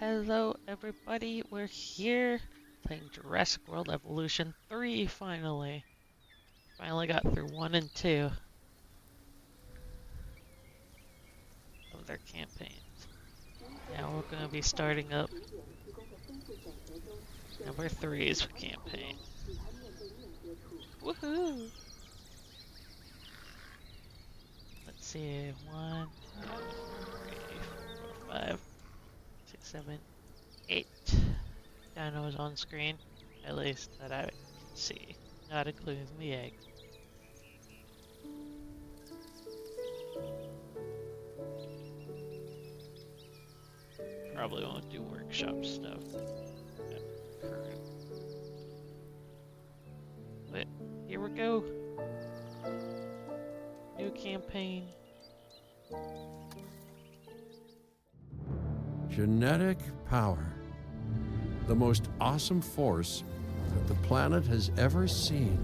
Hello, everybody. We're here playing Jurassic World Evolution 3 finally. Finally got through 1 and 2 of their campaigns. Now we're going to be starting up number 3's campaign. Woohoo! Let's see. 1, 2, 3, 4, 5, 6, 7, 8 dinos on screen. At least that I can see. Not including the eggs. Probably won't do workshop stuff. Current. But here we go. New campaign. Genetic power. The most awesome force that the planet has ever seen.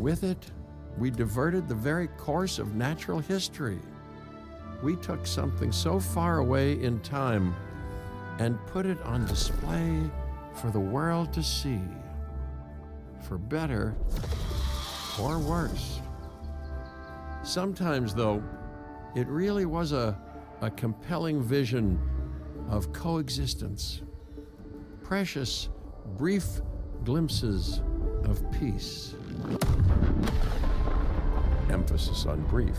With it, we diverted the very course of natural history. We took something so far away in time and put it on display for the world to see. For better or worse. Sometimes, though, it really was a compelling vision of coexistence. Precious, brief glimpses of peace. Emphasis on brief.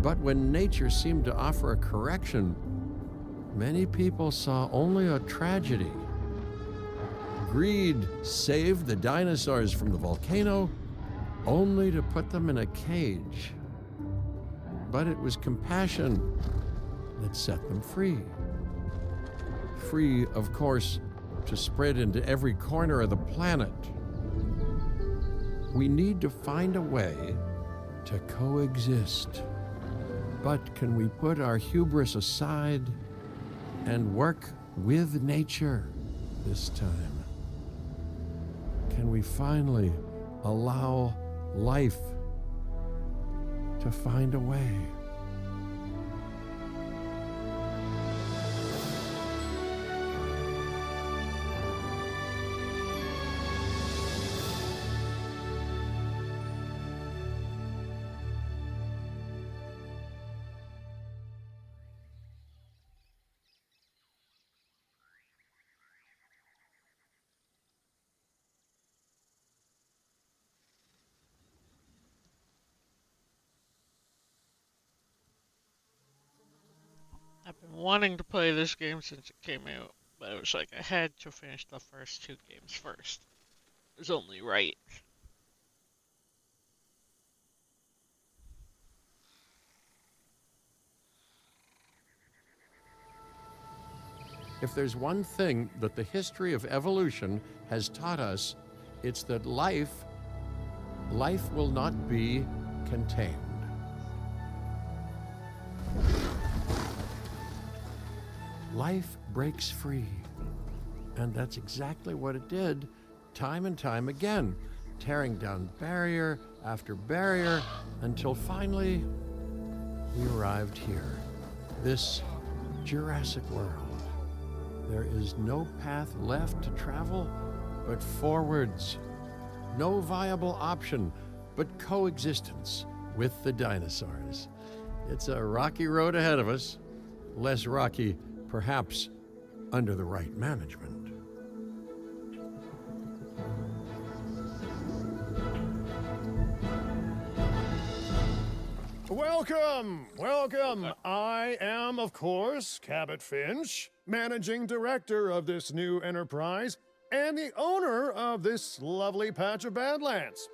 But when nature seemed to offer a correction, many people saw only a tragedy. Greed saved the dinosaurs from the volcano, only to put them in a cage. But it was compassion that set them free. Free, of course, to spread into every corner of the planet. We need to find a way to coexist. But can we put our hubris aside and work with nature this time? Can we finally allow life to find a way? I've been wanting to play this game since it came out, but it was like I had to finish the first 2 games first. It was only right. If there's one thing that the history of evolution has taught us, it's that life will not be contained. Life breaks free. And that's exactly what it did, time and time again, tearing down barrier after barrier, until finally we arrived here, this Jurassic world. There is no path left to travel but forwards. No viable option but coexistence with the dinosaurs. It's a rocky road ahead of us, less rocky, perhaps, under the right management. Welcome, welcome. I am, of course, Cabot Finch, managing director of this new enterprise and the owner of this lovely patch of Badlands.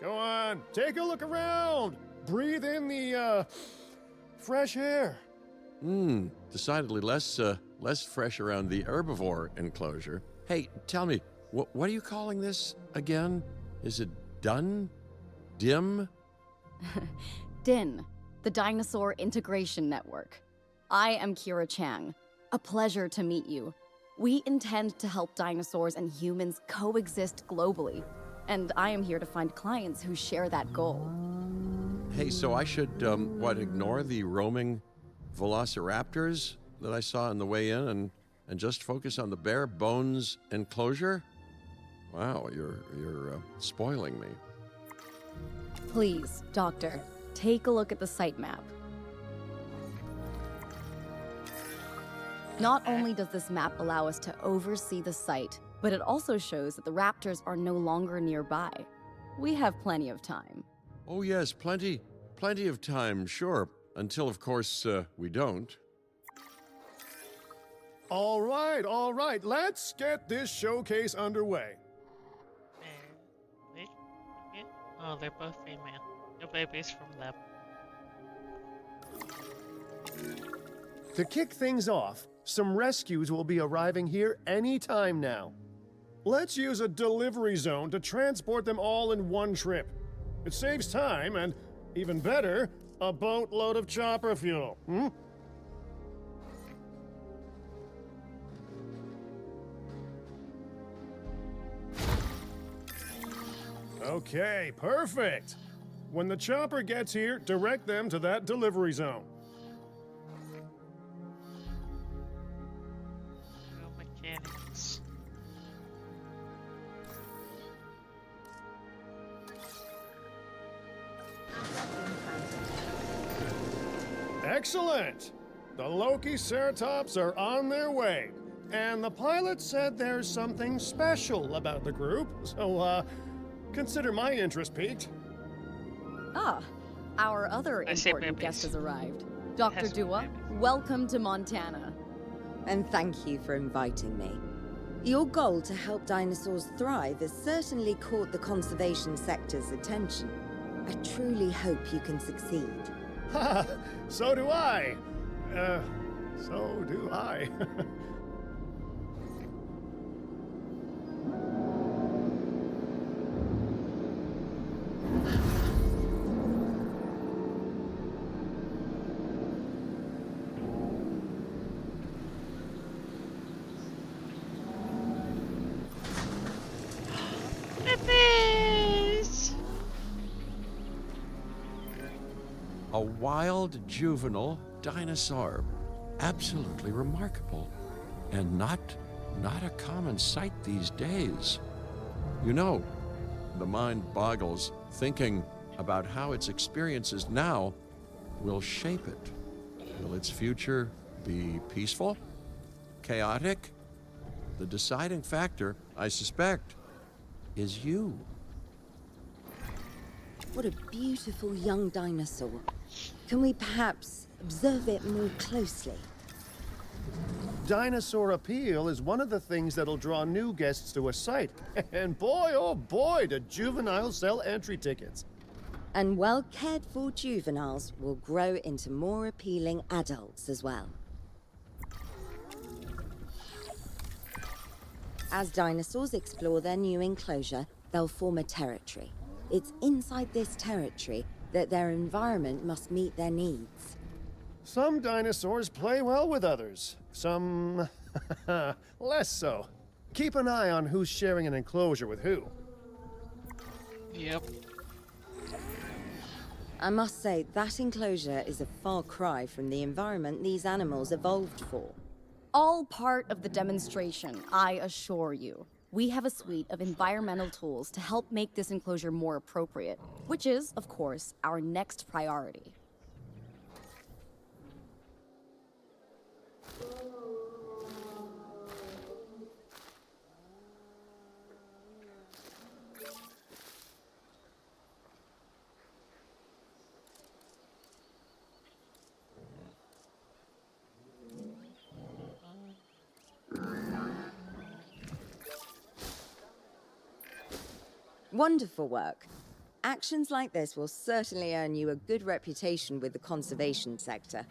Go on, take a look around. Breathe in the, fresh air. Decidedly less fresh around the herbivore enclosure. Hey, tell me, what are you calling this again? Is it done? Dim? DIN, the Dinosaur Integration Network. I am Kira Chang. A pleasure to meet you. We intend to help dinosaurs and humans coexist globally, and I am here to find clients who share that goal. Hey, so I should, ignore the roaming velociraptors that I saw on the way in and just focus on the bare bones enclosure? Wow, you're spoiling me. Please, Doctor, take a look at the site map. Not only does this map allow us to oversee the site, but it also shows that the raptors are no longer nearby. We have plenty of time. Oh yes, plenty of time, sure. Until, of course, we don't. All right. Let's get this showcase underway. Wait. Oh, they're both female. No babies from them. To kick things off, some rescues will be arriving here any time now. Let's use a delivery zone to transport them all in one trip. It saves time and, even better, a boatload of chopper fuel. Okay, perfect. When the chopper gets here, direct them to that delivery zone. No mechanics. Excellent! The Loki Ceratops are on their way. And the pilot said there's something special about the group, so, consider my interest piqued. Ah, our other I say important babies. guest has arrived. Dr. Has Dua, babies. welcome to Montana. And thank you for inviting me. Your goal to help dinosaurs thrive has certainly caught the conservation sector's attention. I truly hope you can succeed. Ha! So do I! So do I. Babies! A wild juvenile dinosaur. Absolutely remarkable. And not a common sight these days. You know, the mind boggles thinking about how its experiences now will shape it. Will its future be peaceful? Chaotic? The deciding factor, I suspect, is you. What a beautiful young dinosaur. Can we perhaps observe it more closely? Dinosaur appeal is one of the things that'll draw new guests to a site. And boy, oh boy, do juveniles sell entry tickets. And well cared for juveniles will grow into more appealing adults as well. As dinosaurs explore their new enclosure, they'll form a territory. It's inside this territory that their environment must meet their needs. Some dinosaurs play well with others. Some less so. Keep an eye on who's sharing an enclosure with who. Yep. I must say, that enclosure is a far cry from the environment these animals evolved for. All part of the demonstration, I assure you. We have a suite of environmental tools to help make this enclosure more appropriate, which is, of course, our next priority. Wonderful work. Actions like this will certainly earn you a good reputation with the conservation sector.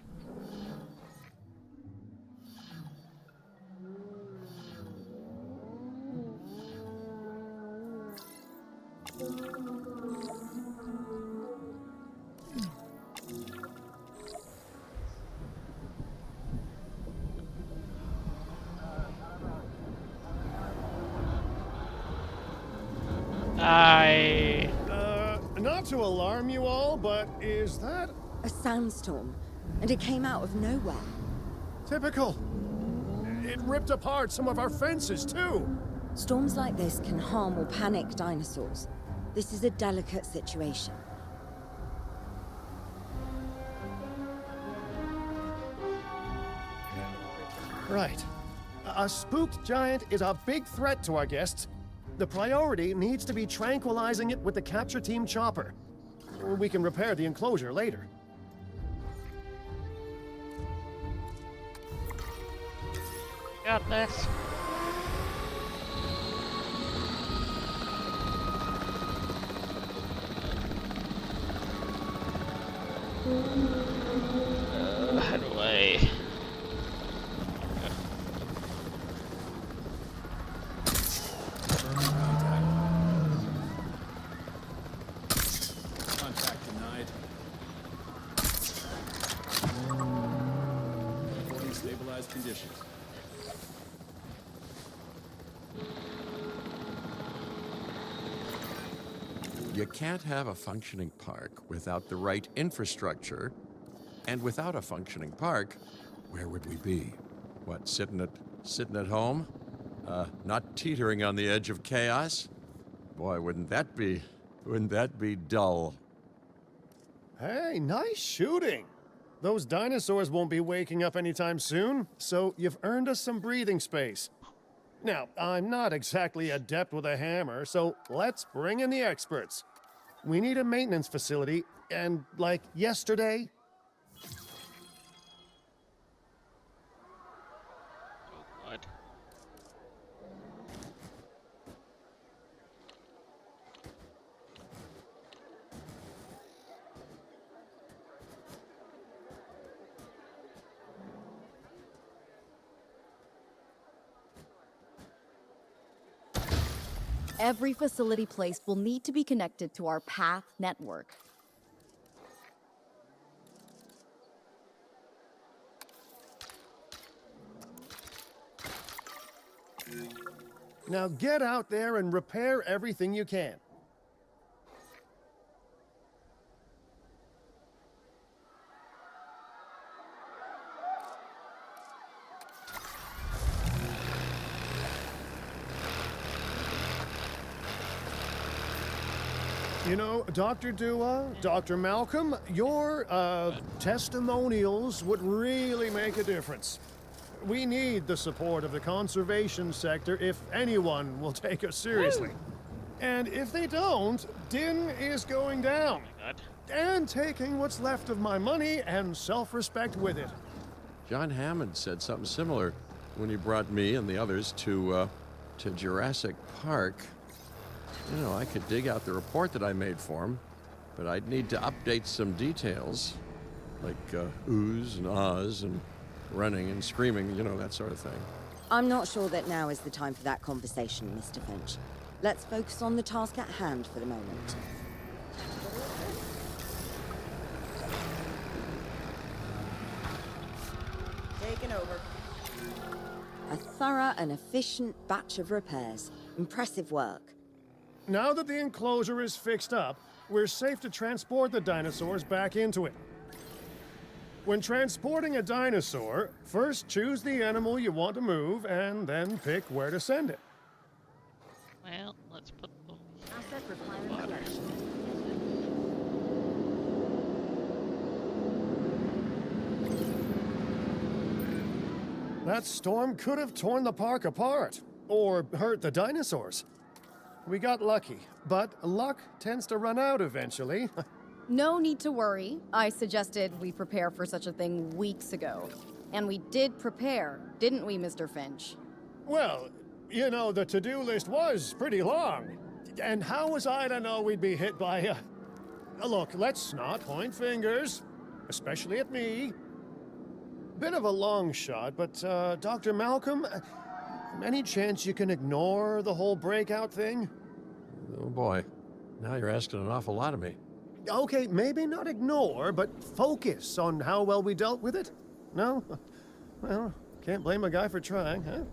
Not to alarm you all, but is that... A sandstorm, and it came out of nowhere. Typical. It ripped apart some of our fences, too. Storms like this can harm or panic dinosaurs. This is a delicate situation. Right. A spooked giant is a big threat to our guests. The priority needs to be tranquilizing it with the capture team chopper. We can repair the enclosure later. Got this. How do I? Contact denied. Reporting stabilized conditions. You can't have a functioning park without the right infrastructure. And without a functioning park, where would we be? What, sitting at home? Not teetering on the edge of chaos? Boy, wouldn't that be dull? Hey, nice shooting. Those dinosaurs won't be waking up anytime soon, so you've earned us some breathing space. Now, I'm not exactly adept with a hammer, so let's bring in the experts. We need a maintenance facility, and like yesterday. Oh God. Every facility placed will need to be connected to our path network. Now get out there and repair everything you can. You know, Dr. Dua, Dr. Malcolm, your testimonials would really make a difference. We need the support of the conservation sector if anyone will take us seriously. And if they don't, Din is going down. Oh my God. And taking what's left of my money and self-respect with it. John Hammond said something similar when he brought me and the others to Jurassic Park. You know, I could dig out the report that I made for him, but I'd need to update some details, like oohs and ahs and running and screaming, you know, that sort of thing. I'm not sure that now is the time for that conversation, Mr. Finch. Let's focus on the task at hand for the moment. Taking over. A thorough and efficient batch of repairs. Impressive work. Now that the enclosure is fixed up, we're safe to transport the dinosaurs back into it. When transporting a dinosaur, first choose the animal you want to move and then pick where to send it. Well, let's put them. Asset requirement Water. collection. That storm could have torn the park apart, or hurt the dinosaurs. We got lucky, but luck tends to run out eventually. No need to worry. I suggested we prepare for such a thing weeks ago. And we did prepare, didn't we, Mr. Finch? Well, you know, the to-do list was pretty long. And how was I to know we'd be hit by a... Look, let's not point fingers, especially at me. Bit of a long shot, but Dr. Malcolm, any chance you can ignore the whole breakout thing? Oh boy, now you're asking an awful lot of me. Okay, maybe not ignore, but focus on how well we dealt with it? No? Well, can't blame a guy for trying, huh?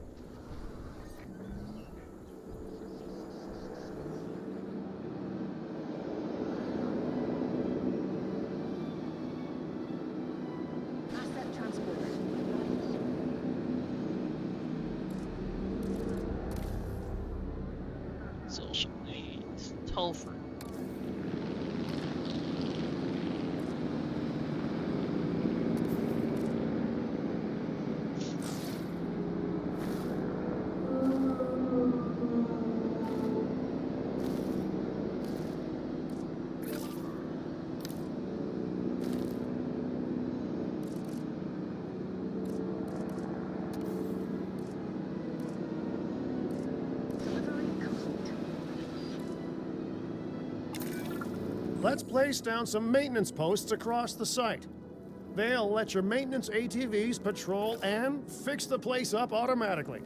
Asset transported. still needs tofu. Let's place down some maintenance posts across the site. They'll let your maintenance ATVs patrol and fix the place up automatically.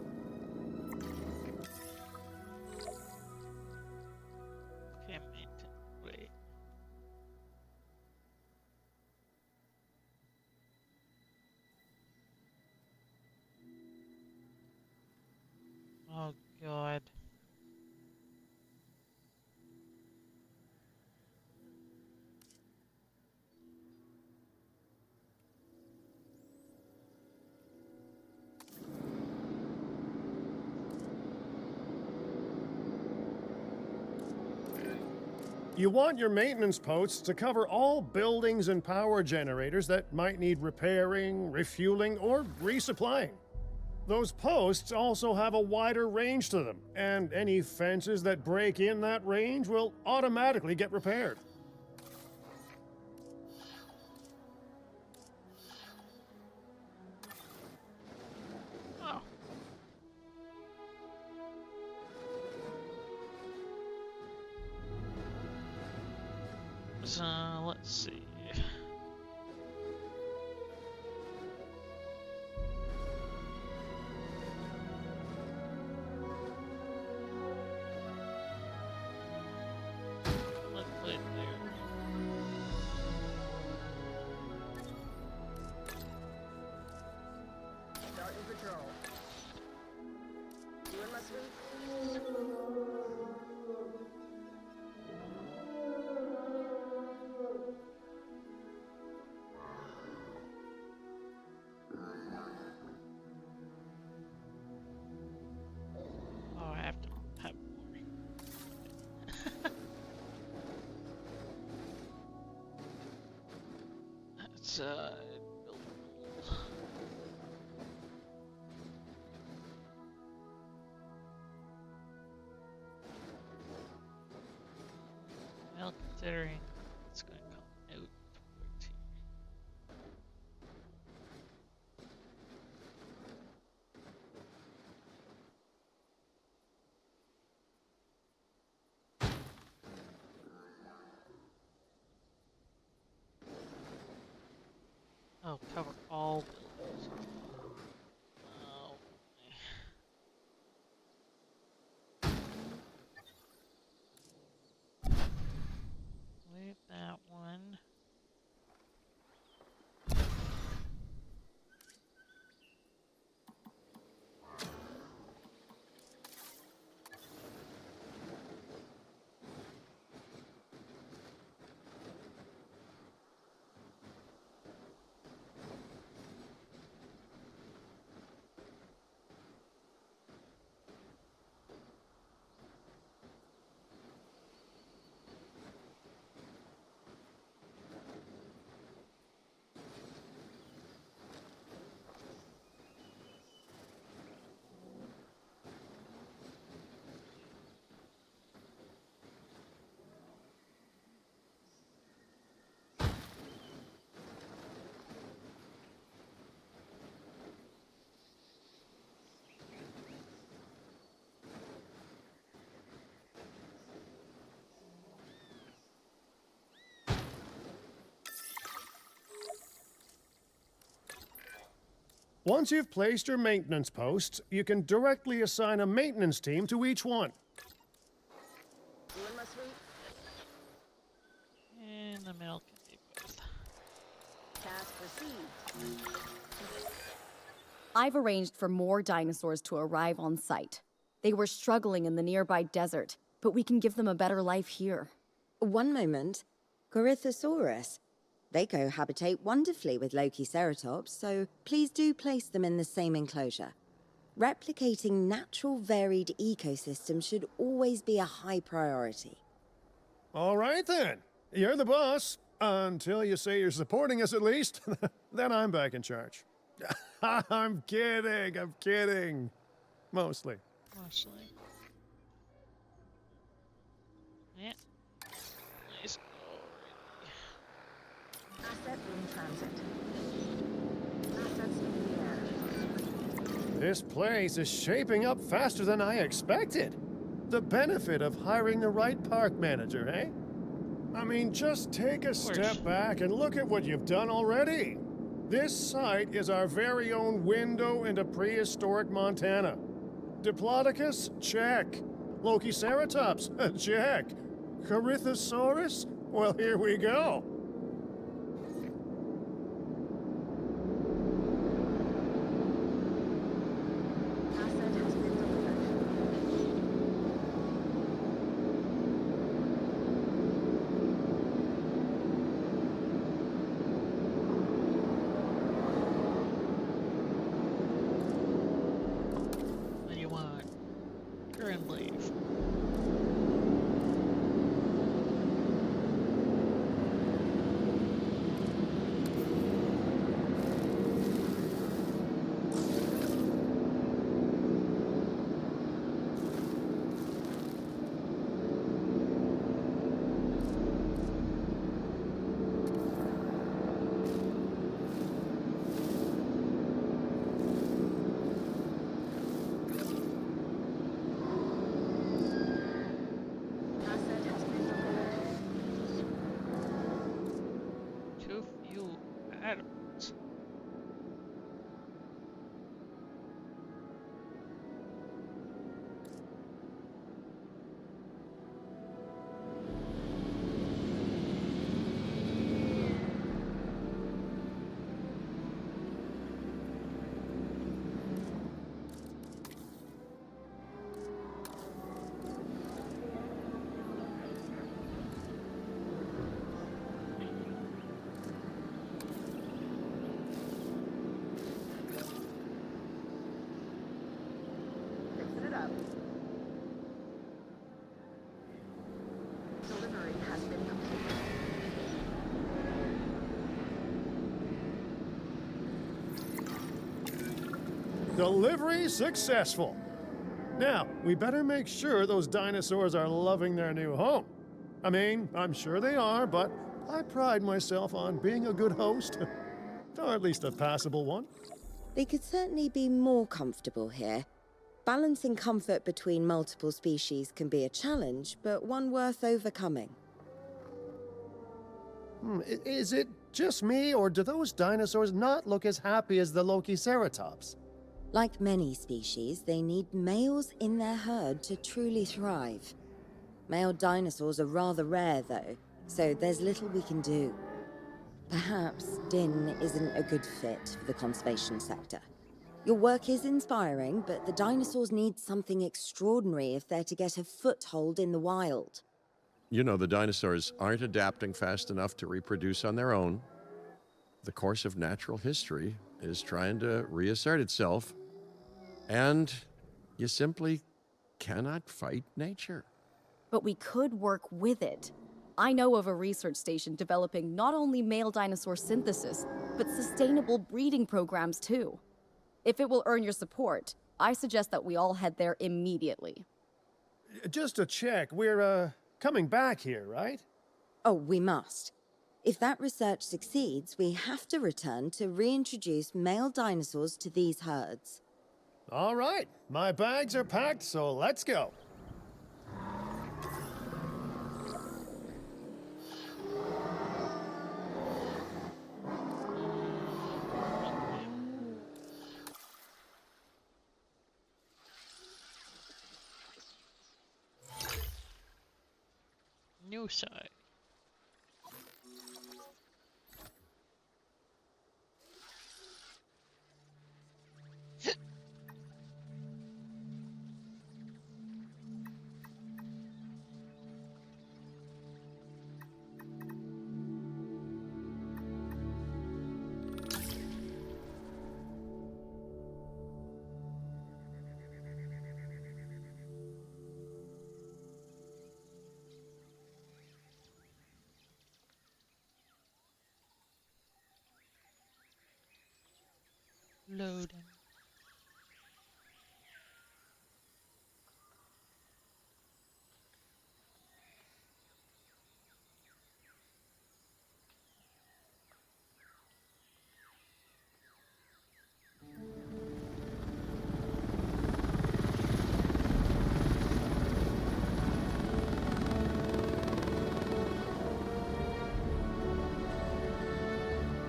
Okay, wait. Oh God. You want your maintenance posts to cover all buildings and power generators that might need repairing, refueling, or resupplying. Those posts also have a wider range to them, and any fences that break in that range will automatically get repaired. Oh. So let's see. Let's put it there. Starting patrol. Doing my sweep. Oh, I have to have more. That's well, considering it's going to come out towards here. Oh, cover all buildings. Oh, leave that one. Once you've placed your maintenance posts, you can directly assign a maintenance team to each one. Doing my sweep. In the middle can be both. Task received. I've arranged for more dinosaurs to arrive on site. They were struggling in the nearby desert, but we can give them a better life here. One moment. Corythosaurus. They cohabitate wonderfully with Lokiceratops, so please do place them in the same enclosure. Replicating natural varied ecosystems should always be a high priority. All right then. You're the boss. Until you say you're supporting us at least. Then I'm back in charge. I'm kidding. Mostly. Mostly. Yeah. Let's go already. Asset in transit. Assets in the air. This place is shaping up faster than I expected. The benefit of hiring the right park manager, eh? I mean, just take a step back and look at what you've done already. This site is our very own window into prehistoric Montana. Diplodocus? Check. Lokiceratops? Check. Corythosaurus? Well, here we go. Asset has been delivered. What do you want? Turn leave. Asset has been delivered. Too few atoms. Fixing it up. Delivery has been completed. Delivery successful. Now, we better make sure those dinosaurs are loving their new home. I mean, I'm sure they are, but I pride myself on being a good host. Or at least a passable one. They could certainly be more comfortable here. Balancing comfort between multiple species can be a challenge, but one worth overcoming. Is it just me, or do those dinosaurs not look as happy as the Lokiceratops? Like many species, they need males in their herd to truly thrive. Male dinosaurs are rather rare, though, so there's little we can do. Perhaps Din isn't a good fit for the conservation sector. Your work is inspiring, but the dinosaurs need something extraordinary if they're to get a foothold in the wild. You know, the dinosaurs aren't adapting fast enough to reproduce on their own. The course of natural history is trying to reassert itself, and you simply cannot fight nature. But we could work with it. I know of a research station developing not only male dinosaur synthesis, but sustainable breeding programs too. If it will earn your support, I suggest that we all head there immediately. Just to check, we're, coming back here, right? Oh, we must. If that research succeeds, we have to return to reintroduce male dinosaurs to these herds. All right, my bags are packed, so let's go. New side. Loading.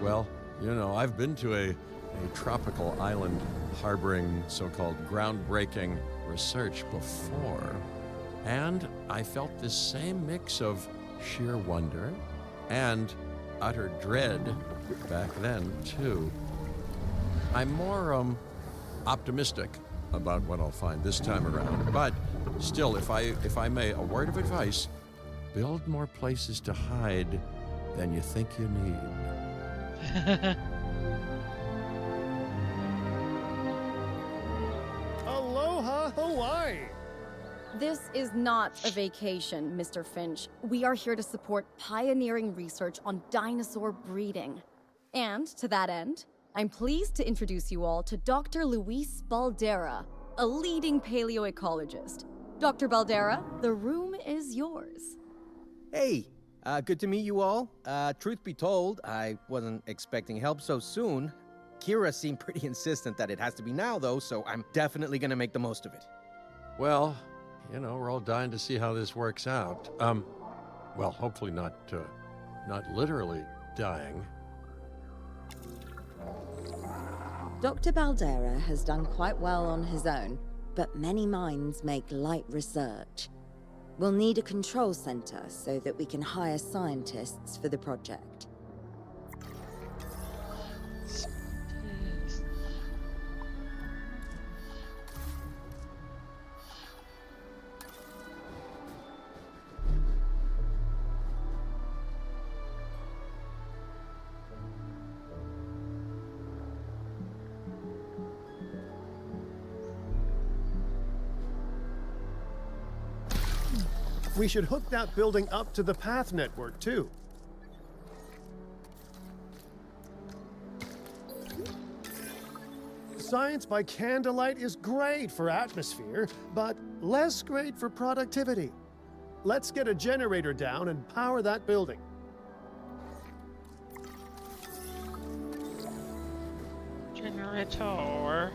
Well, I've been to a tropical island harboring so-called groundbreaking research before, and I felt this same mix of sheer wonder and utter dread back then, too. I'm more optimistic about what I'll find this time around, but still, if I may, a word of advice: build more places to hide than you think you need. Aloha Hawaii! This is not a vacation, Mr. Finch. We are here to support pioneering research on dinosaur breeding. And to that end, I'm pleased to introduce you all to Dr. Luis Baldera, a leading paleoecologist. Dr. Baldera, the room is yours. Hey, good to meet you all. Truth be told, I wasn't expecting help so soon. Kira seemed pretty insistent that it has to be now, though, so I'm definitely gonna make the most of it. Well, we're all dying to see how this works out. Well, hopefully not literally dying. Dr. Baldera has done quite well on his own, but many minds make light research. We'll need a control center so that we can hire scientists for the project. We should hook that building up to the path network, too. Science by candlelight is great for atmosphere, but less great for productivity. Let's get a generator down and power that building. Generator.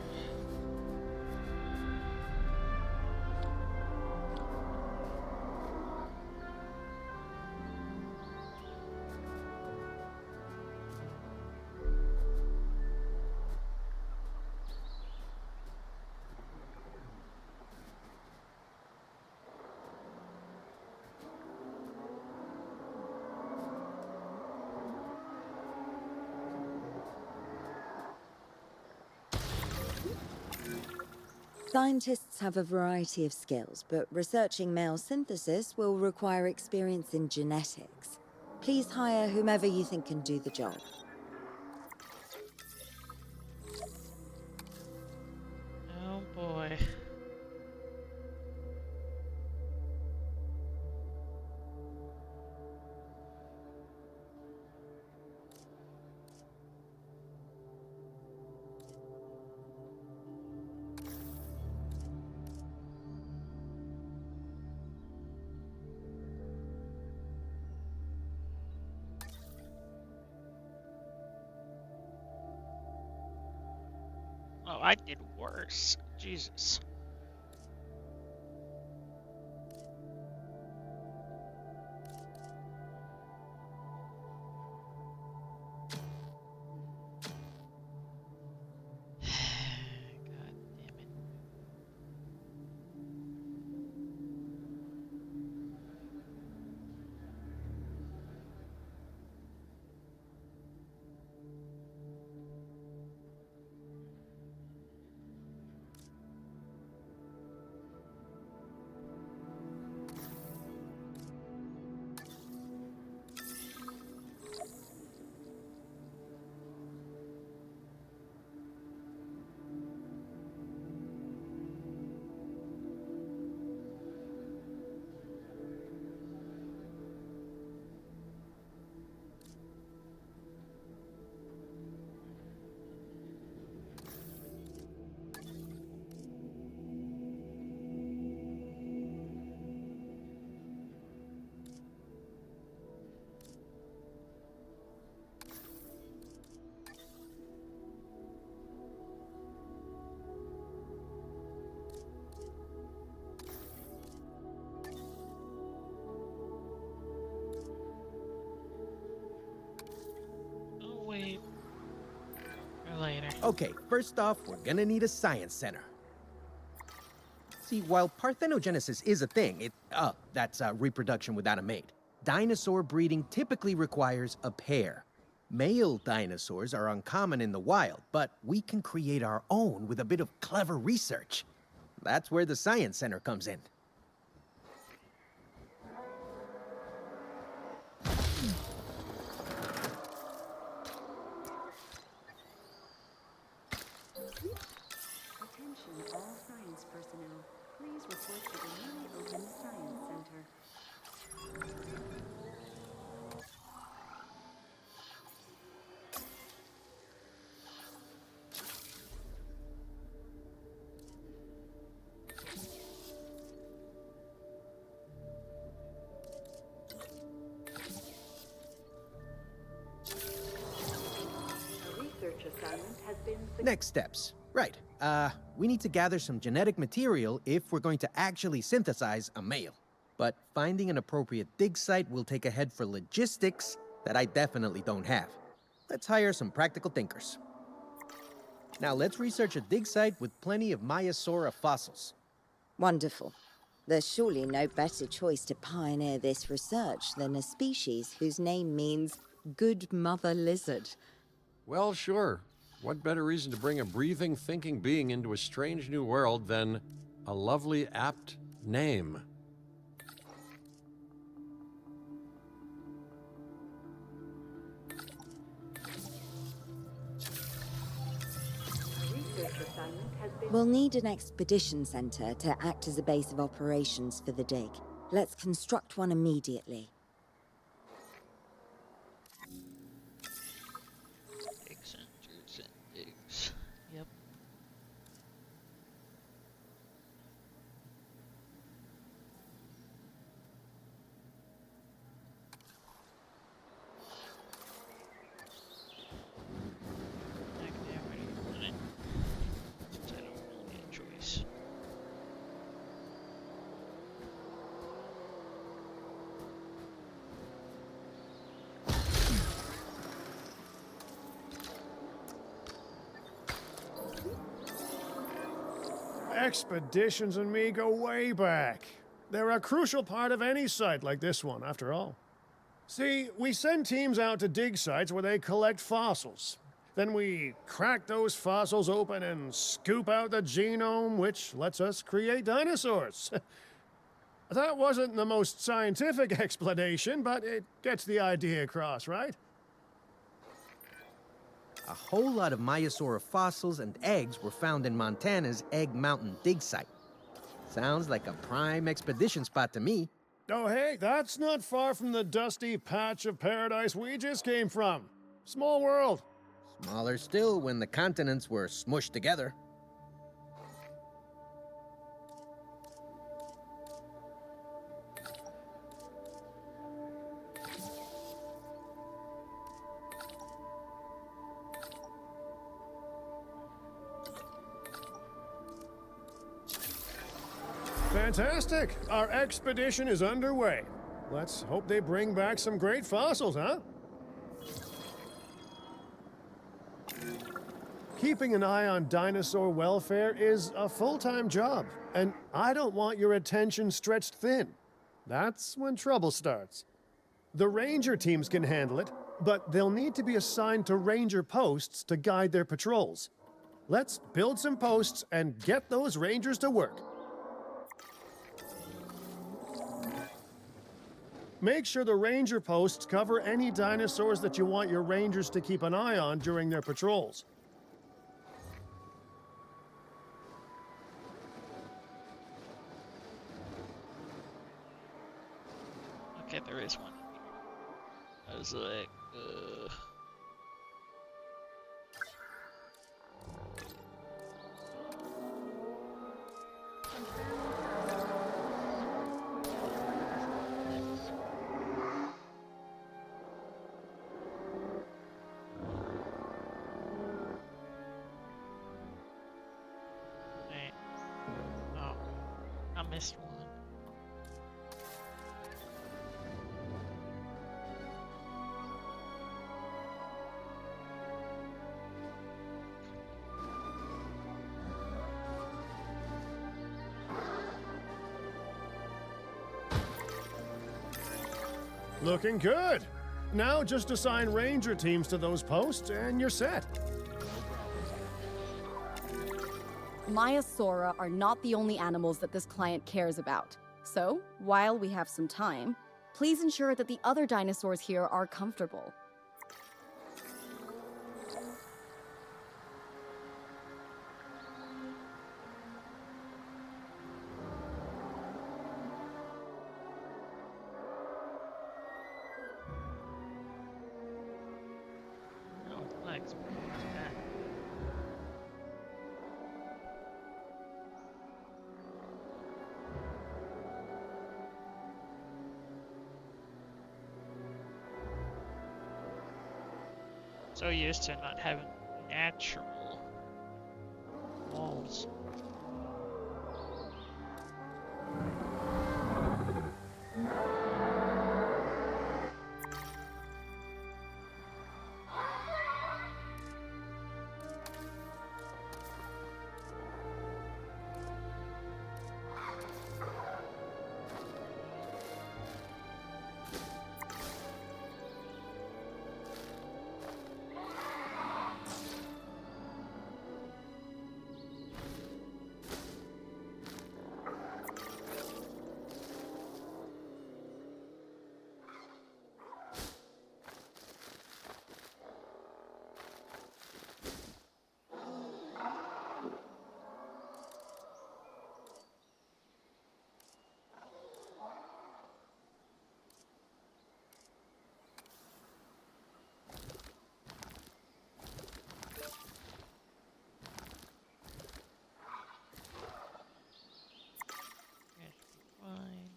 Scientists have a variety of skills, but researching male synthesis will require experience in genetics. Please hire whomever you think can do the job. Oh boy. Oh, I did worse. Jesus. God damn it. Okay, first off, we're gonna need a science center. See, while parthenogenesis is a thing, that's reproduction without a mate. Dinosaur breeding typically requires a pair. Male dinosaurs are uncommon in the wild, but we can create our own with a bit of clever research. That's where the Science Center comes in. Attention all science personnel. Please report to the newly opened Science Center. A research assignment has been Next steps. Right. We need to gather some genetic material if we're going to actually synthesize a male. But finding an appropriate dig site will take a head for logistics that I definitely don't have. Let's hire some practical thinkers. Now let's research a dig site with plenty of Maiasaura fossils. Wonderful. There's surely no better choice to pioneer this research than a species whose name means good mother lizard. Well, sure. What better reason to bring a breathing, thinking being into a strange new world than a lovely, apt name? a research assignment has been We'll need an expedition center to act as a base of operations for the dig. Let's construct one immediately. Digs and digs and digs. Yep. Okay, where do you want it? Since I don't really get a choice. Expeditions and me go way back. They're a crucial part of any site like this one, after all. See, we send teams out to dig sites where they collect fossils. Then we crack those fossils open and scoop out the genome, which lets us create dinosaurs. That wasn't the most scientific explanation, but it gets the idea across, right? A whole lot of Maiasaura fossils and eggs were found in Montana's Egg Mountain dig site. Sounds like a prime expedition spot to me. Oh, hey, that's not far from the dusty patch of paradise we just came from. Small world. Smaller still when the continents were smushed together. Fantastic! Our expedition is underway. Let's hope they bring back some great fossils, huh? Keeping an eye on dinosaur welfare is a full-time job, and I don't want your attention stretched thin. That's when trouble starts. The ranger teams can handle it, but they'll need to be assigned to ranger posts to guide their patrols. Let's build some posts and get those rangers to work. Make sure the ranger posts cover any dinosaurs that you want your rangers to keep an eye on during their patrols. Okay, there is one. I was like, wait. Oh, I missed one. Looking good. Now just assign ranger teams to those posts and you're set. Maiasaura are not the only animals that this client cares about. So, while we have some time, please ensure that the other dinosaurs here are comfortable. Oh, thanks. Yeah. So used to not having natural walls. That should be fine.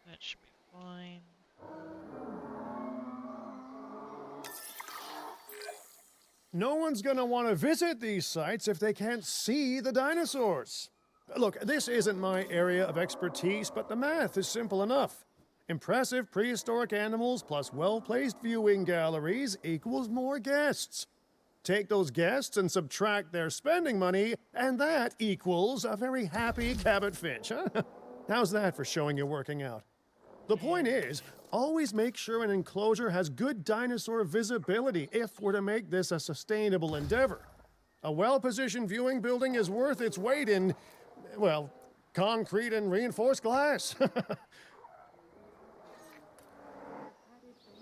That should be fine. No one's gonna want to visit these sites if they can't see the dinosaurs. Look, this isn't my area of expertise, but the math is simple enough. Impressive prehistoric animals plus well-placed viewing galleries equals more guests. Take those guests and subtract their spending money, and that equals a very happy Cabot Finch, huh? How's that for showing you're working out? The point is, always make sure an enclosure has good dinosaur visibility if we're to make this a sustainable endeavor. A well-positioned viewing building is worth its weight in, well, concrete and reinforced glass. Added a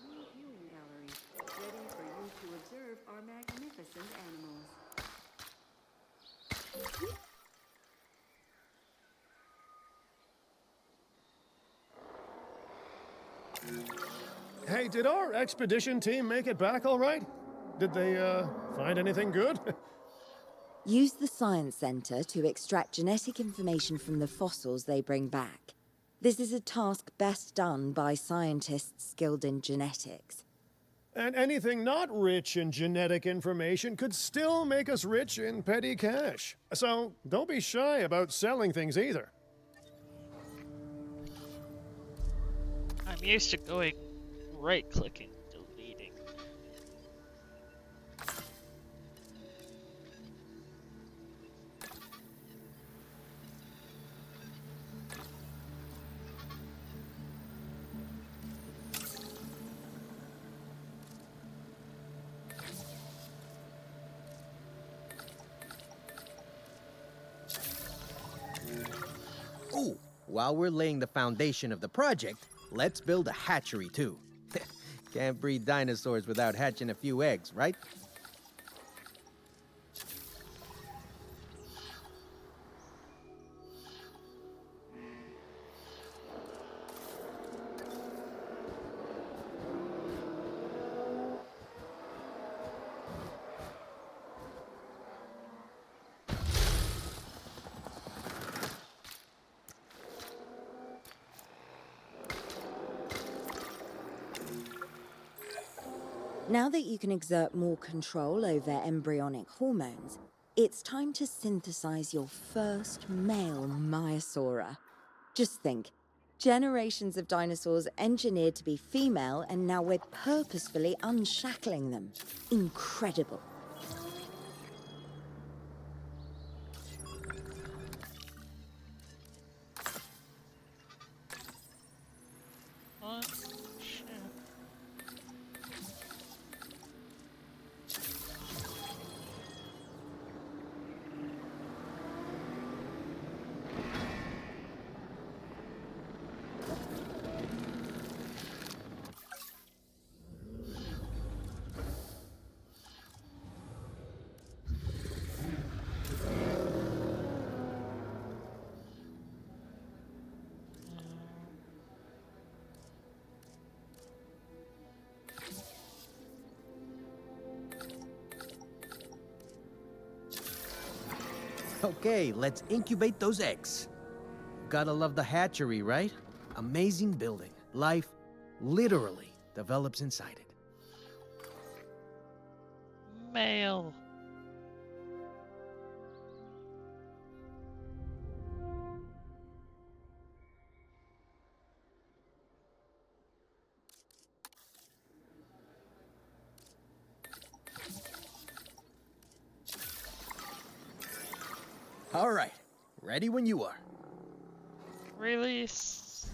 new viewing gallery, ready for you to observe our magnificent animals. Hey, did our expedition team make it back all right? Did they, find anything good? Use the Science Center to extract genetic information from the fossils they bring back. This is a task best done by scientists skilled in genetics. And anything not rich in genetic information could still make us rich in petty cash. So don't be shy about selling things either. I'm used to going right-clicking, deleting. Ooh, while we're laying the foundation of the project, let's build a hatchery too. Can't breed dinosaurs without hatching a few eggs, right? Now that you can exert more control over embryonic hormones, it's time to synthesize your first male Maiasaura. Just think, generations of dinosaurs engineered to be female, and now we're purposefully unshackling them. Incredible. What? Shit. Okay, let's incubate those eggs. Gotta love the hatchery, right? Amazing building. Life literally develops inside it. Male. All right, ready when you are. Release.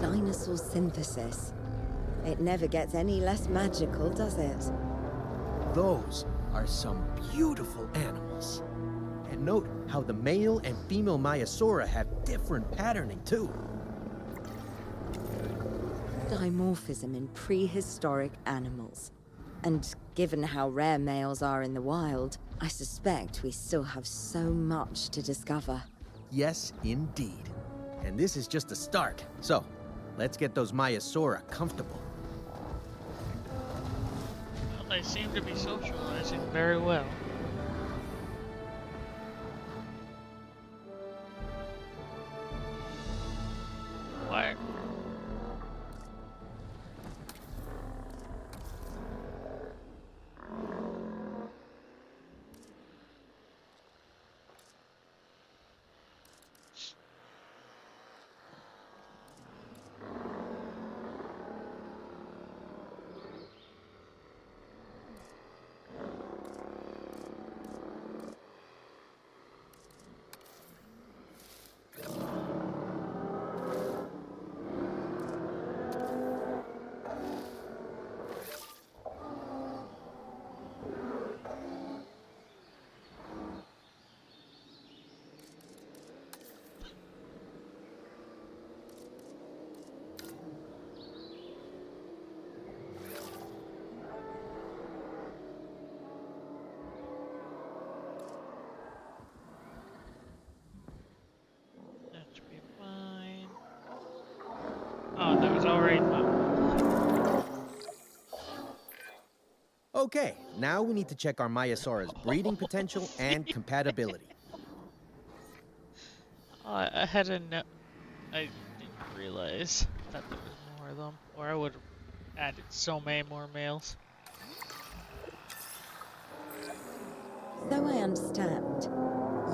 Dinosaur synthesis. It never gets any less magical, does it? Those are some beautiful animals. And note how the male and female Maiasaura have different patterning too. Dimorphism in prehistoric animals. And given how rare males are in the wild, I suspect we still have so much to discover. Yes, indeed. And this is just the start. So, let's get those Maiasaura comfortable. Well, they seem to be socializing very well. Why? That should be fine. Oh, that was already fine. Okay, now we need to check our Maiasaura's breeding potential and compatibility. Oh, I had a no. I didn't realize that there was more of them, or I would have added so many more males. So I understand.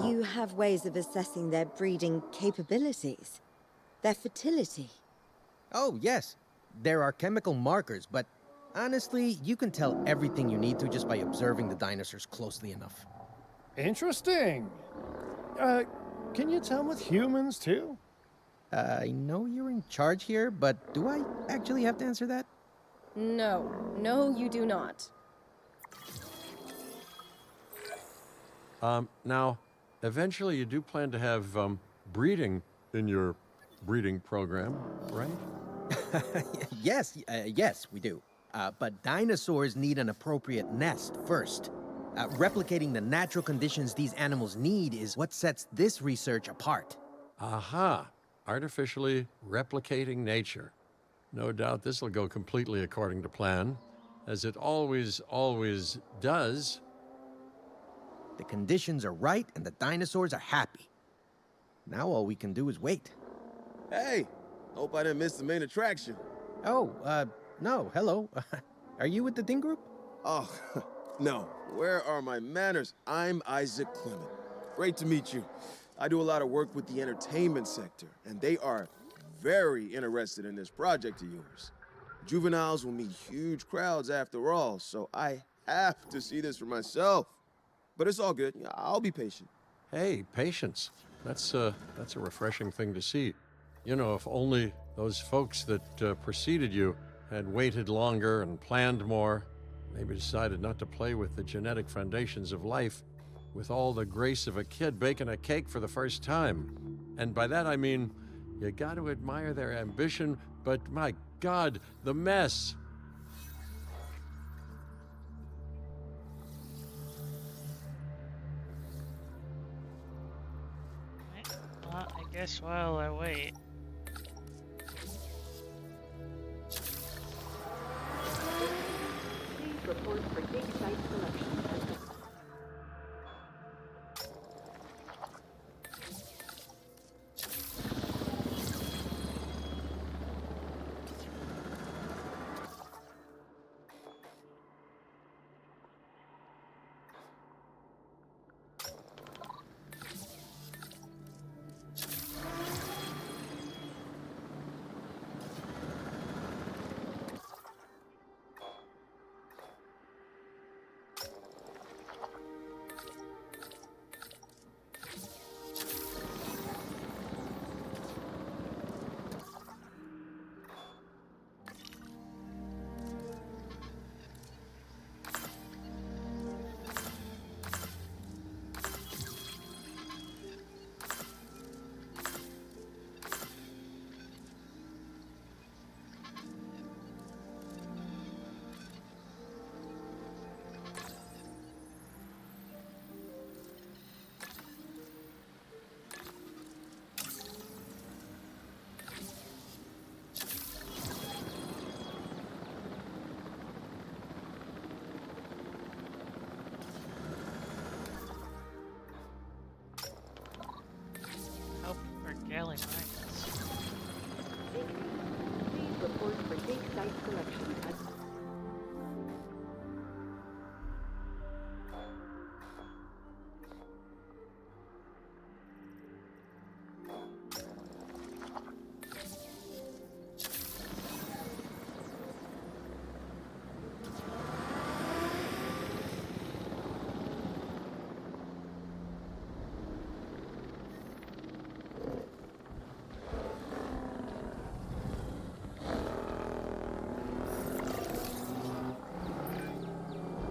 You have ways of assessing their breeding capabilities, their fertility. Oh, yes. There are chemical markers, but honestly, you can tell everything you need to just by observing the dinosaurs closely enough. Interesting. Can you tell with humans too? I know you're in charge here, but do I actually have to answer that? No. No, you do not. Now, eventually you do plan to have breeding in your breeding program, right? Yes, we do. But dinosaurs need an appropriate nest first. Replicating the natural conditions these animals need is what sets this research apart. Aha! Artificially replicating nature. No doubt this will go completely according to plan, as it always does. The conditions are right and the dinosaurs are happy. Now all we can do is wait. Hey, hope I didn't miss the main attraction. Oh, no, hello. Are you with the Ding Group? Oh, no. Where are my manners? I'm Isaac Clement. Great to meet you. I do a lot of work with the entertainment sector, and they are very interested in this project of yours. Juveniles will meet huge crowds after all, so I have to see this for myself. But it's all good. I'll be patient. Hey, patience. That's a refreshing thing to see. You know, if only those folks that preceded you had waited longer and planned more, maybe decided not to play with the genetic foundations of life, with all the grace of a kid baking a cake for the first time. And by that I mean, you got to admire their ambition, but my God, the mess. Right, well, I guess while I wait. Please report for dig site selection. Hope for Gallimagus. Please report for dig site selection.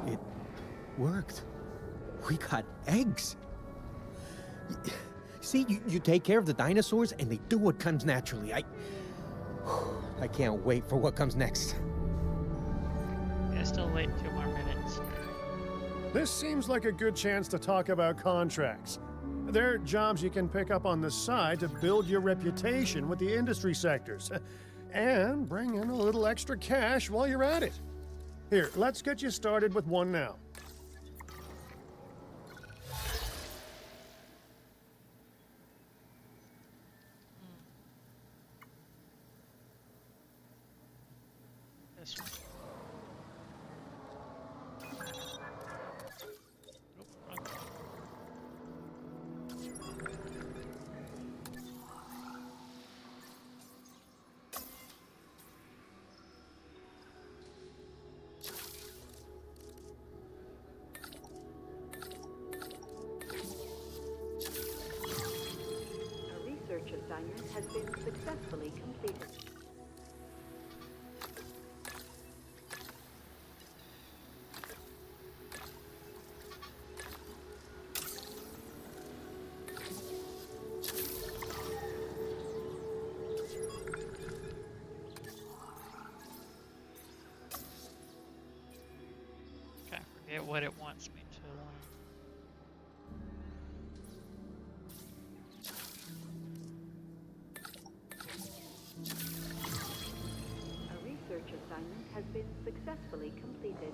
It worked. We got eggs. See, you take care of the dinosaurs and they do what comes naturally. I can't wait for what comes next. Yeah, still wait 2 more minutes. This seems like a good chance to talk about contracts. They're jobs you can pick up on the side to build your reputation with the industry sectors. And bring in a little extra cash while you're at it. Here, let's get you started with one now. This one. Nope, wrong one. A research assignment has been successfully completed. Okay, forget what it wants me to learn. A research assignment has been successfully completed.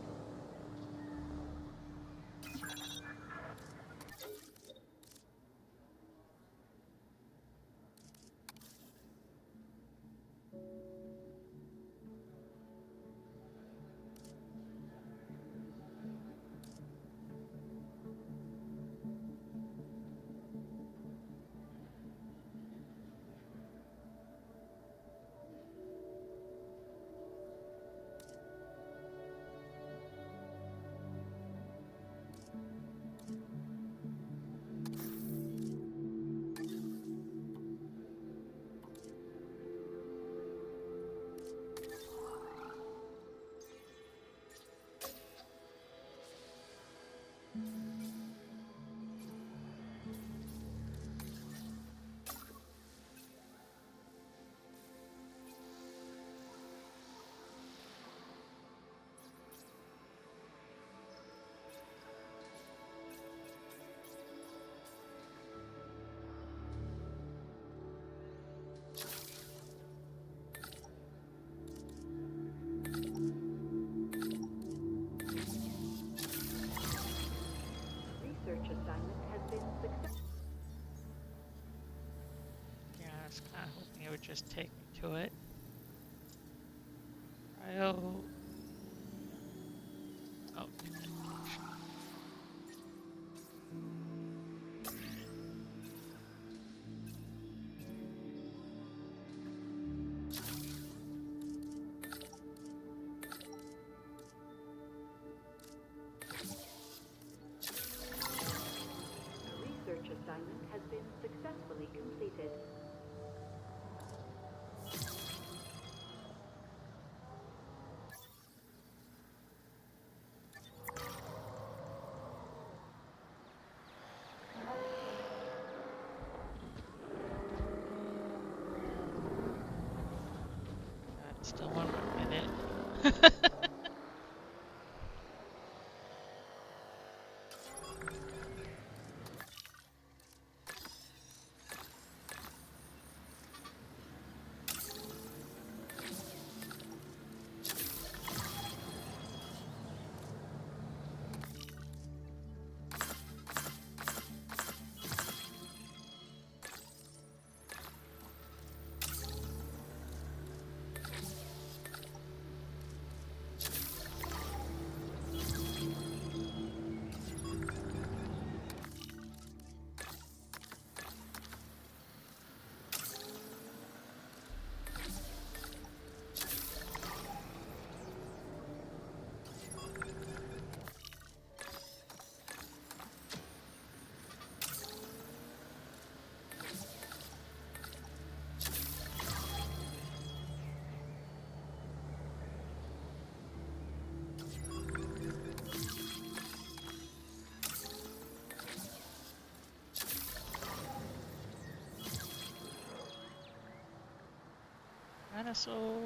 just take me to it. Cryo. Oh, medication. The research assignment has been successfully completed. Still 1 more minute. Dinosaur.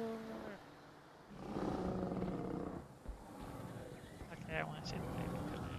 Okay, I want to see the baby come out.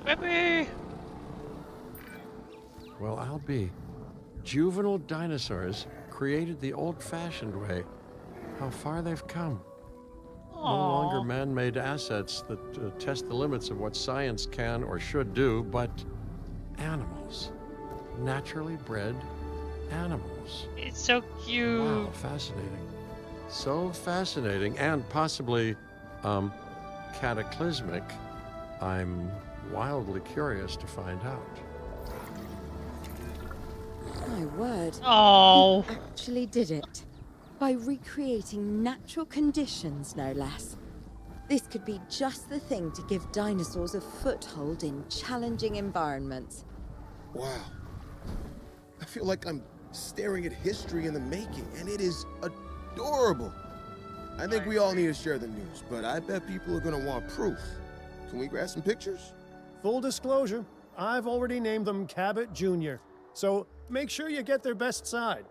Baby! Well, I'll be. Juvenile dinosaurs created the old-fashioned way. How far they've come. No longer Aww. man-made assets that test the limits of what science can or should do, but animals. Naturally bred animals. It's so cute. Wow, fascinating. So fascinating and possibly cataclysmic. I'm wildly curious to find out. My word. Oh. He actually did it. By recreating natural conditions, no less. This could be just the thing to give dinosaurs a foothold in challenging environments. Wow. I feel like I'm staring at history in the making, and it is adorable. I think we all need to share the news, but I bet people are gonna want proof. Can we grab some pictures? Full disclosure, I've already named them Cabot Jr., so make sure you get their best side.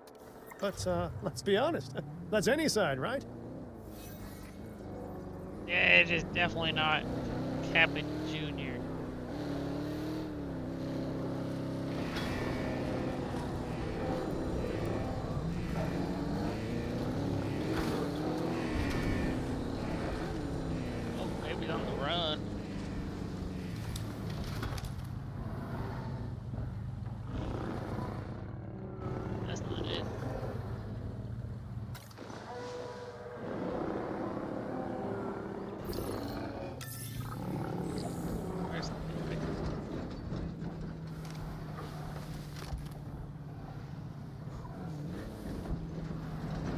But let's be honest, that's any side, right? Yeah, it is definitely not Cabot Jr. Oh, baby's on the run. That's not it. Where's the baby?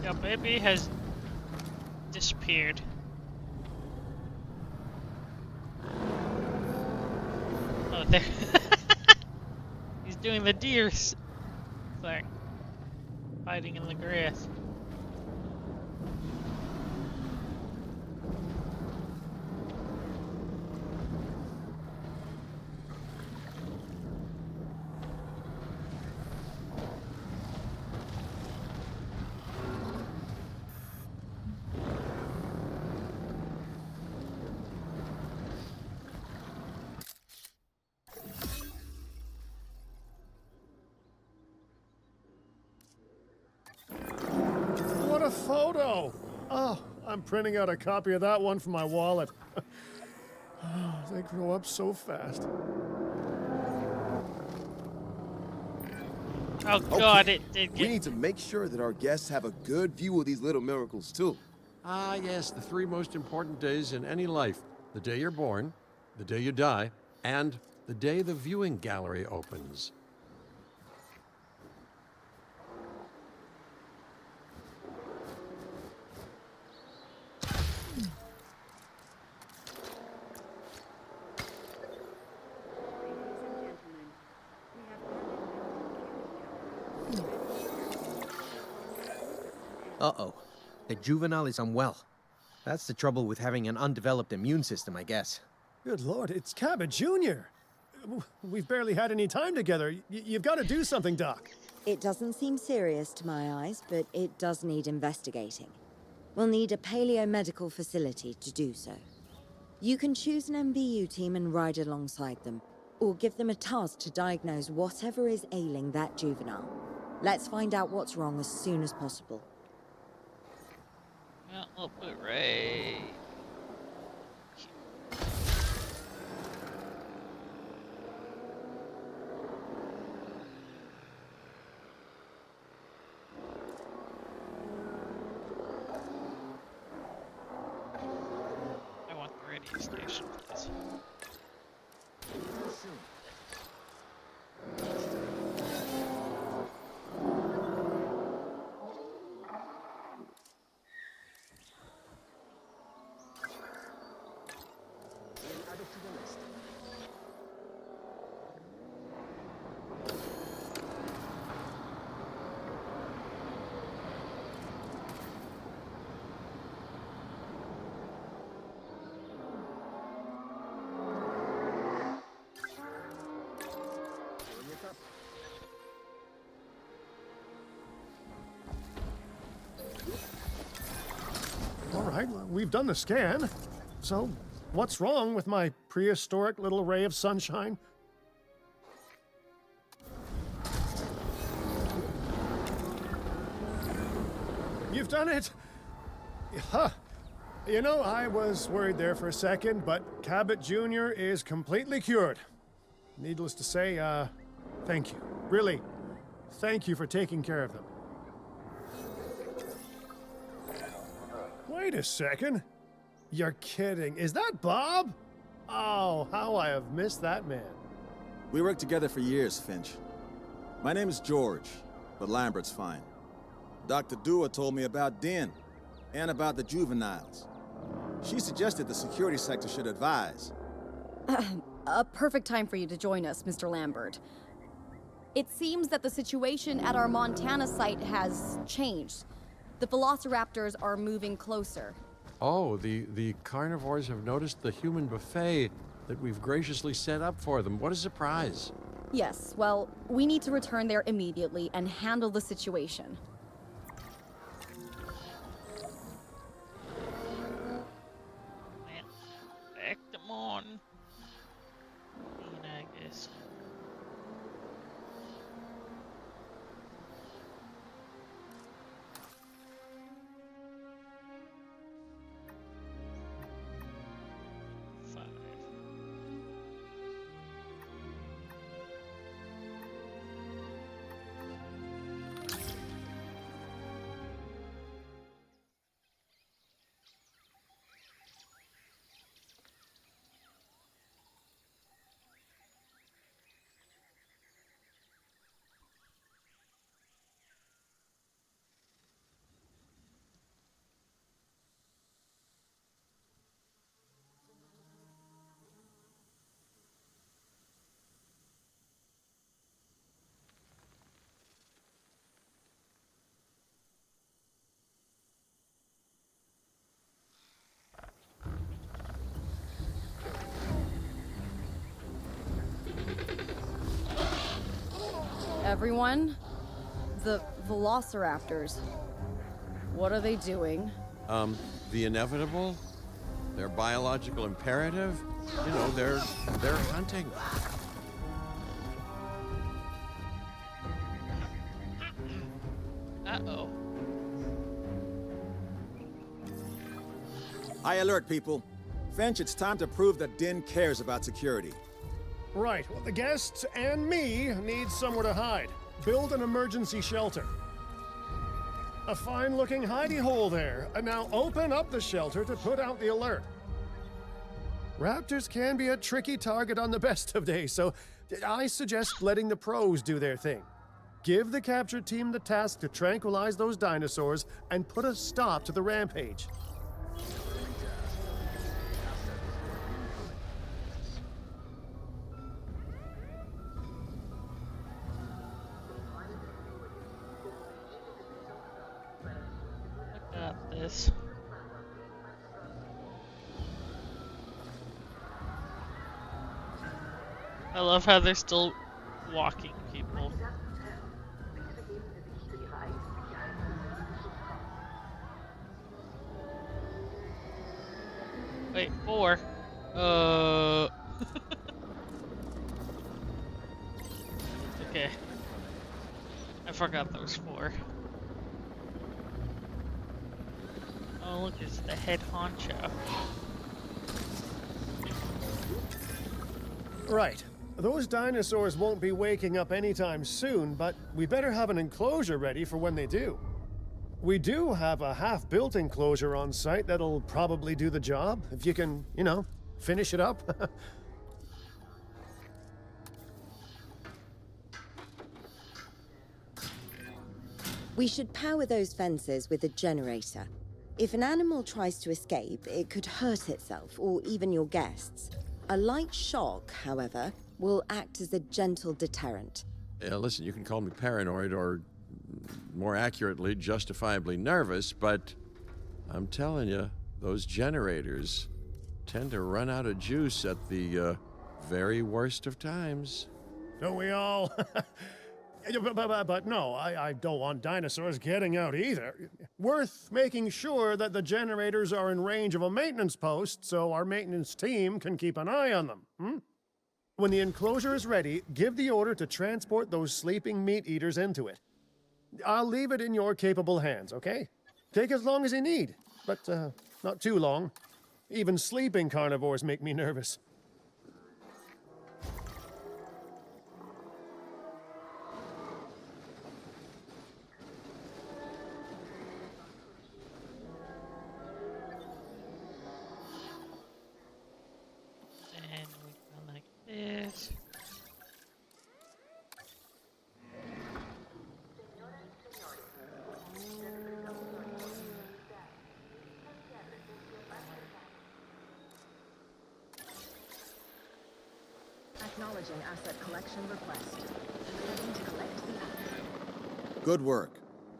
Your baby has disappeared. Oh, there. He's doing the deer thing. Fighting in the grass. photo! Oh, I'm printing out a copy of that one for my wallet. Oh, they grow up so fast. Oh god, it did We get. need to make sure that our guests have a good view of these little miracles, too. Ah, yes, the three most important days in any life: the day you're born, the day you die, and the day the viewing gallery opens. Ladies and gentlemen, we have Uh-oh. The juvenile is unwell. That's the trouble with having an undeveloped immune system, I guess. Good Lord, it's Cabot Jr. We've barely had any time together. You've got to do something, Doc. It doesn't seem serious to my eyes, but it does need investigating. We'll need a paleomedical facility to do so. You can choose an MVU team and ride alongside them, or give them a task to diagnose whatever is ailing that juvenile. Let's find out what's wrong as soon as possible. Well, we'll put it right. I want the radio station, please. All right, well, we've done the scan. So, what's wrong with my prehistoric little ray of sunshine? You've done it! Huh. You know, I was worried there for a second, but Cabot Jr. is completely cured. Needless to say, thank you. Really, thank you for taking care of them. Wait a second. You're kidding. Is that Bob? Oh, how I have missed that man. We worked together for years, Finch. My name is George, but Lambert's fine. Dr. Dua told me about Den, and about the juveniles. She suggested the security sector should advise. A perfect time for you to join us, Mr. Lambert. It seems that the situation at our Montana site has changed. The velociraptors are moving closer. Oh, the carnivores have noticed the human buffet that we've graciously set up for them. What a surprise. Yes, well, we need to return there immediately and handle the situation. Man, back them on. I guess. Everyone, the velociraptors. What are they doing? The inevitable, their biological imperative, you know, they're hunting. Uh-oh. High alert, people. Finch, it's time to prove that Din cares about security. Right, well, the guests and me need somewhere to hide. Build an emergency shelter. A fine-looking hidey hole there. And now open up the shelter to put out the alert. Raptors can be a tricky target on the best of days, so I suggest letting the pros do their thing. Give the capture team the task to tranquilize those dinosaurs and put a stop to the rampage. I got this. I love how they're still walking people. Wait, 4. Okay. I forgot there was 4. Oh, look, it's the head honcho. Right. Those dinosaurs won't be waking up anytime soon, but we better have an enclosure ready for when they do. We do have a half-built enclosure on site that'll probably do the job, if you can, finish it up. We should power those fences with a generator. If an animal tries to escape, it could hurt itself or even your guests. A light shock, however, will act as a gentle deterrent. Yeah, listen, you can call me paranoid or, more accurately, justifiably nervous, but I'm telling you, those generators tend to run out of juice at the very worst of times. Don't we all? But no, I don't want dinosaurs getting out either. Worth making sure that the generators are in range of a maintenance post so our maintenance team can keep an eye on them. When the enclosure is ready, give the order to transport those sleeping meat eaters into it. I'll leave it in your capable hands, okay? Take as long as you need, but not too long. Even sleeping carnivores make me nervous. And we go like this. Acknowledging asset collection request. Ready to collect the asset. Good work.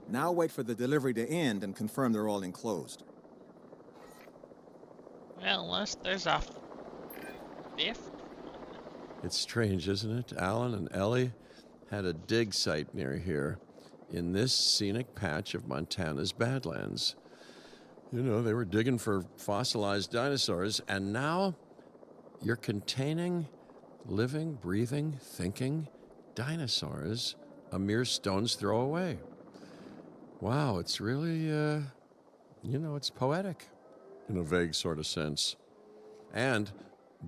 Now wait for the delivery to end and confirm they're all enclosed. Well, unless there's a 5th. It's strange, isn't it? Alan and Ellie had a dig site near here in this scenic patch of Montana's Badlands. You know, they were digging for fossilized dinosaurs, and now you're containing living, breathing, thinking dinosaurs a mere stone's throw away. Wow, it's really, it's poetic in a vague sort of sense, and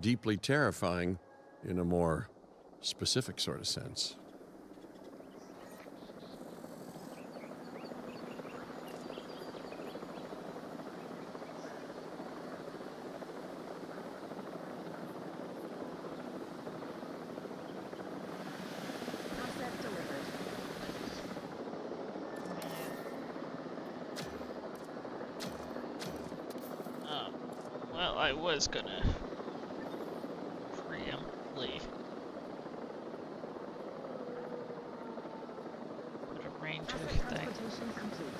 deeply terrifying in a more specific sort of sense. Asset delivered. Well, I was gonna preemptly put a ranger Asset thing. transportation complete.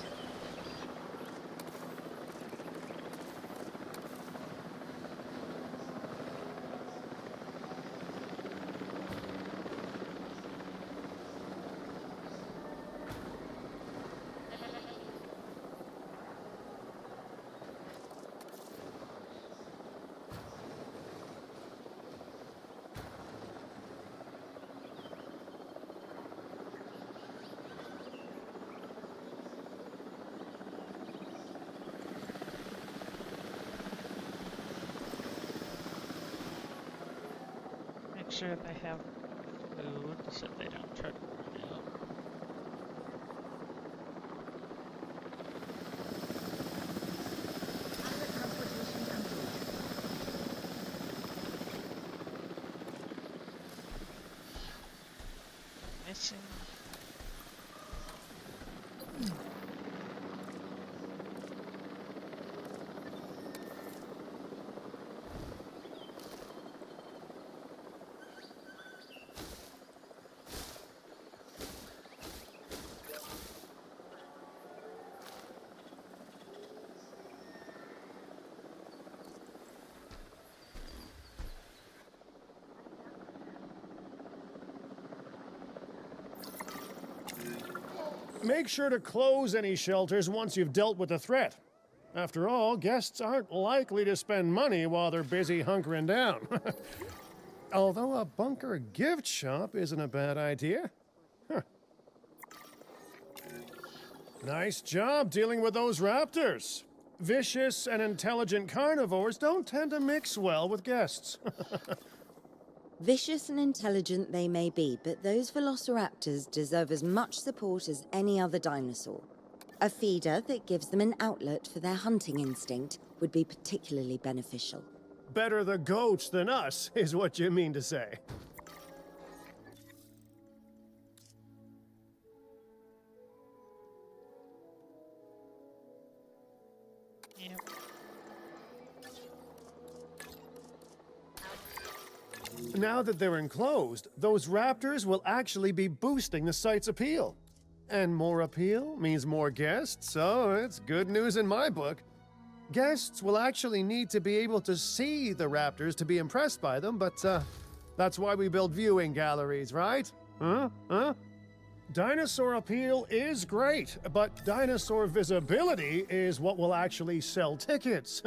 sure they have food so they don't try to run out. Pilot transportation complete. Missing. Make sure to close any shelters once you've dealt with the threat. After all, guests aren't likely to spend money while they're busy hunkering down. Although a bunker gift shop isn't a bad idea. Huh. Nice job dealing with those raptors. Vicious and intelligent carnivores don't tend to mix well with guests. Vicious and intelligent they may be, but those velociraptors deserve as much support as any other dinosaur. A feeder that gives them an outlet for their hunting instinct would be particularly beneficial. Better the goats than us, is what you mean to say. Yep. Now that they're enclosed, those raptors will actually be boosting the site's appeal. And more appeal means more guests, so it's good news in my book. Guests will actually need to be able to see the raptors to be impressed by them, but that's why we build viewing galleries, right? Huh? Dinosaur appeal is great, but dinosaur visibility is what will actually sell tickets.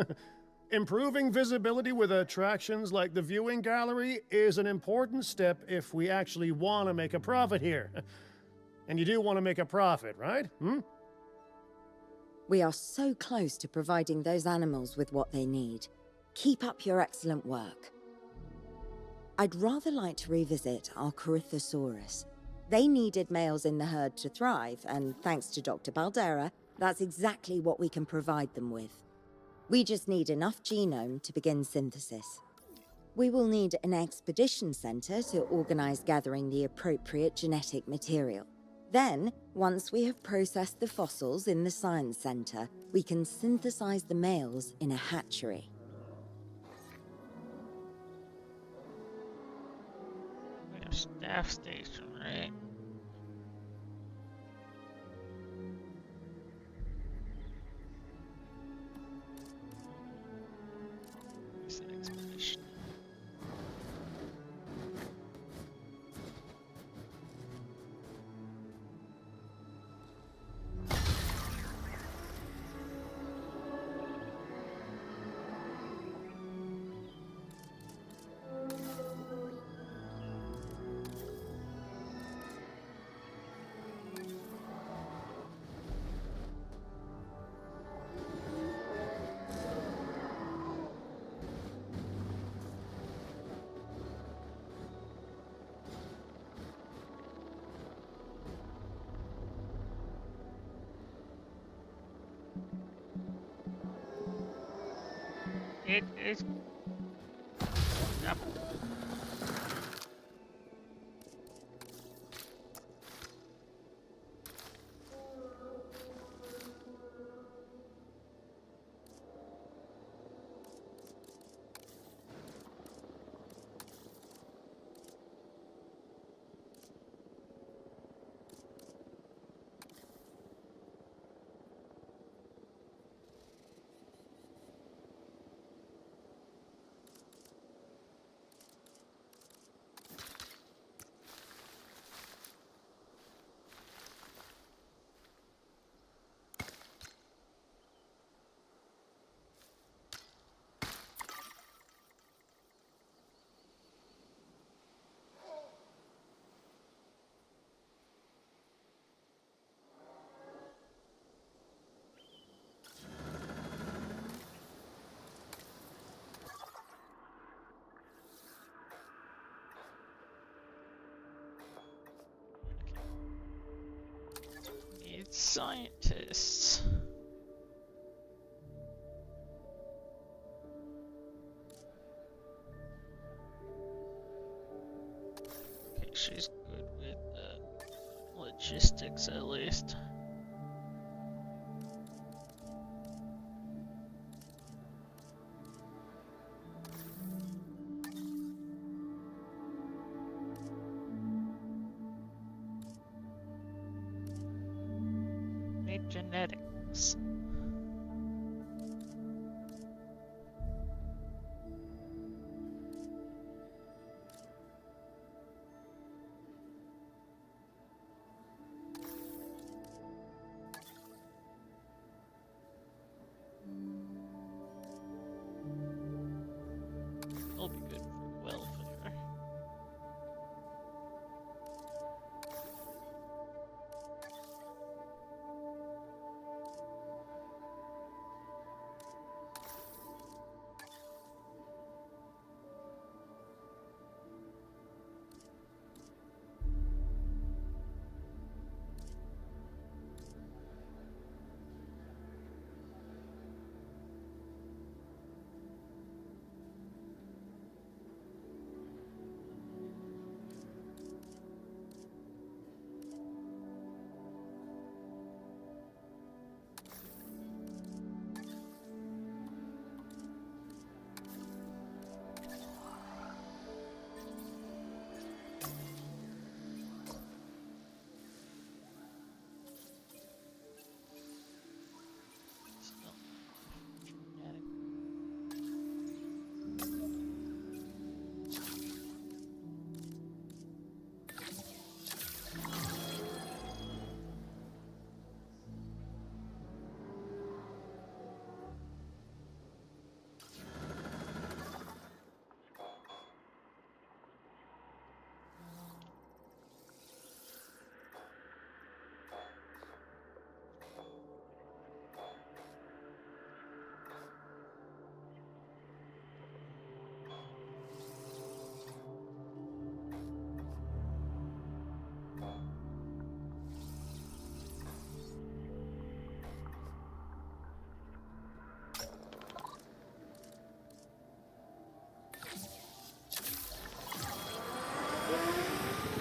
Improving visibility with attractions like the viewing gallery is an important step if we actually want to make a profit here. And you do want to make a profit, right? We are so close to providing those animals with what they need. Keep up your excellent work. I'd rather like to revisit our Corythosaurus. They needed males in the herd to thrive, and thanks to Dr. Baldera, that's exactly what we can provide them with. We just need enough genome to begin synthesis. We will need an expedition center to organize gathering the appropriate genetic material. Then, once we have processed the fossils in the science center, we can synthesize the males in a hatchery. We have staff station, right? It's an expedition. It is. Yep. Scientists. Okay, she's good with logistics at least. Need genetics. Will be good for welfare. Still genetic.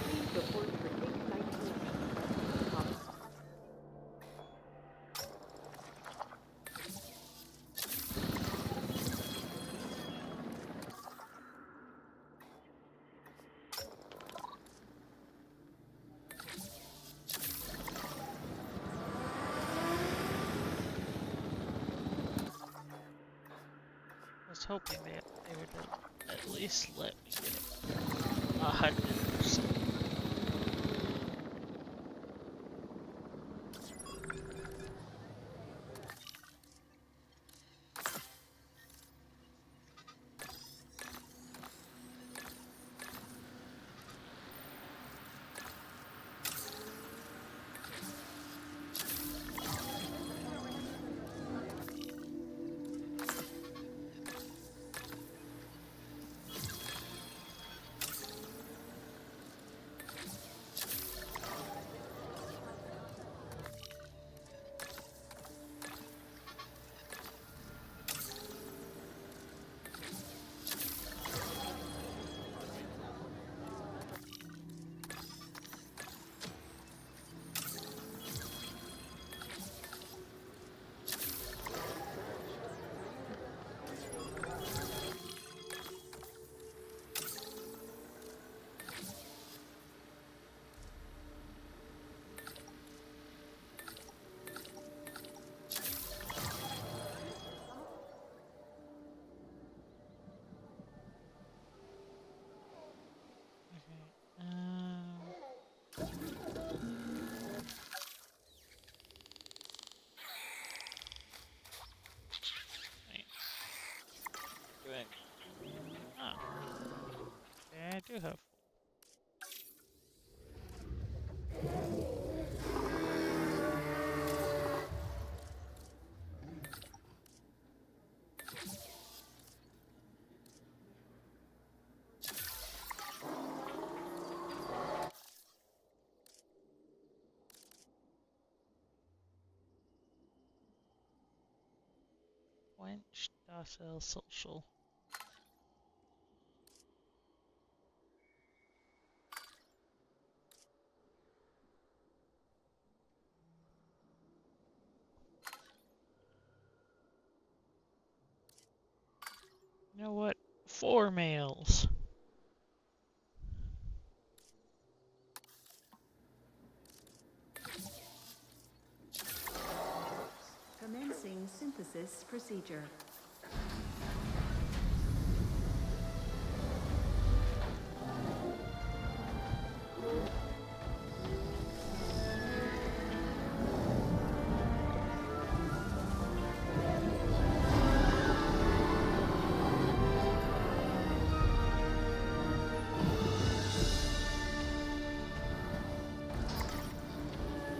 Please report for Dig 19. I was hoping they would at least let me get it 100%. Wait. Doing. Oh. Yeah, I do have. Quench, docile, social. You know what? 4 males. Commencing synthesis procedure.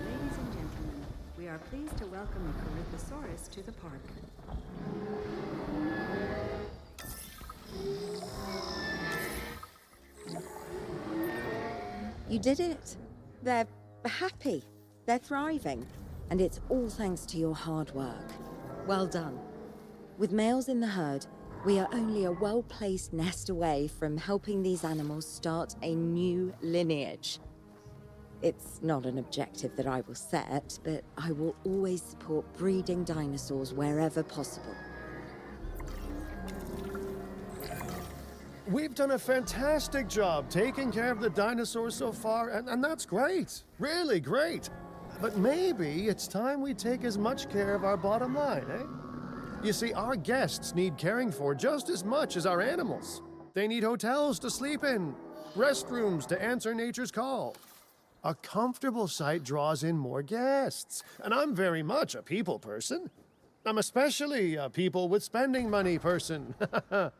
Ladies and gentlemen, we are pleased to welcome a Corythosaurus to the park. You did it. They're happy. They're thriving. And it's all thanks to your hard work. Well done. With males in the herd, we are only a well-placed nest away from helping these animals start a new lineage. It's not an objective that I will set, but I will always support breeding dinosaurs wherever possible. We've done a fantastic job taking care of the dinosaurs so far, and that's great. Really great. But maybe it's time we take as much care of our bottom line, eh? You see, our guests need caring for just as much as our animals. They need hotels to sleep in, restrooms to answer nature's call. A comfortable site draws in more guests, and I'm very much a people person. I'm especially a people with spending money person. Our restroom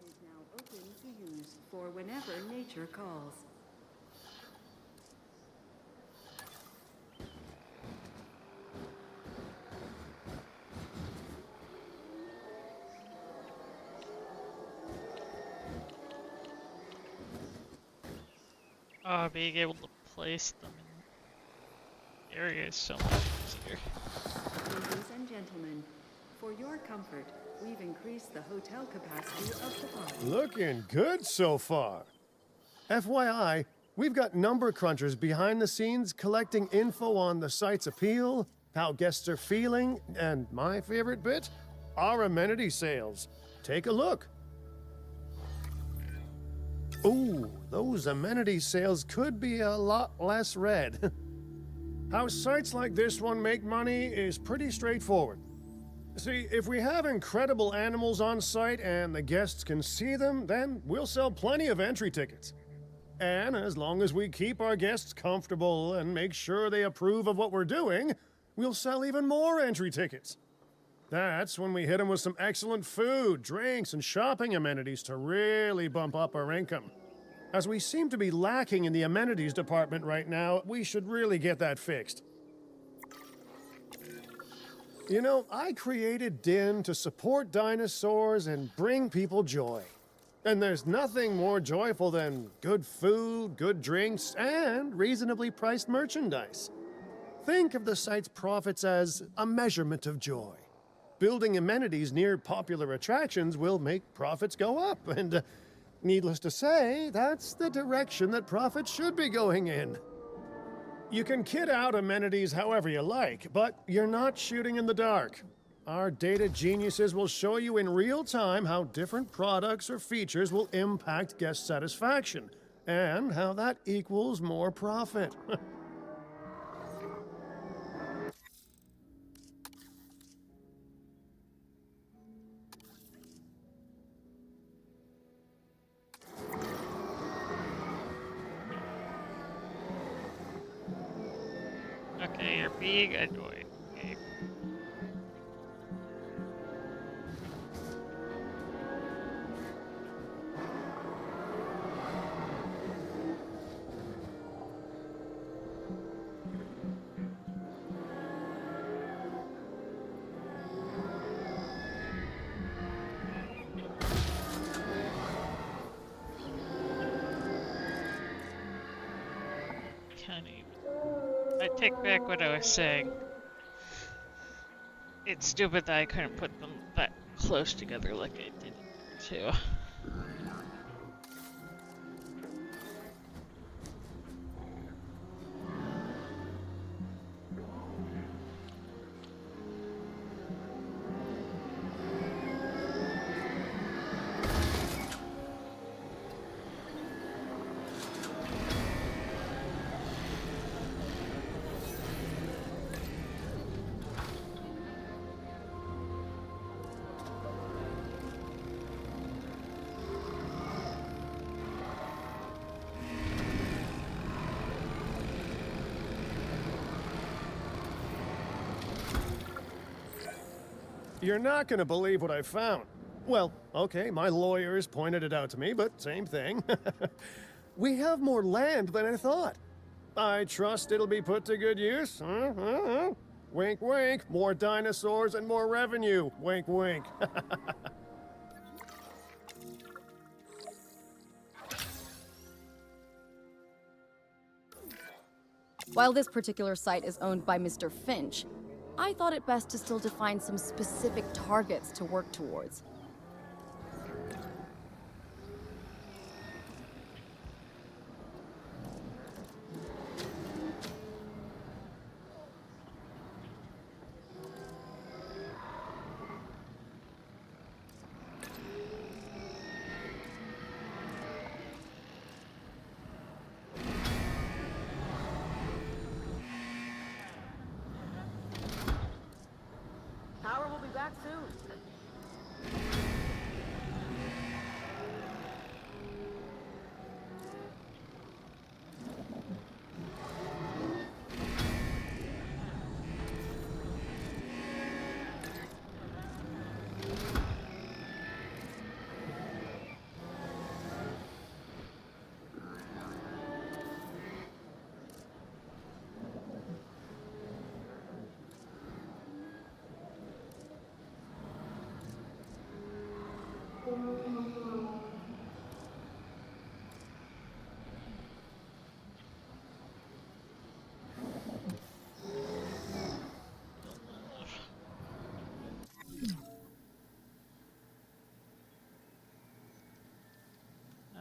is now open to use for whenever nature calls. Being able to place them in areas so much easier. Ladies and gentlemen, for your comfort, we've increased the hotel capacity of the park. Looking good so far. FYI, we've got number crunchers behind the scenes collecting info on the site's appeal, how guests are feeling, and my favorite bit, our amenity sales. Take a look. Ooh, those amenity sales could be a lot less red. How sites like this one make money is pretty straightforward. See, if we have incredible animals on site and the guests can see them, then we'll sell plenty of entry tickets. And as long as we keep our guests comfortable and make sure they approve of what we're doing, we'll sell even more entry tickets. That's when we hit them with some excellent food, drinks, and shopping amenities to really bump up our income. As we seem to be lacking in the amenities department right now, we should really get that fixed. You know, I created Din to support dinosaurs and bring people joy. And there's nothing more joyful than good food, good drinks, and reasonably priced merchandise. Think of the site's profits as a measurement of joy. Building amenities near popular attractions will make profits go up, and needless to say, that's the direction that profits should be going in. You can kit out amenities however you like, but you're not shooting in the dark. Our data geniuses will show you in real time how different products or features will impact guest satisfaction, and how that equals more profit. Okay, you're being annoying. Okay. Can't even. I take back what I was saying. It's stupid that I couldn't put them that close together like I did too. You're not gonna believe what I found. Well, okay, my lawyers pointed it out to me, but same thing. We have more land than I thought. I trust it'll be put to good use. Wink, wink. More dinosaurs and more revenue. Wink, wink. While this particular site is owned by Mr. Finch, I thought it best to still define some specific targets to work towards. Power will be back soon.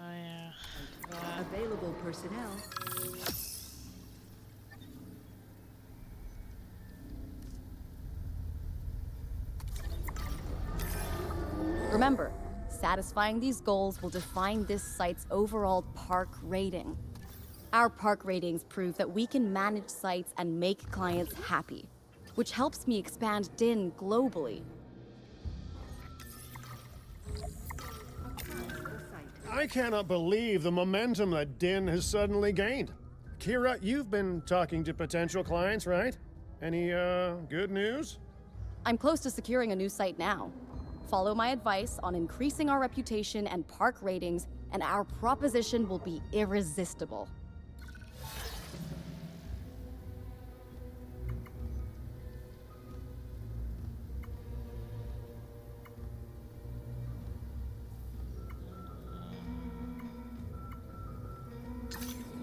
Oh yeah. Available personnel. Remember, satisfying these goals will define this site's overall park rating. Our park ratings prove that we can manage sites and make clients happy, which helps me expand DIN globally. I cannot believe the momentum that Din has suddenly gained. Kira, you've been talking to potential clients, right? Any, good news? I'm close to securing a new site now. Follow my advice on increasing our reputation and park ratings, and our proposition will be irresistible.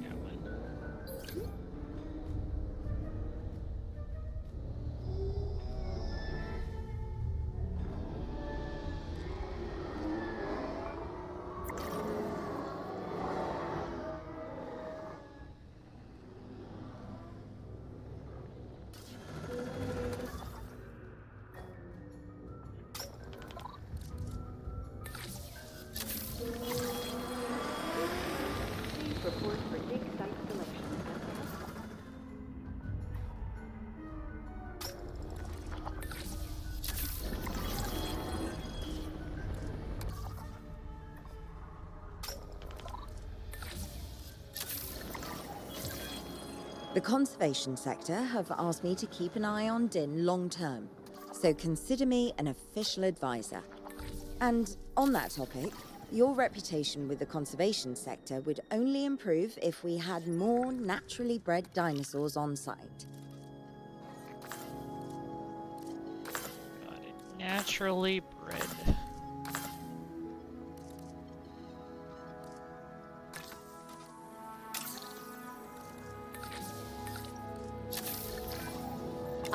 Got one. Please report for dig site selection. The conservation sector have asked me to keep an eye on Din long term, so consider me an official advisor. And on that topic, your reputation with the conservation sector would only improve if we had more naturally bred dinosaurs on site. Got it. Naturally bred.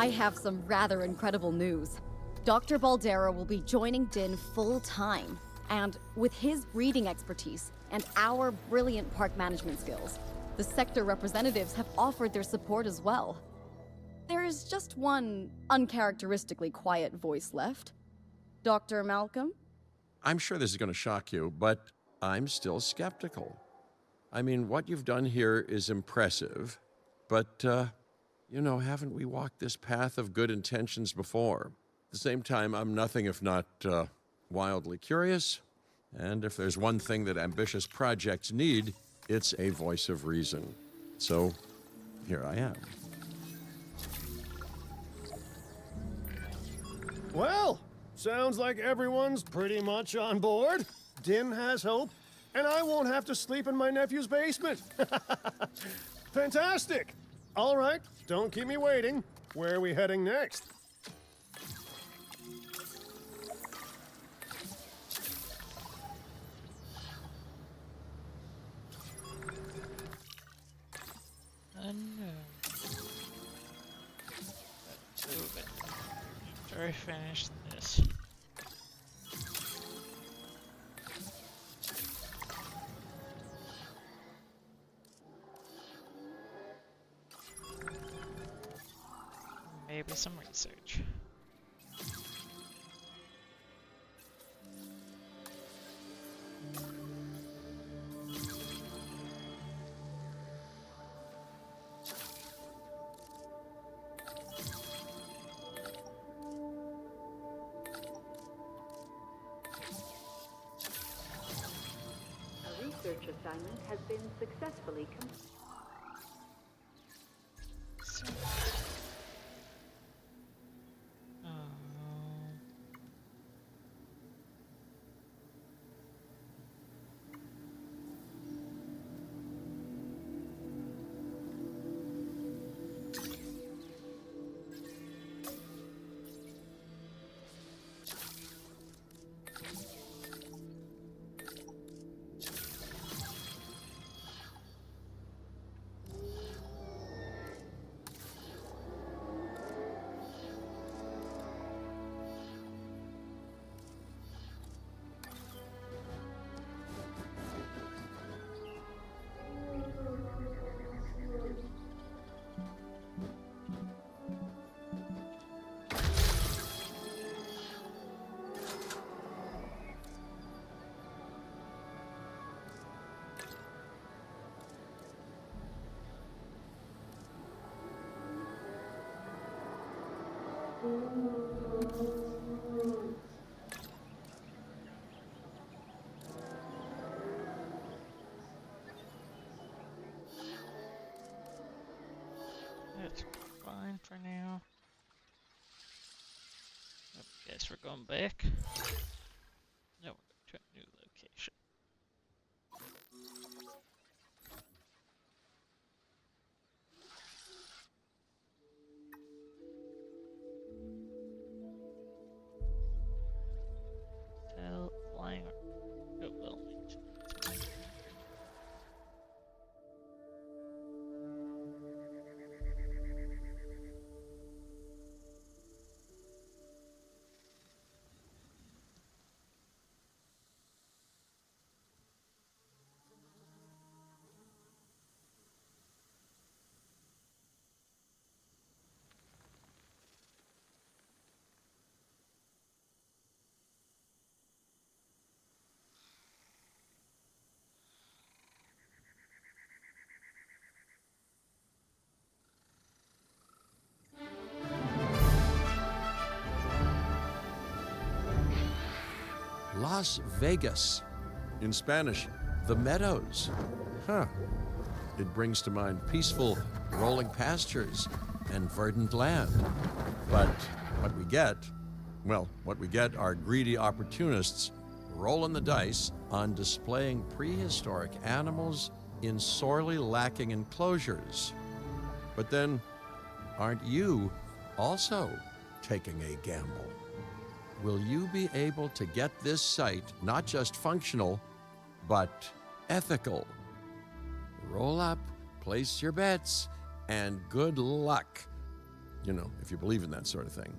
I have some rather incredible news. Dr. Baldera will be joining Din full-time, and with his breeding expertise and our brilliant park management skills, the sector representatives have offered their support as well. There is just one uncharacteristically quiet voice left. Dr. Malcolm? I'm sure this is going to shock you, but I'm still skeptical. I mean, what you've done here is impressive, but, haven't we walked this path of good intentions before? At the same time, I'm nothing if not wildly curious, and if there's one thing that ambitious projects need, it's a voice of reason. So, here I am. Well, sounds like everyone's pretty much on board. Din has hope, and I won't have to sleep in my nephew's basement. Fantastic! All right, don't keep me waiting. Where are we heading next? Let's move it. After I finish this. Maybe some research. A research assignment has been successfully completed. That's fine for now. I guess we're going back. No, we're going to a new location. Tell flying or goodwill maintenance. Las Vegas. In Spanish, the Meadows. Huh. It brings to mind peaceful, rolling pastures and verdant land. But what we get are greedy opportunists rolling the dice on displaying prehistoric animals in sorely lacking enclosures. But then, aren't you also taking a gamble? Will you be able to get this site not just functional, but ethical? Roll up, place your bets, and good luck. You know, if you believe in that sort of thing.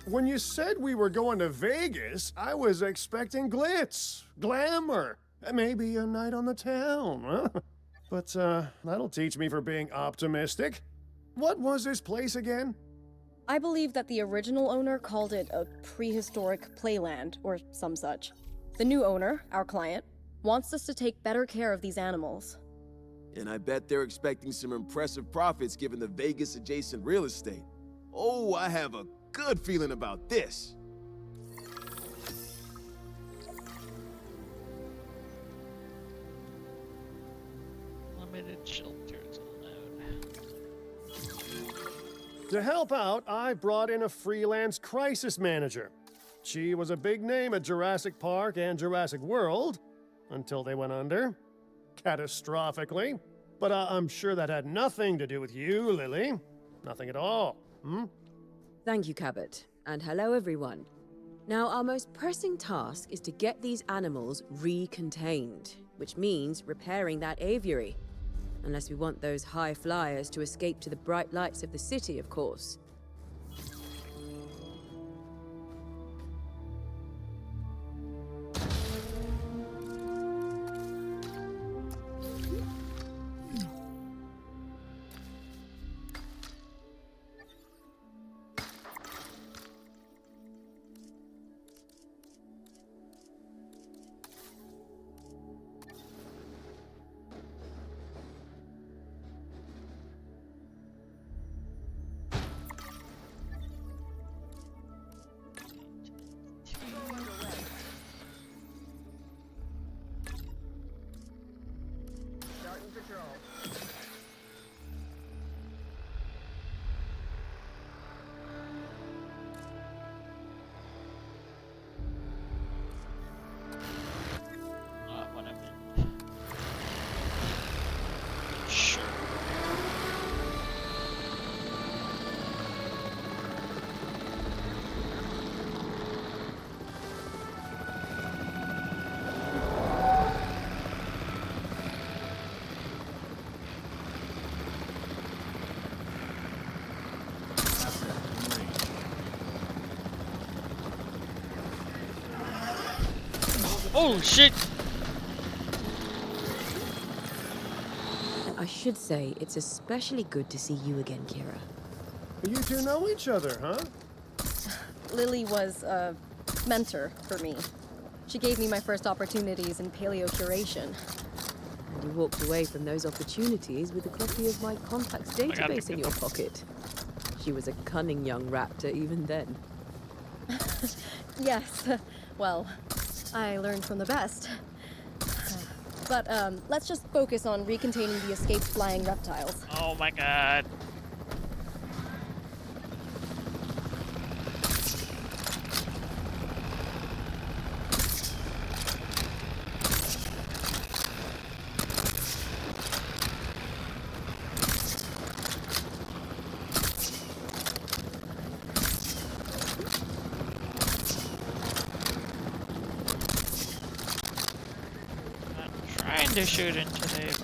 When you said we were going to Vegas, I was expecting glitz, glamour, maybe a night on the town, huh? But that'll teach me for being optimistic. What was this place again? I believe that the original owner called it a prehistoric playland, or some such. The new owner, our client, wants us to take better care of these animals. And I bet they're expecting some impressive profits given the Vegas adjacent real estate. Oh, I have a good feeling about this. Limited shelters allowed. To help out, I brought in a freelance crisis manager. She was a big name at Jurassic Park and Jurassic World, until they went under. Catastrophically. But I'm sure that had nothing to do with you, Lily. Nothing at all. Thank you, Cabot. And hello, everyone. Now, our most pressing task is to get these animals recontained, which means repairing that aviary. Unless we want those high flyers to escape to the bright lights of the city, of course. Starting patrol. Not what I meant. Sure. Holy shit! And I should say, it's especially good to see you again, Kira. You two know each other, huh? Lily was a mentor for me. She gave me my first opportunities in paleocuration. And you walked away from those opportunities with a copy of my contacts database in your pocket. She was a cunning young raptor even then. Yes, well, I learned from the best. But let's just focus on recontaining the escaped flying reptiles. Oh my god. Trying to shoot into the frame,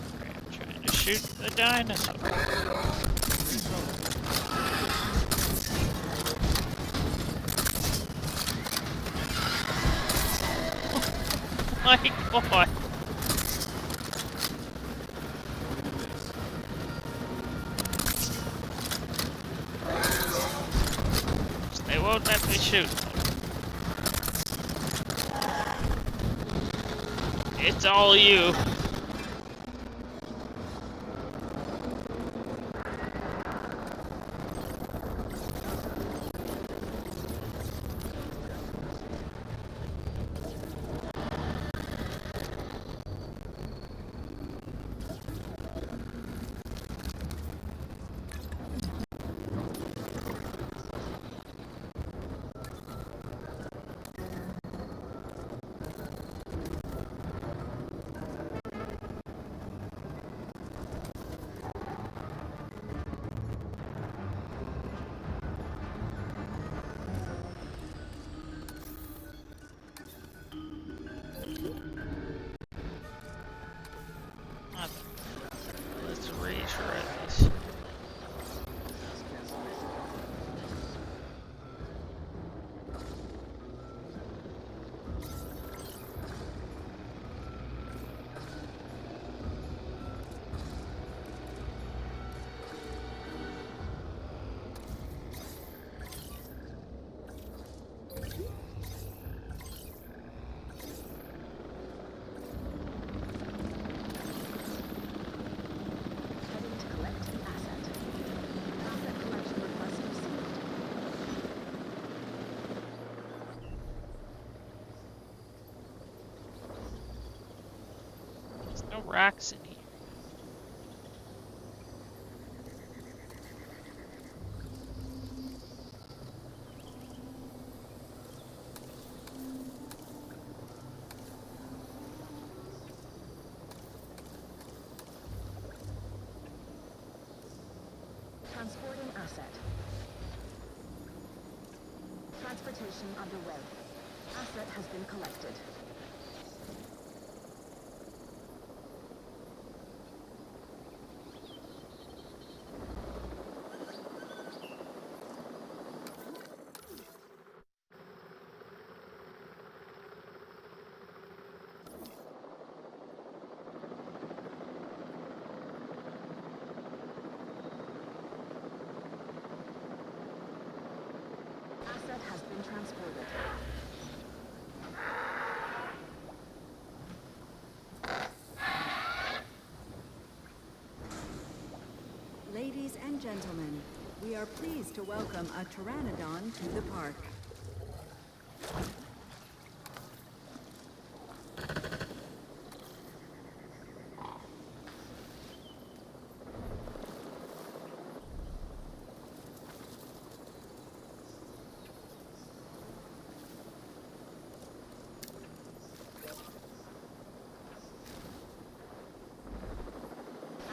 trying to shoot the dinosaur. Oh my god! They won't let me shoot. It's all you. No rocks in here. Transporting asset. Transportation underway. Asset has been collected. Asset has been transported. Ladies and gentlemen, we are pleased to welcome a pteranodon to the park.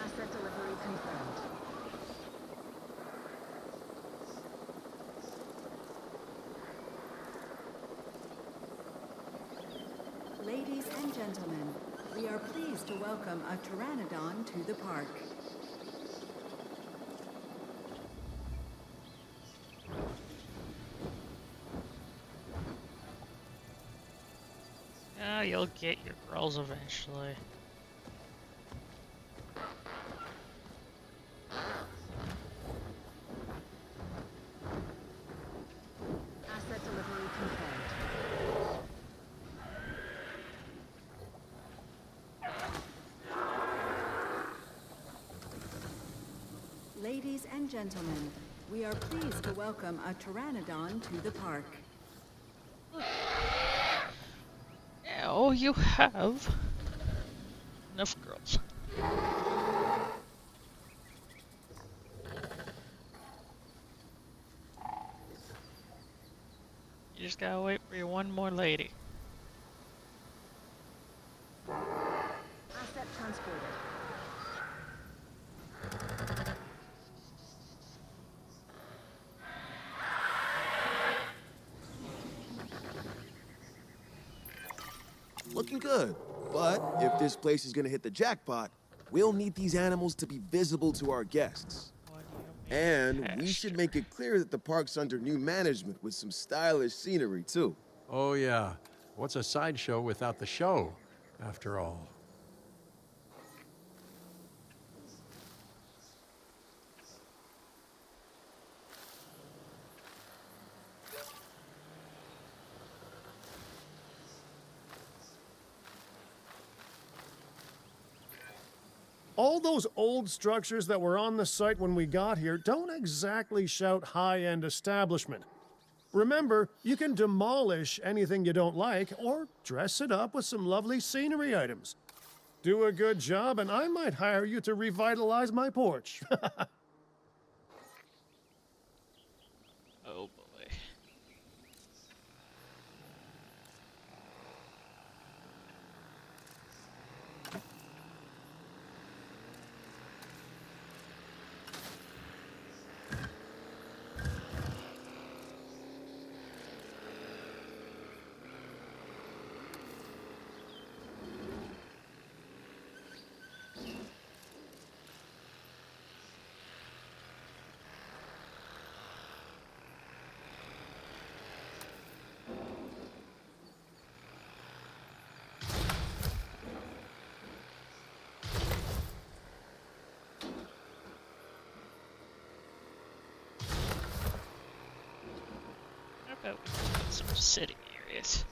Asset delivery confirmed. Ladies and gentlemen, we are pleased to welcome a pteranodon to the park. Ah, you'll get your girls eventually. Asset delivery confirmed. Ladies and gentlemen, we are pleased to welcome a pteranodon to the park. Now you have enough girls. You just gotta wait for your one more lady. Asset transported. Looking good. But if this place is gonna hit the jackpot, we'll need these animals to be visible to our guests. What do you mean, And we should pasture? make it clear that the park's under new management with some stylish scenery, too. Oh, yeah. What's a sideshow without the show, after all? All those old structures that were on the site when we got here don't exactly shout high-end establishment. Remember, you can demolish anything you don't like or dress it up with some lovely scenery items. Do a good job and I might hire you to revitalize my porch. Oh boy. How about we get some sitting areas?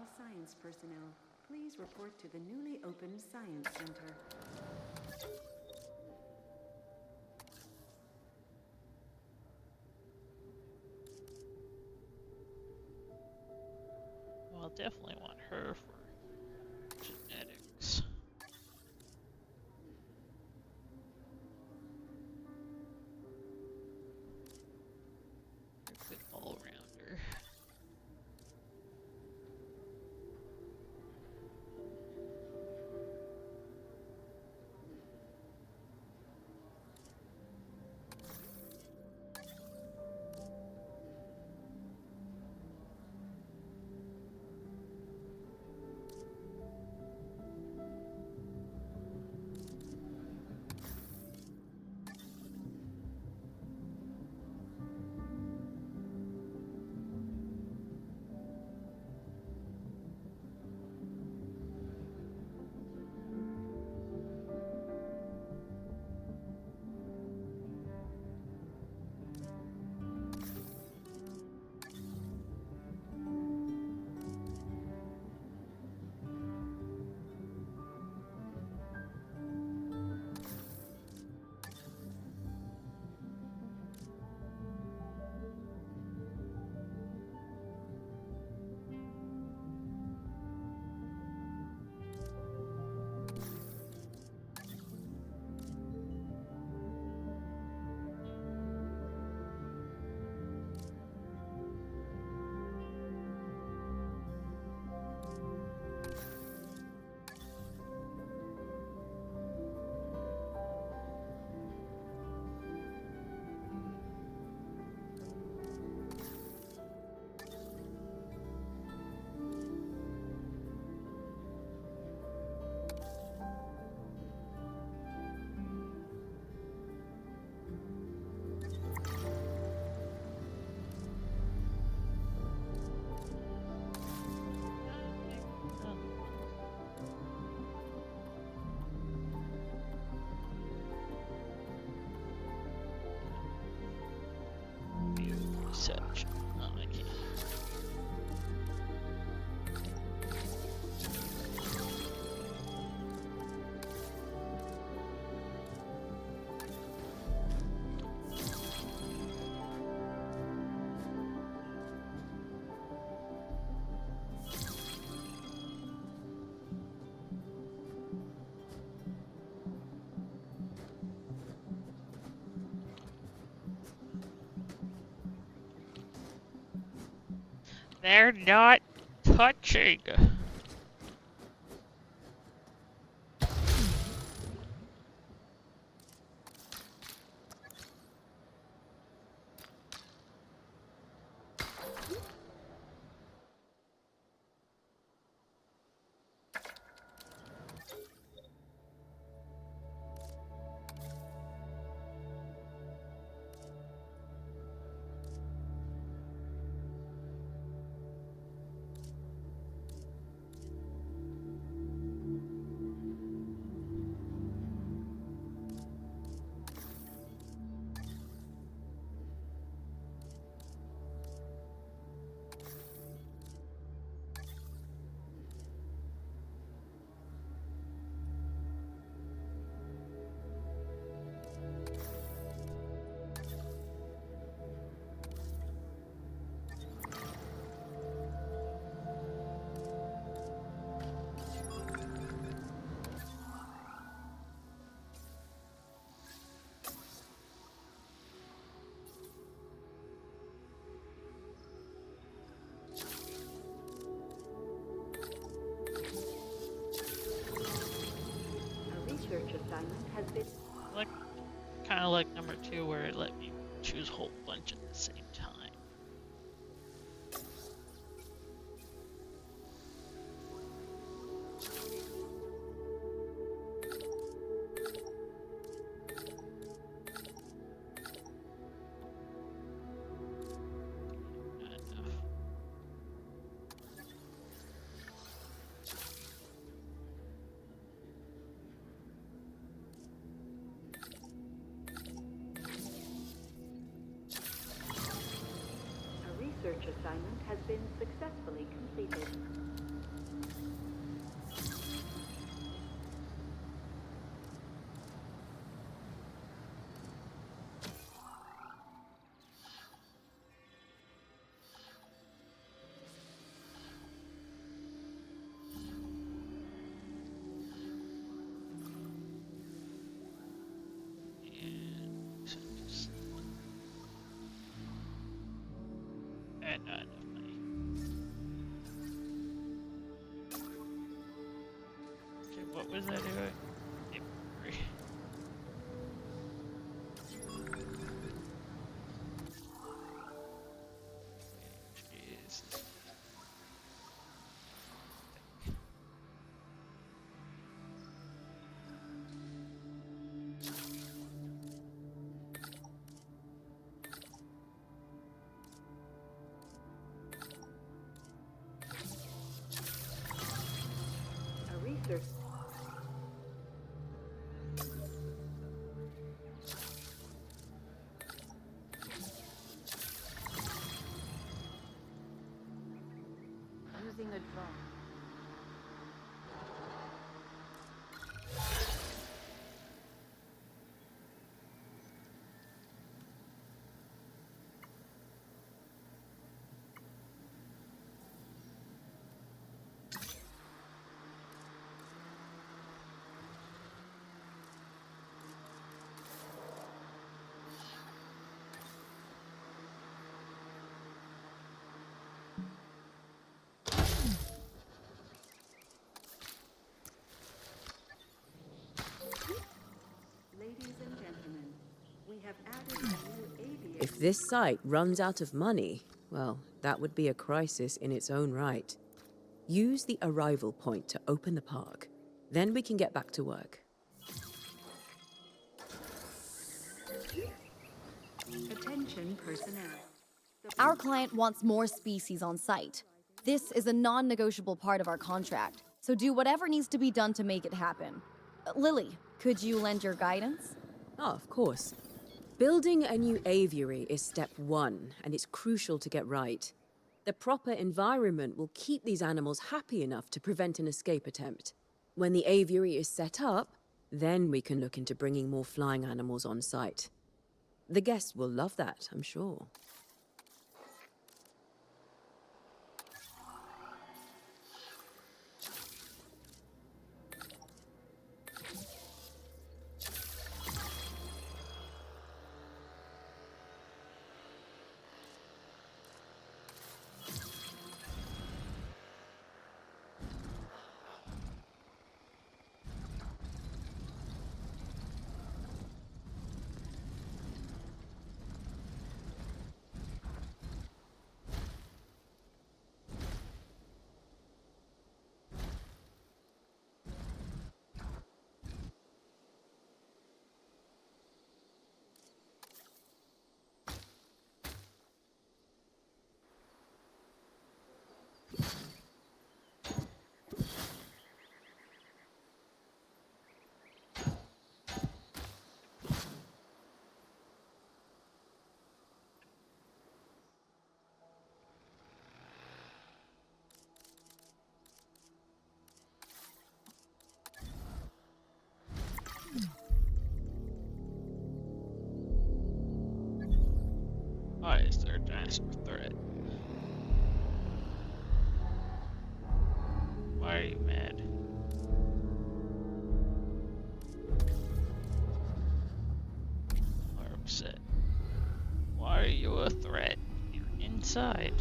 all science personnel, please report to the newly opened Science Center. Well, I'll definitely want her for genetics. A good all-rounder. Research. Oh, okay. They're not touching. A research assignment has been... Like, kind of like number 2, where it let me choose a whole bunch at the same time. Not enough. research assignment has been successfully completed. And not enough money. Okay, what was I doing? Inventory. Jeez. A research using a drone. Ladies and gentlemen, we have added a new aviary. If this site runs out of money, well, that would be a crisis in its own right. Use the arrival point to open the park. Then we can get back to work. Attention personnel. Our client wants more species on site. This is a non-negotiable part of our contract, so do whatever needs to be done to make it happen. Lily, could you lend your guidance? Oh, of course. Building a new aviary is step one, and it's crucial to get right. The proper environment will keep these animals happy enough to prevent an escape attempt. When the aviary is set up, then we can look into bringing more flying animals on site. The guests will love that, I'm sure. Why is there a dinosaur threat? Why are you mad? Or upset? Why are you a threat? You're inside.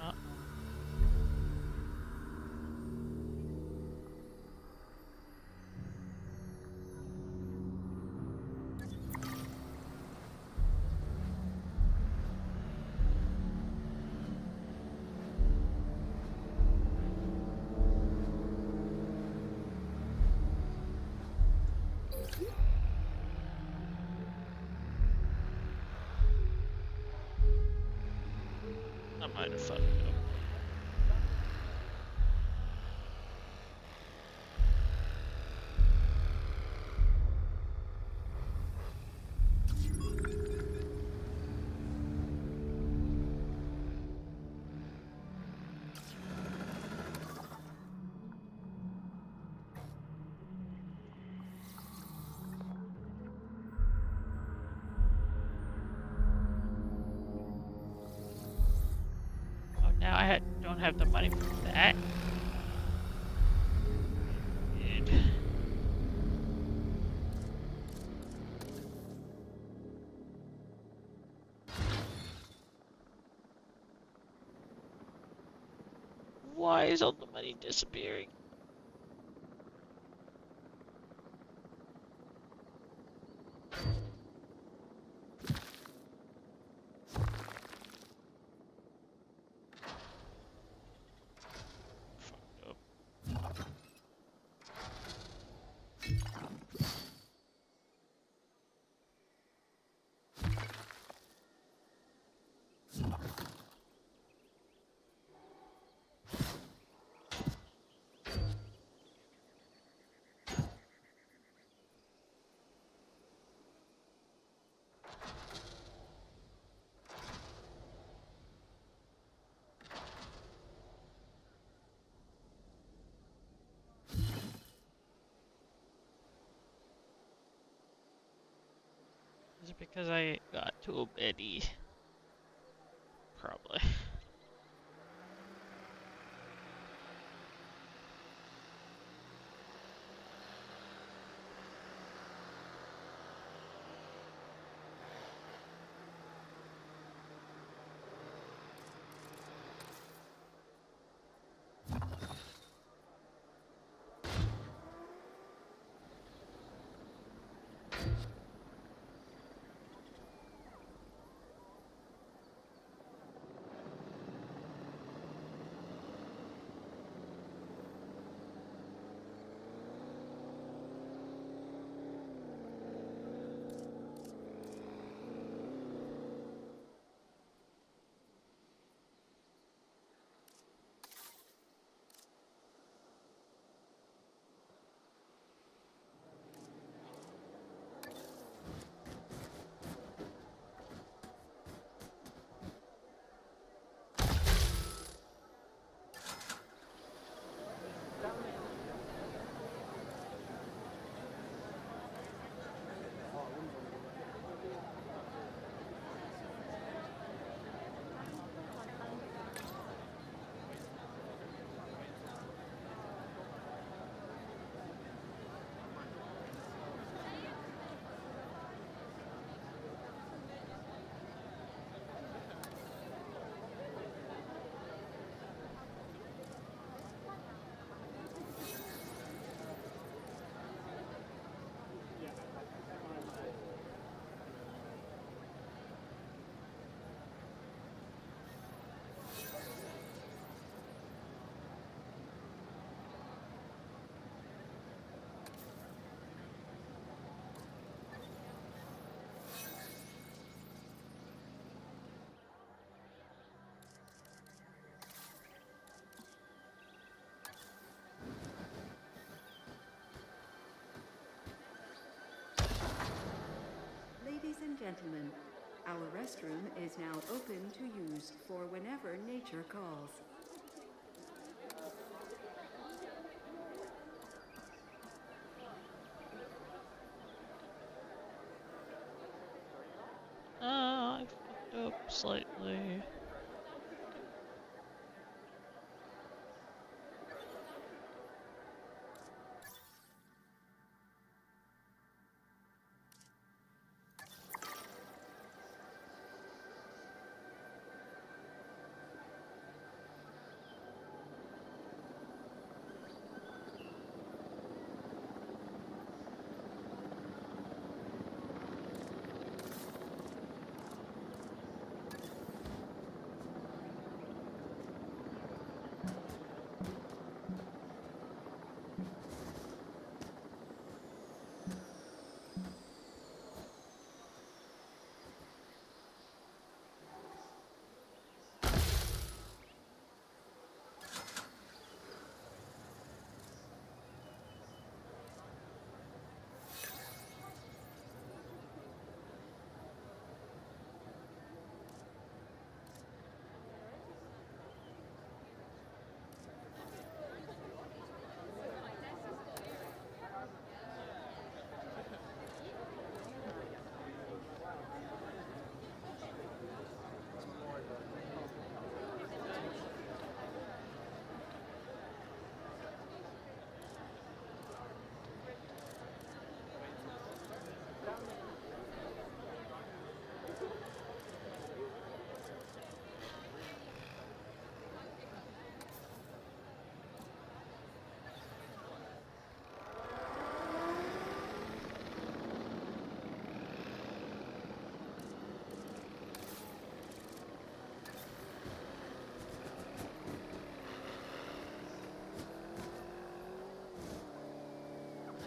Uh-oh. don't have the money for that. Good. Why is all the money disappearing? Fucked up. Is it because I got too many? Probably. Ladies and gentlemen, our restroom is now open to use for whenever nature calls. I fucked up slightly.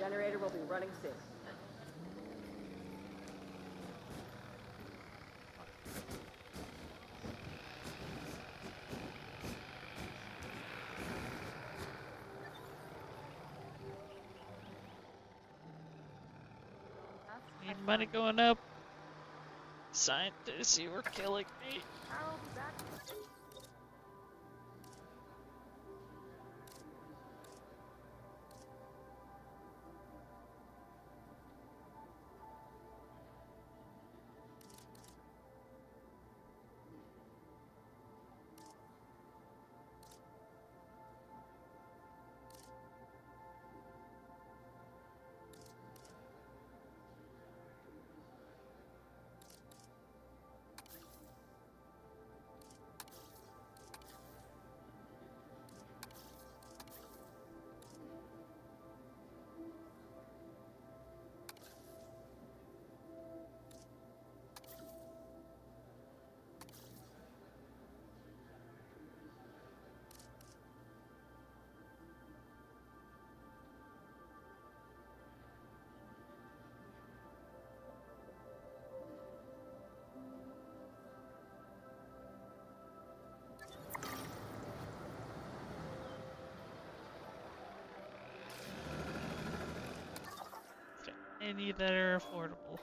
generator will be running soon. Need money going up. Scientists, you were killing me. I'll be back. Any that are affordable.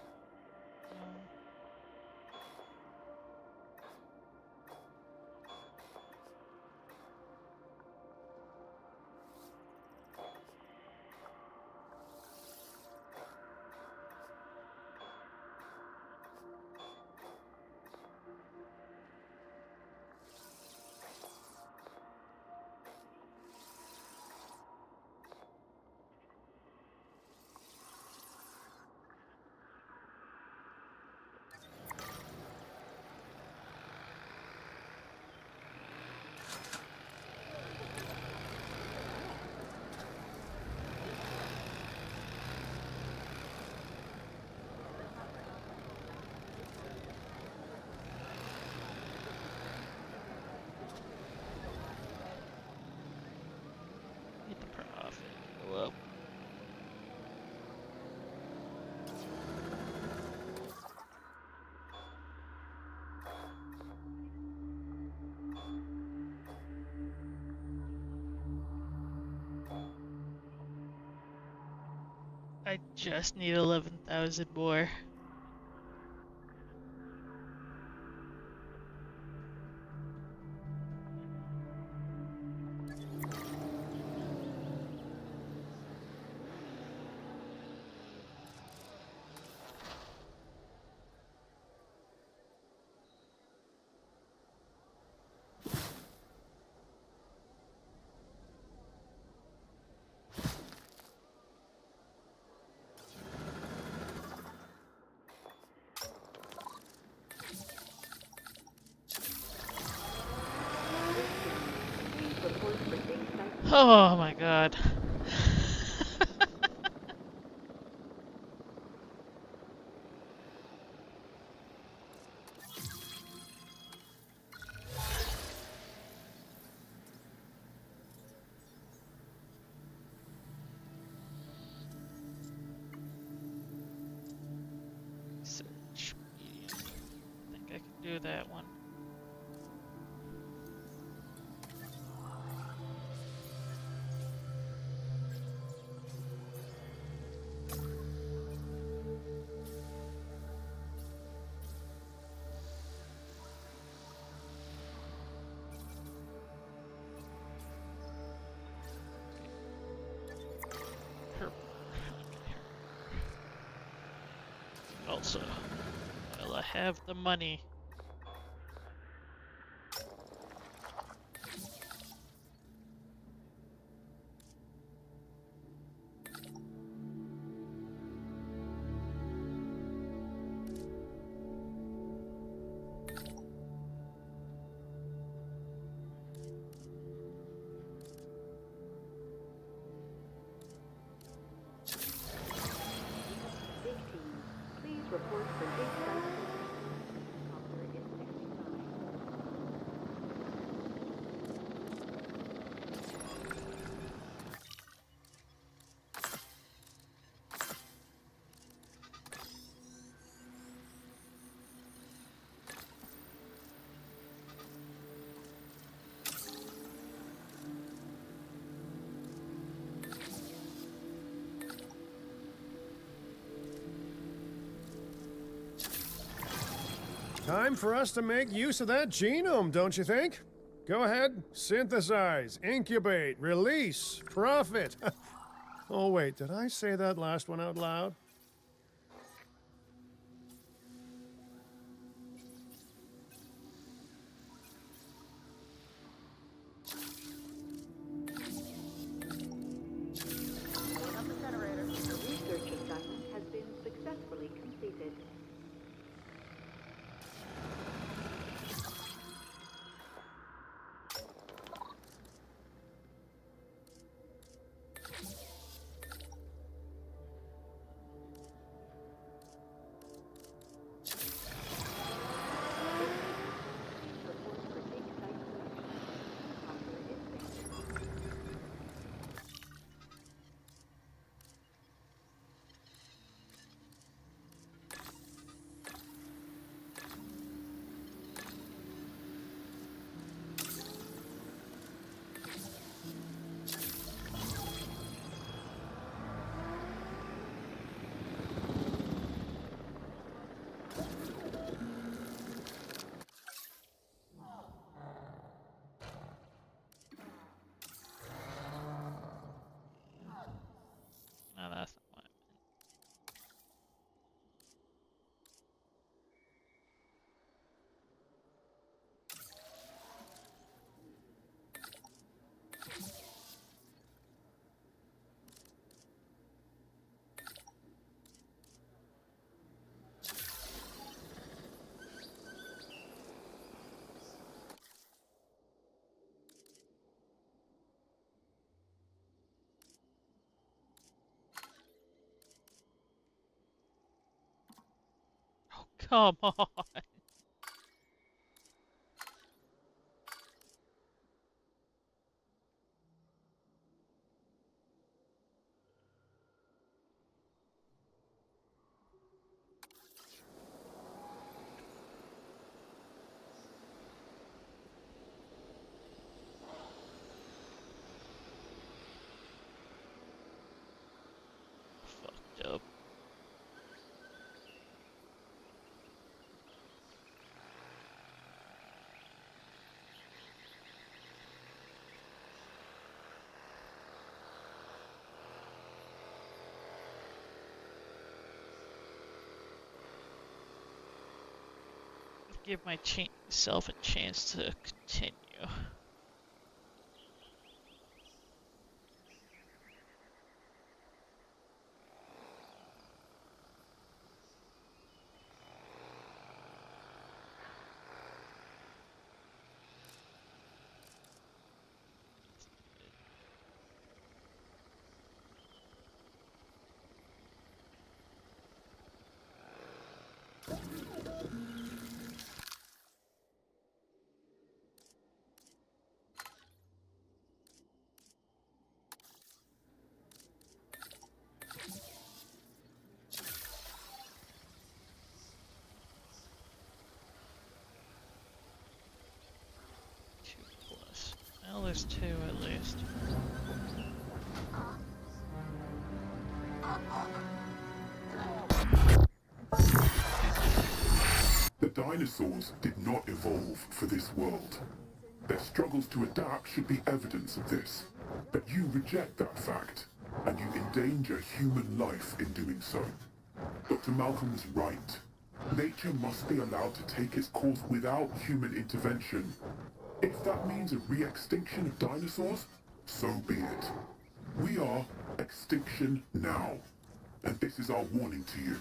Need the profit to go up. I just need 11,000 more. Oh my god. Search medium. I think I can do that one. Also, well, I have the money. Please report for dig site. Time for us to make use of that genome, don't you think? Go ahead, synthesize, incubate, release, profit. Oh, wait, did I say that last one out loud? The research assignment has been successfully completed. Report for dig site selection. Popular instinct. No, that's not what I meant. Oh, come on. Fucked up. Give myself a chance to continue. Two plus. Well, there's two at least. The dinosaurs did not evolve for this world. Their struggles to adapt should be evidence of this. But you reject that fact, and you endanger human life in doing so. Dr. Malcolm was right. Nature must be allowed to take its course without human intervention. If that means a re-extinction of dinosaurs, so be it. We are extinction now. And this is our warning to you.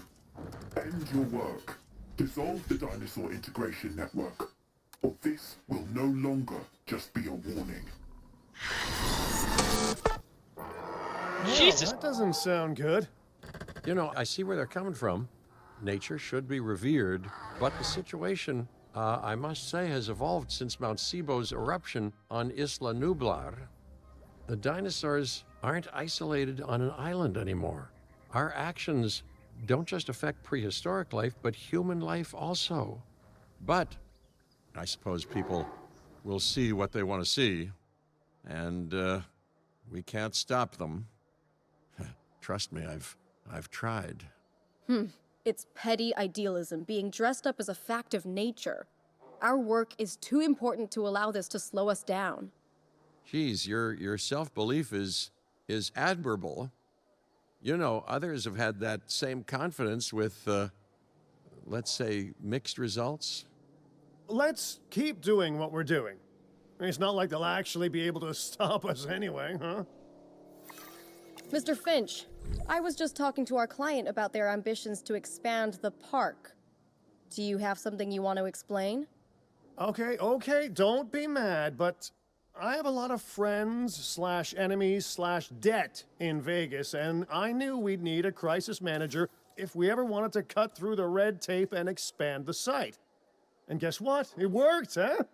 End your work. Dissolve the dinosaur integration network. Or this will no longer just be a warning. Jesus! That doesn't sound good. You know, I see where they're coming from. Nature should be revered, but the situation, I must say, has evolved since Mount Sibo's eruption on Isla Nublar. The dinosaurs aren't isolated on an island anymore. Our actions don't just affect prehistoric life, but human life also. But I suppose people will see what they want to see, and we can't stop them. Trust me, I've tried. It's petty idealism being dressed up as a fact of nature. Our work is too important to allow this to slow us down. Geez, your self-belief is admirable. You know, others have had that same confidence with, let's say, mixed results. Let's keep doing what we're doing. It's not like they'll actually be able to stop us anyway, huh? Mr. Finch, I was just talking to our client about their ambitions to expand the park. Do you have something you want to explain? Okay, don't be mad, but I have a lot of friends / enemies / debt in Vegas, and I knew we'd need a crisis manager if we ever wanted to cut through the red tape and expand the site. And guess what? It worked, huh?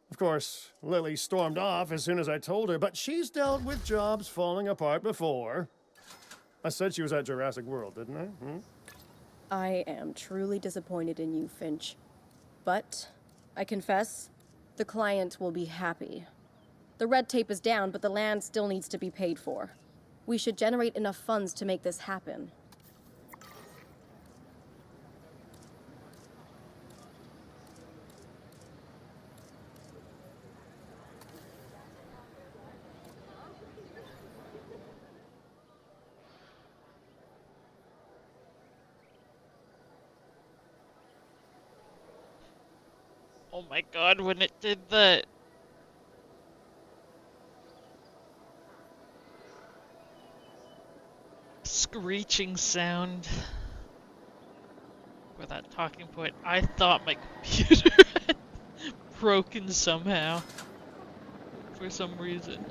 Of course, Lily stormed off as soon as I told her, but she's dealt with jobs falling apart before. I said she was at Jurassic World, didn't I? I am truly disappointed in you, Finch. But, I confess, the client will be happy. The red tape is down, but the land still needs to be paid for. We should generate enough funds to make this happen. Oh my god, when it did the screeching sound for that talking point, I thought my computer had broken somehow. For some reason.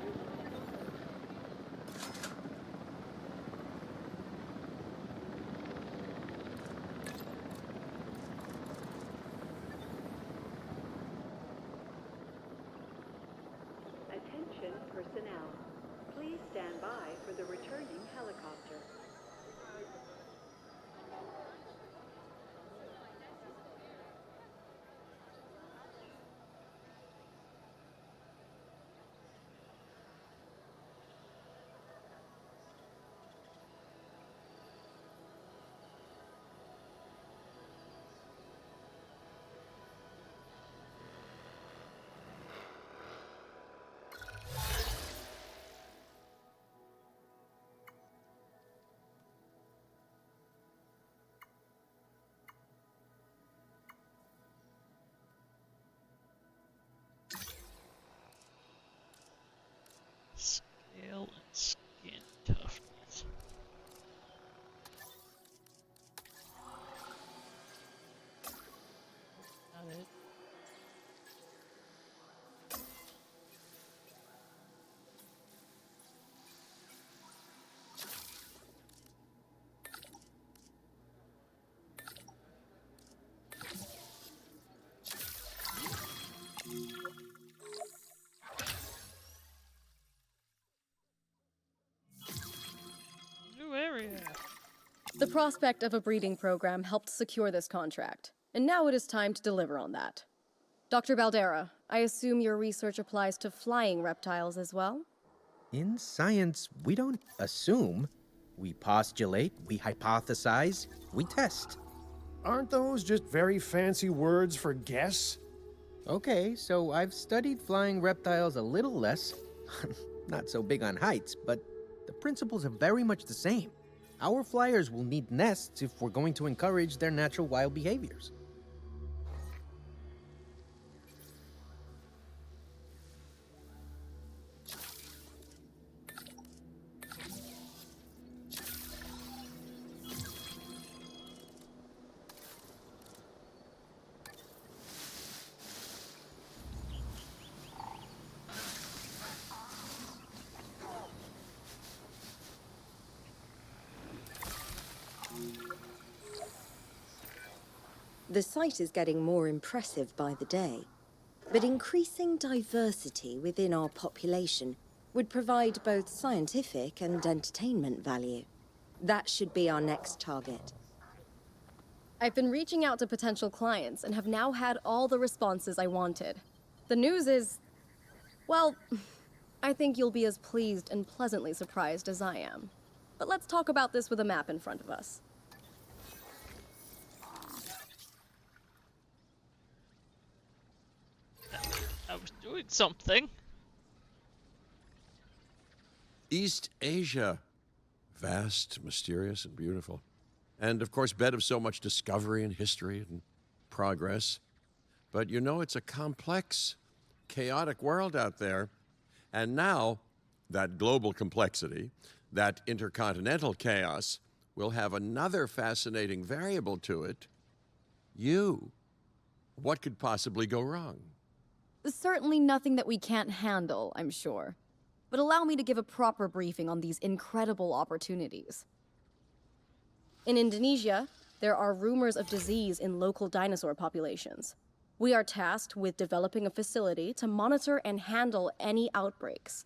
Attention personnel. Please stand by for the returning helicopter. Scale and skin toughness. Not it. New area. The prospect of a breeding program helped secure this contract, and now it is time to deliver on that. Dr. Baldera, I assume your research applies to flying reptiles as well? In science, we don't assume. We postulate, we hypothesize, we test. Aren't those just very fancy words for guess? Okay, so I've studied flying reptiles a little less. Not so big on heights, but the principles are very much the same. Our flyers will need nests if we're going to encourage their natural wild behaviors. The site is getting more impressive by the day, but increasing diversity within our population would provide both scientific and entertainment value. That should be our next target. I've been reaching out to potential clients and have now had all the responses I wanted. The news is, well, I think you'll be as pleased and pleasantly surprised as I am. But let's talk about this with a map in front of us. doing something. East Asia. Vast, mysterious, and beautiful. And of course, bed of so much discovery and history and progress. But you know, it's a complex, chaotic world out there. And now, that global complexity, that intercontinental chaos, will have another fascinating variable to it. You. What could possibly go wrong? Certainly nothing that we can't handle, I'm sure. But allow me to give a proper briefing on these incredible opportunities. In Indonesia, there are rumors of disease in local dinosaur populations. We are tasked with developing a facility to monitor and handle any outbreaks.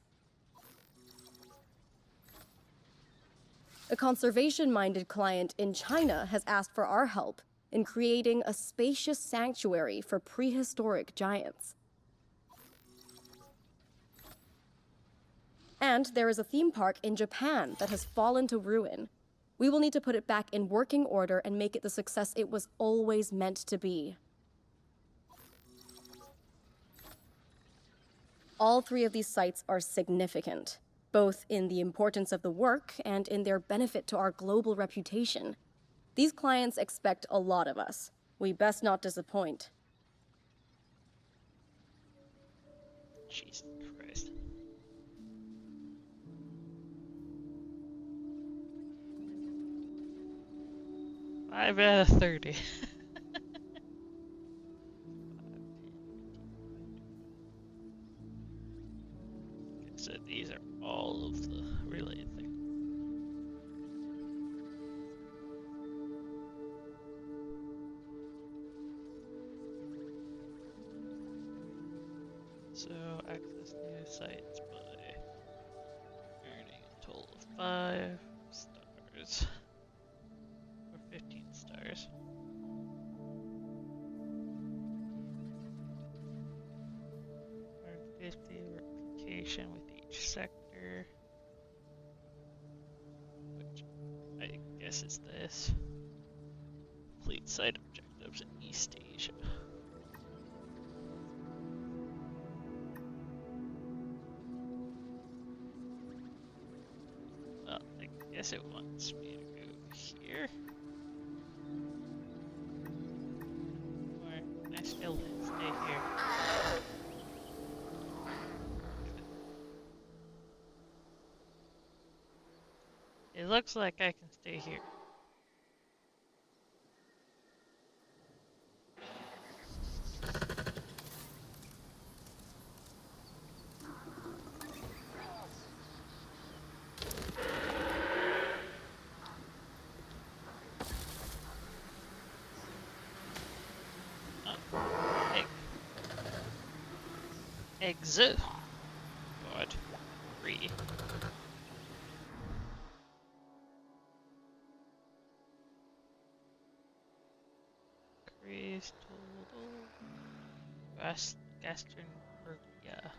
A conservation-minded client in China has asked for our help in creating a spacious sanctuary for prehistoric giants. And there is a theme park in Japan that has fallen to ruin. We will need to put it back in working order and make it the success it was always meant to be. All three of these sites are significant, both in the importance of the work and in their benefit to our global reputation. These clients expect a lot of us. We best not disappoint. Jesus Christ. Five out of 30. So these are all of the related things. So access new sites by earning a total of 5 stars. Or 15 stars. Earn 50 replication with each sector. Which I guess is this. Complete site objectives in East Asia. Well, I guess it wants me to go here. Or can I still stay here? It looks like I can stay here. Exit. God. 3. Increase total. Gastron Bergia.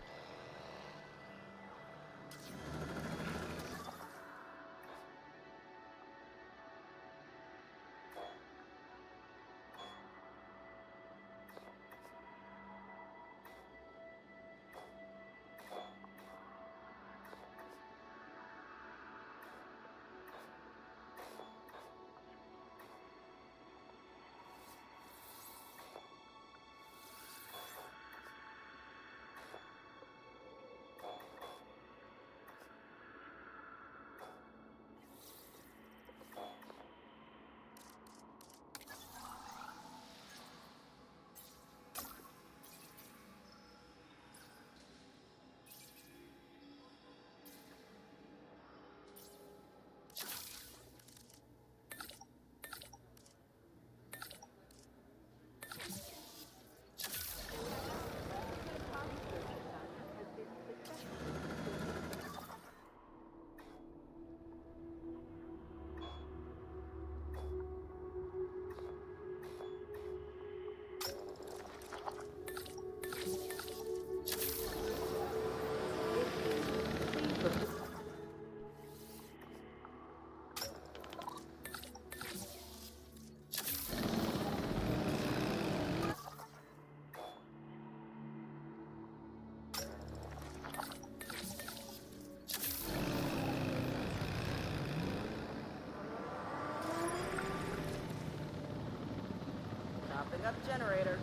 generator.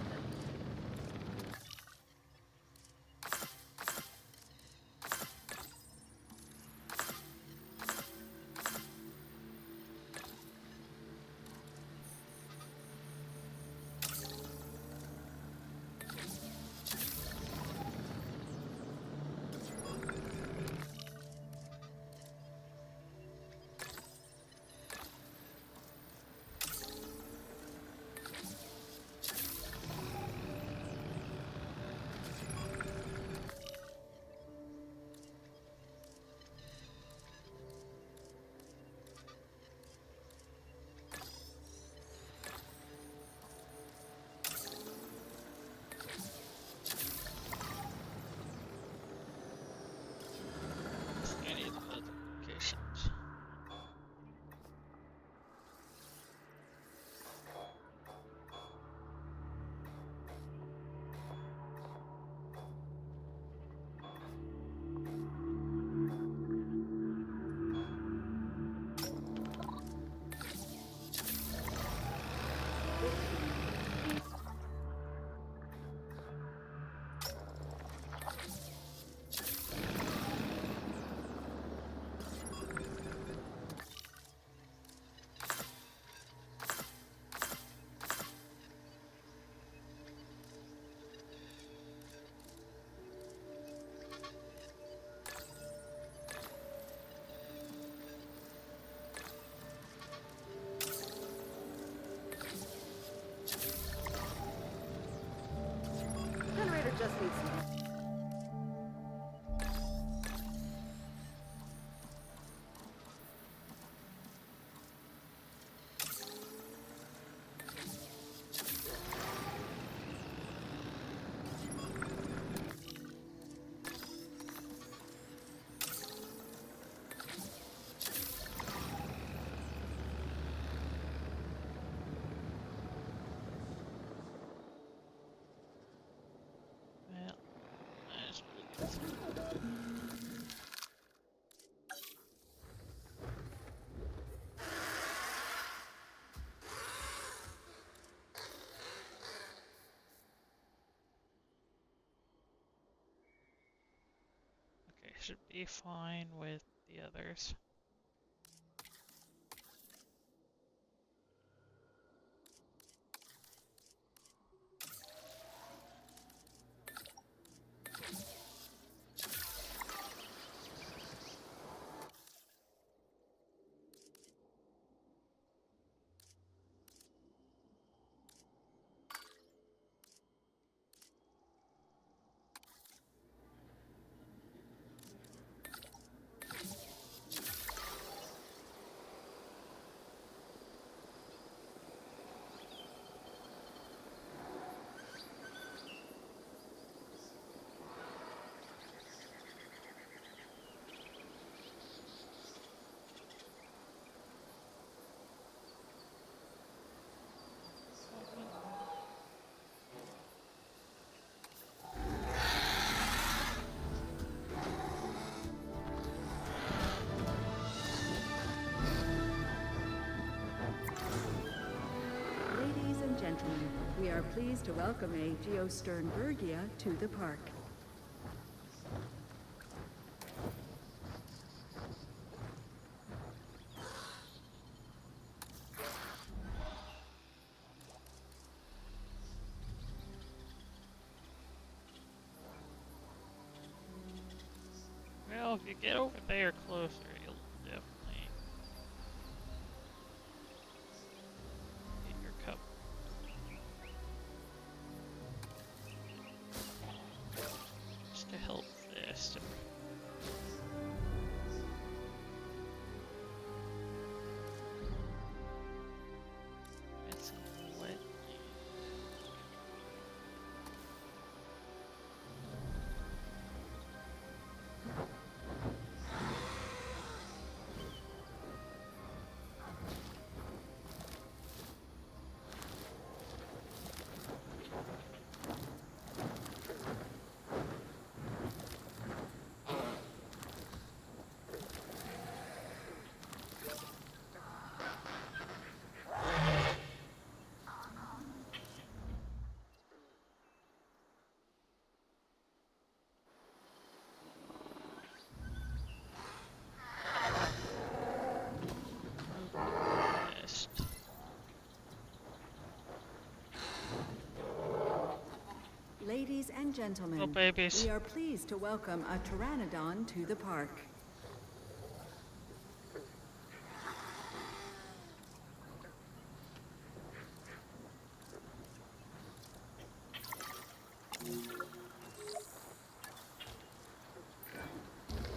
I need other locations. Generator just needs some. Well, might as well get some. Okay, should be fine with the others. Ladies and gentlemen, we are pleased to welcome a Geosternbergia to the park. Well, if you get over there closer, you'll definitely get your cup. Just to help this. It's a wet. gentlemen, Oh, babies. we are pleased to welcome a pteranodon to the park.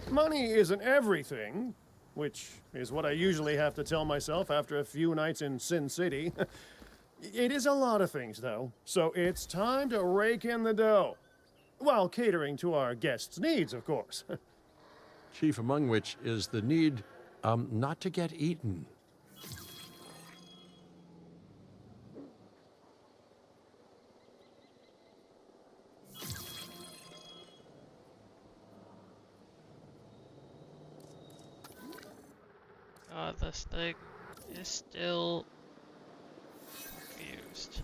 Money isn't everything, which is what I usually have to tell myself after a few nights in Sin City. It is a lot of things, though, so it's time to rake in the dough. While catering to our guests' needs, of course. Chief among which is the need not to get eaten. God, this thing is still confused.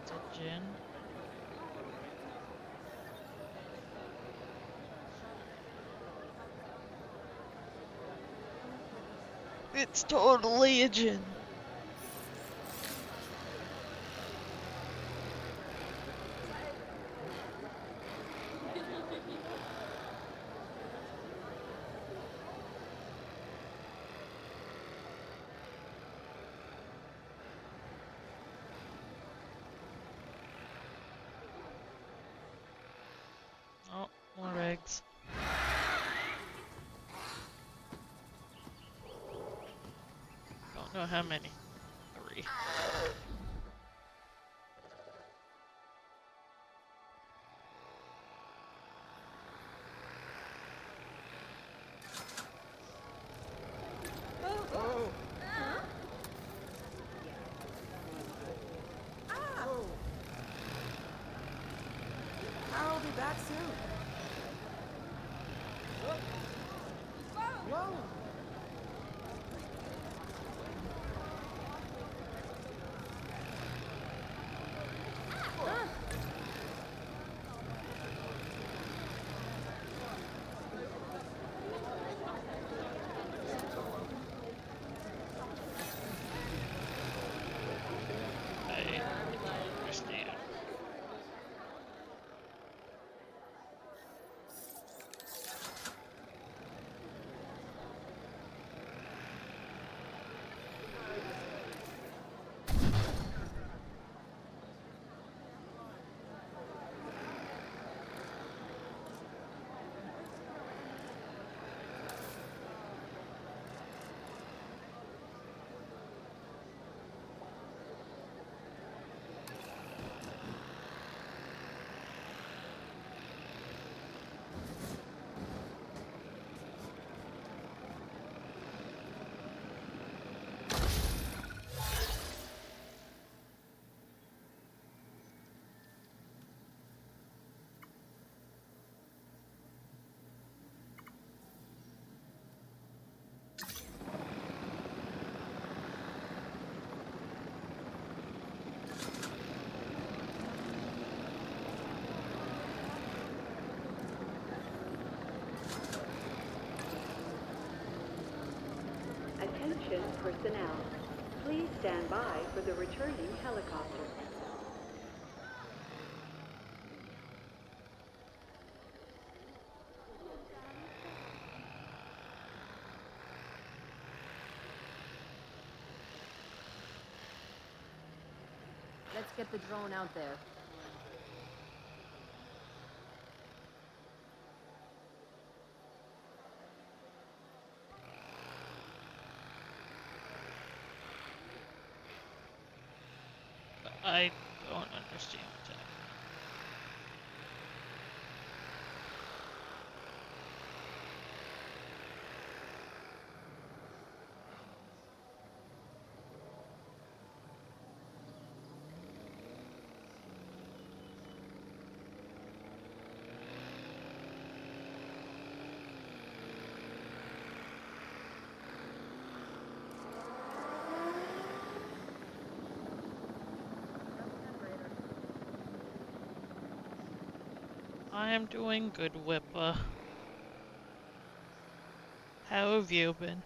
It's a gin. It's totally a gin. Oh, more eggs. Don't know how many. 3. I'll be back soon. Whoa! I understand. personnel. Please stand by for the returning helicopter. Let's get the drone out there. I don't understand what's happening. I'm doing good, Whippa. How have you been?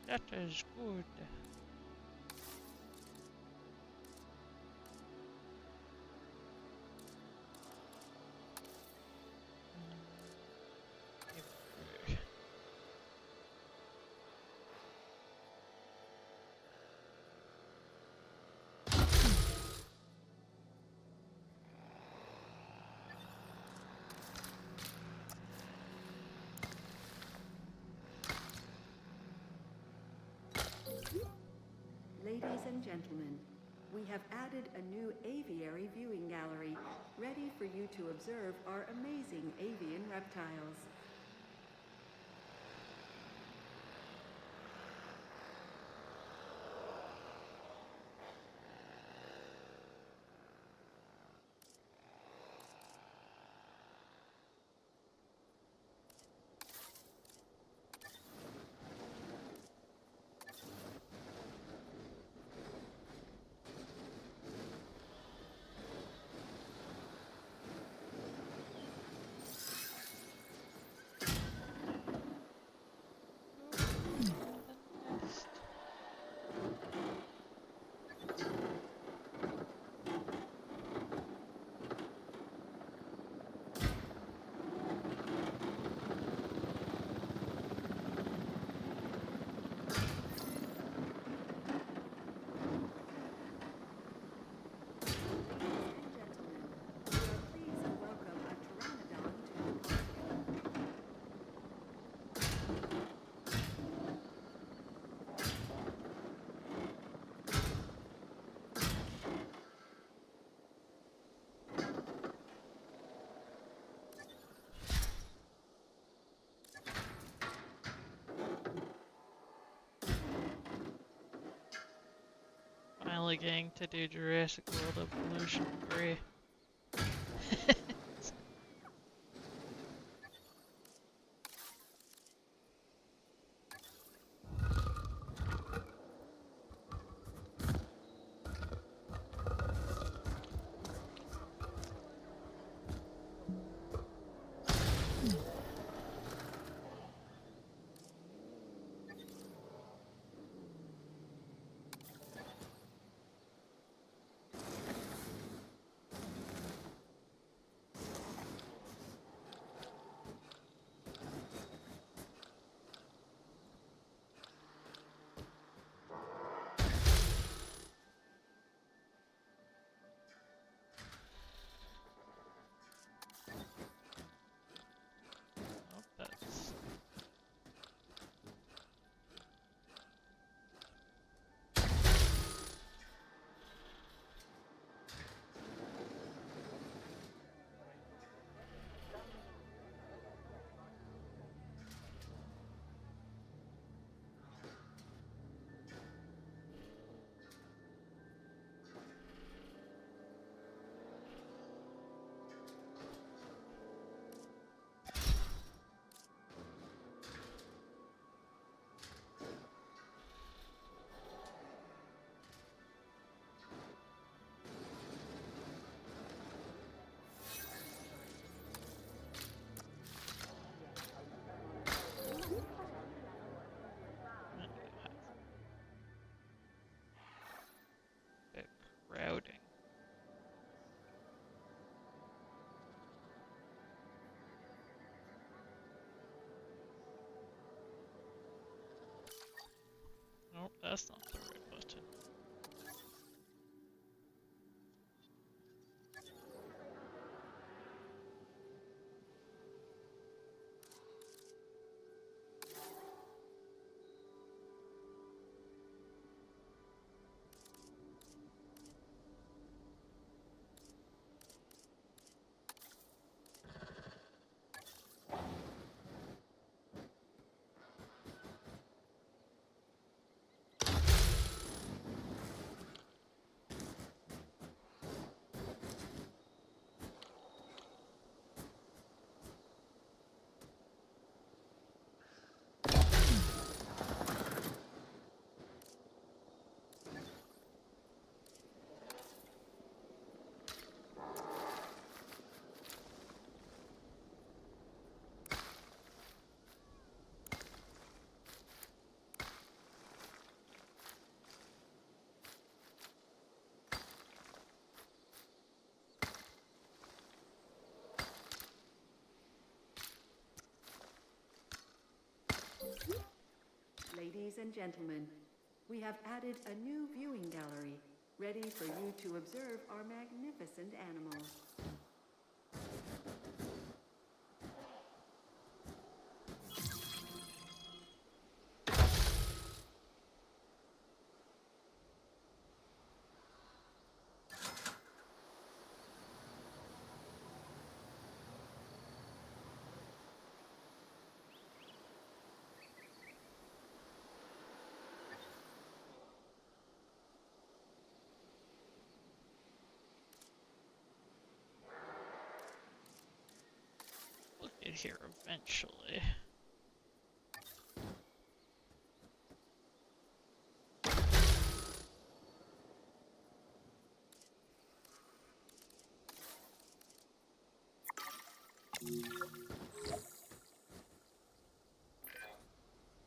That is good. Ladies and gentlemen, we have added a new aviary viewing gallery, ready for you to observe our amazing avian reptiles. Finally getting to do Jurassic World Evolution 3. routing. Nope, that's not the right button. Ladies and gentlemen, we have added a new viewing gallery, ready for you to observe our magnificent animals. We'll get here eventually.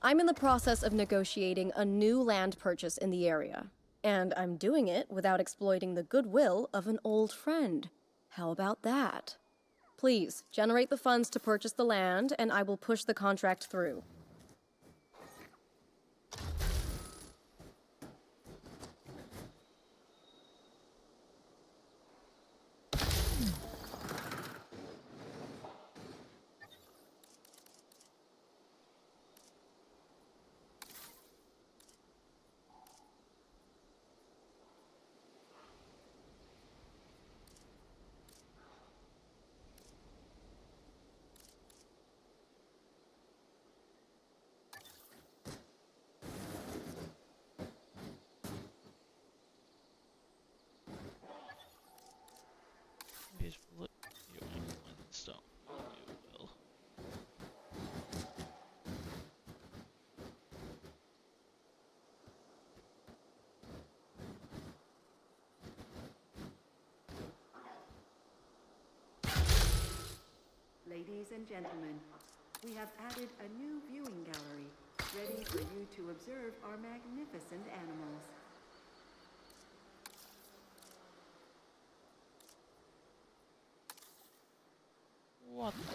I'm in the process of negotiating a new land purchase in the area, and I'm doing it without exploiting the goodwill of an old friend. How about that? Please, generate the funds to purchase the land, and I will push the contract through. Please look you in one stone. You will. Ladies and gentlemen, we have added a new viewing gallery, ready for you to observe our magnificent animals. What the?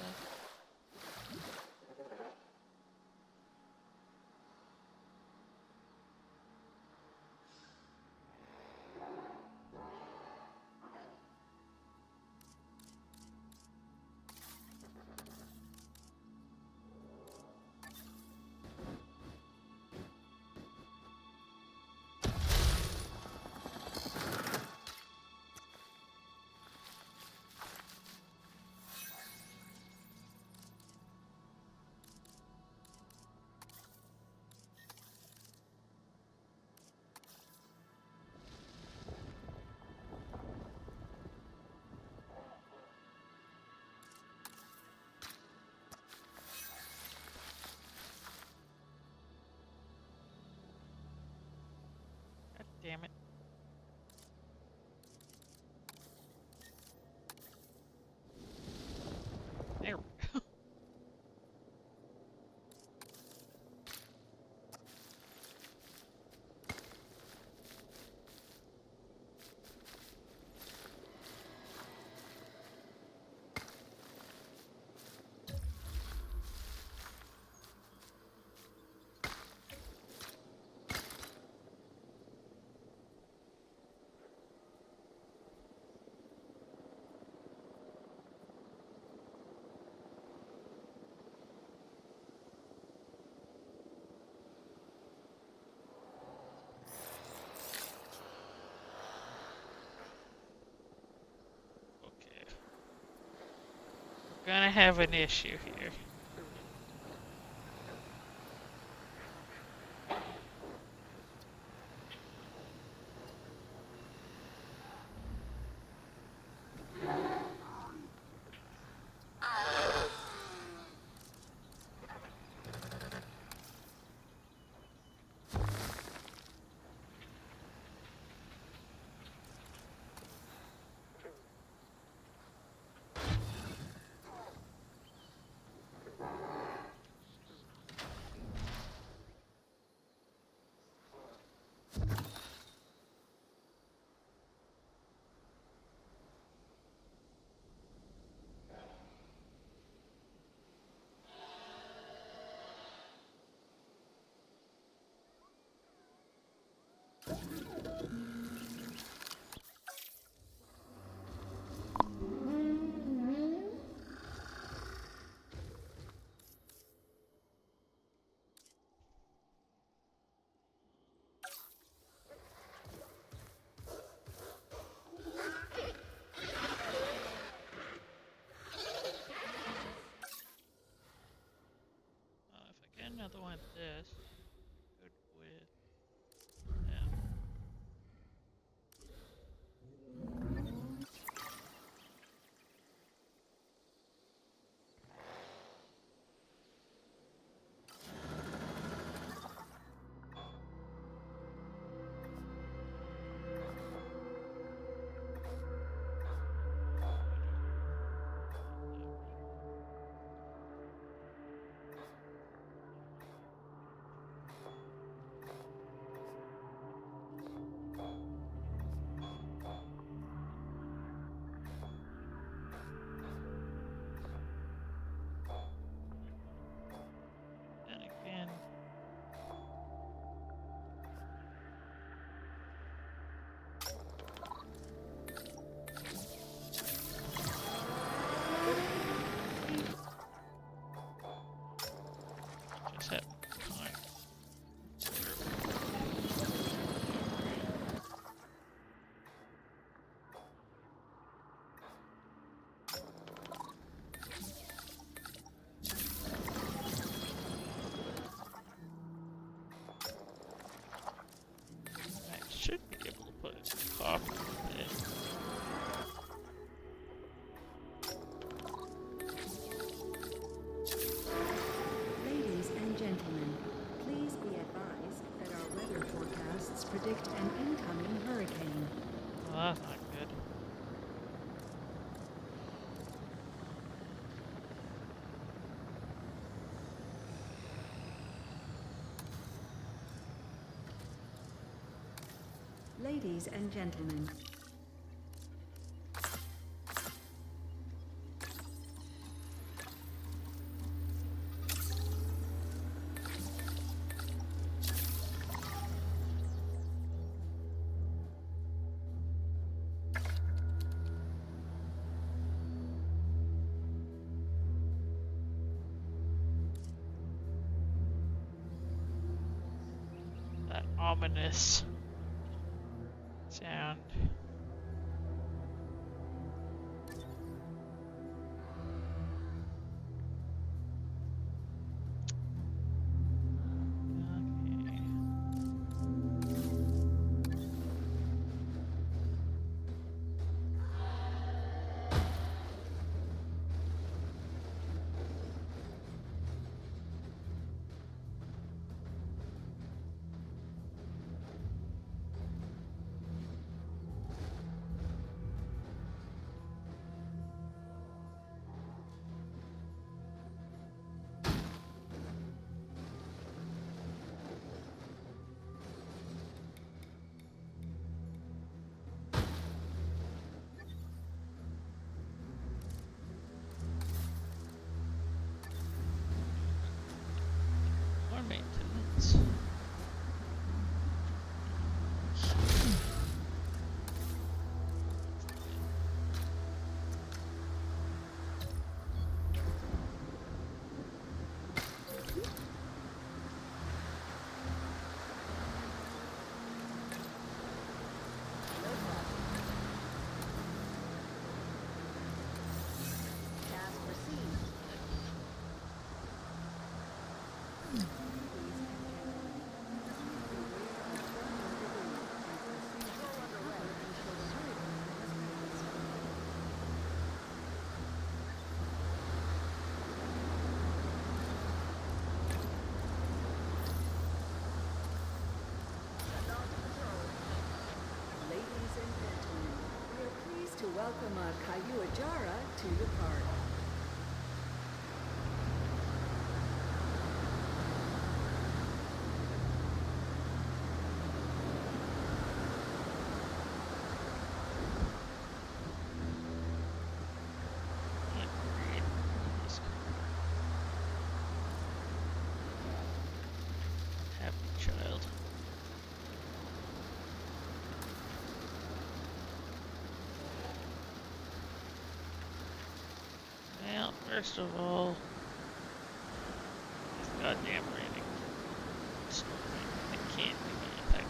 God damn it. There we go. gonna have an issue here. If I get another one of this, good with them. Then again, just have time. I should be able to put a copy in. Ladies and gentlemen, please be advised that our weather forecasts predict an incoming hurricane. Well, that's not good. Ladies and gentlemen, That ominous sound. Okay. welcome a Kayuajara to the park. Can't read. Just happy child. Well, first of all, this goddamn rating. I can't do anything.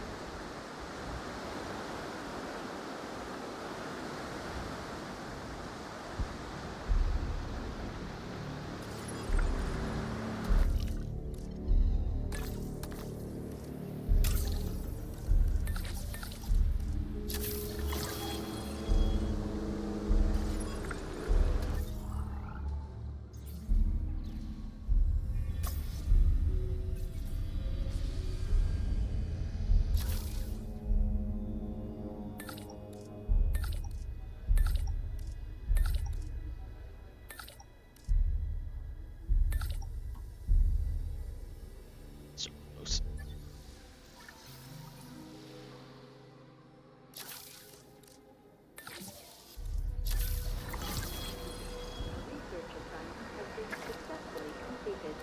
So close. Research assignment has been successfully completed.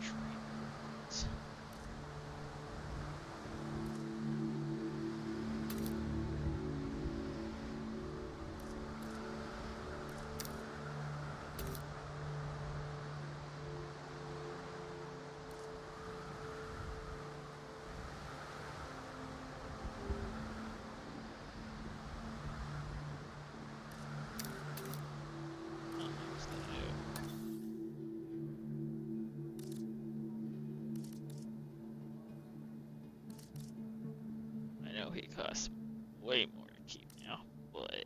Trains. What else to do? I know he costs way more to keep now, but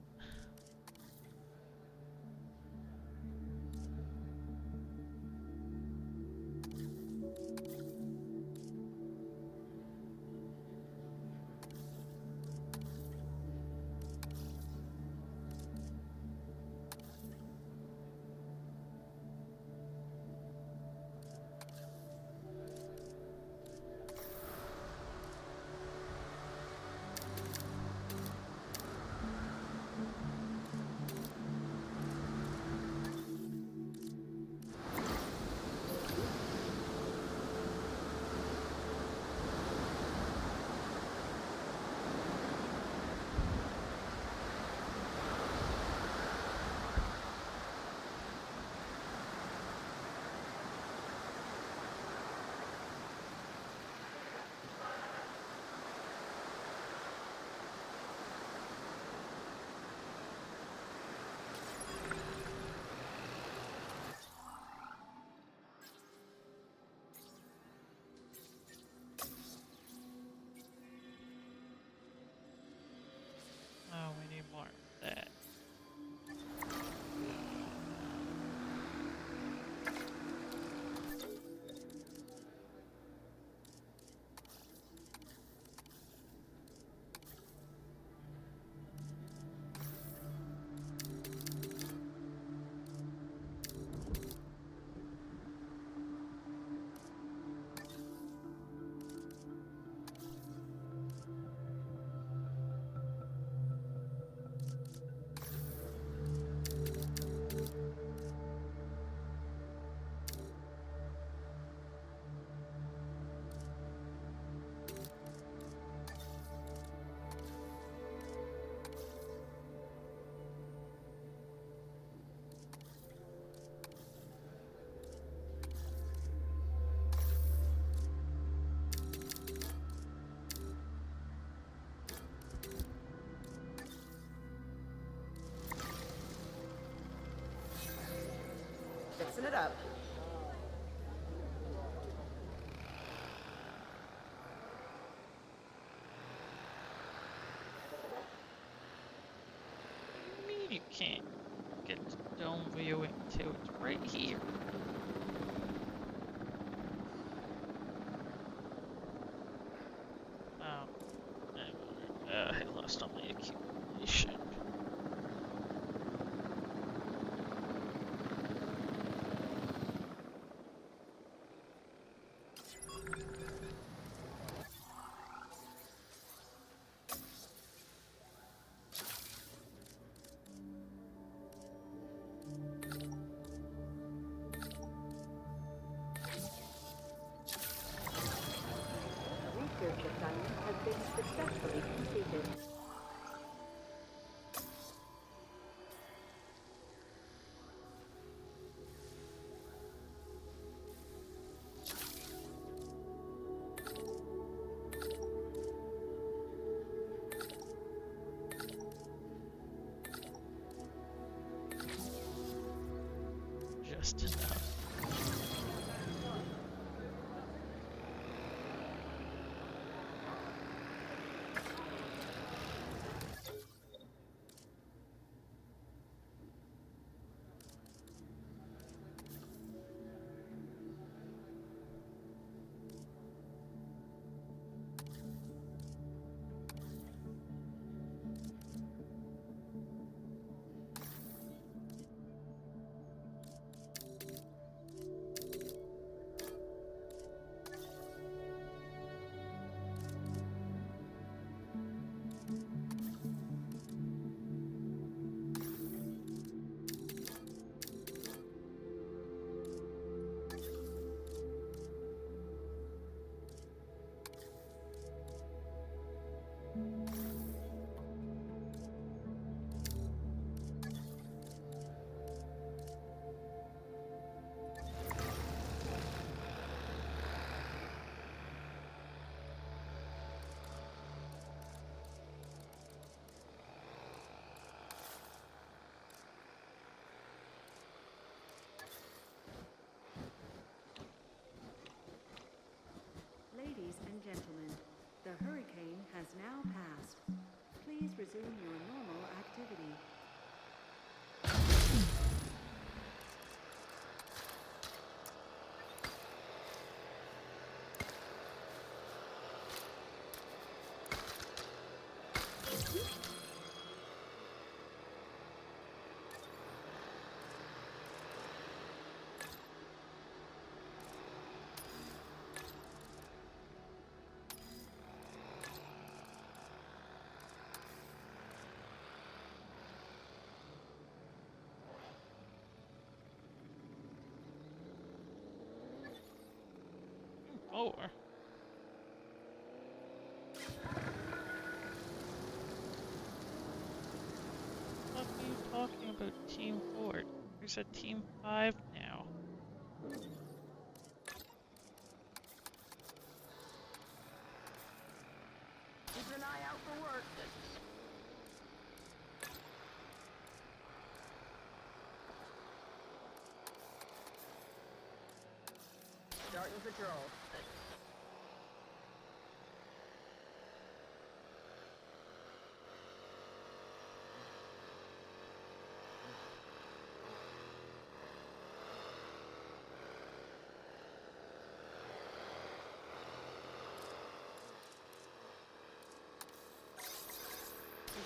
up. What do you mean you can't get to dome viewing too? It's right here. Oh, I lost all my accumulation. Research assignment has been successfully completed. Just enough. Ladies and gentlemen, the hurricane has now passed. Please resume your normal activity. Or what are you talking about, Team 4? There's a Team 5 now. Keep an eye out for work. Starting patrol.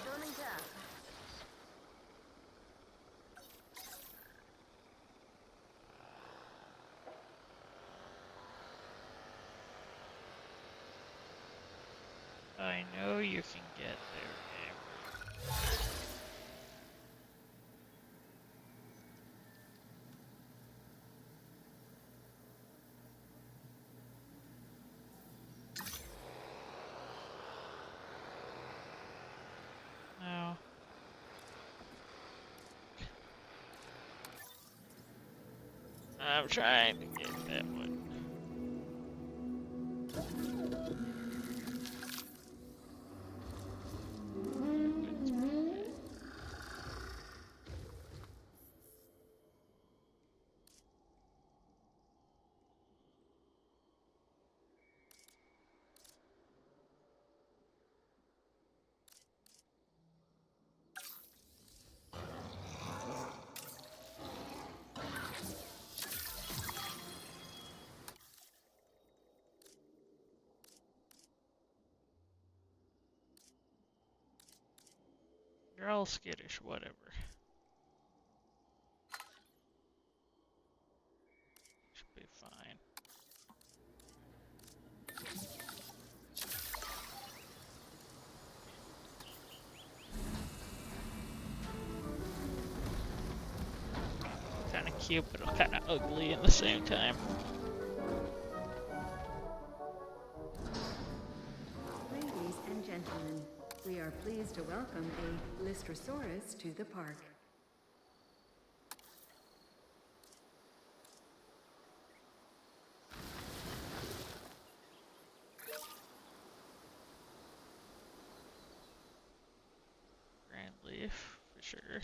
Confirming task. I know you can get there, game. No. I'm trying to get that one. You're all skittish, whatever. Should be fine. Kinda cute, but kinda ugly at the same time. Ladies and gentlemen, we are pleased to welcome a Lystrosaurus to the park. Grand Leaf, for sure.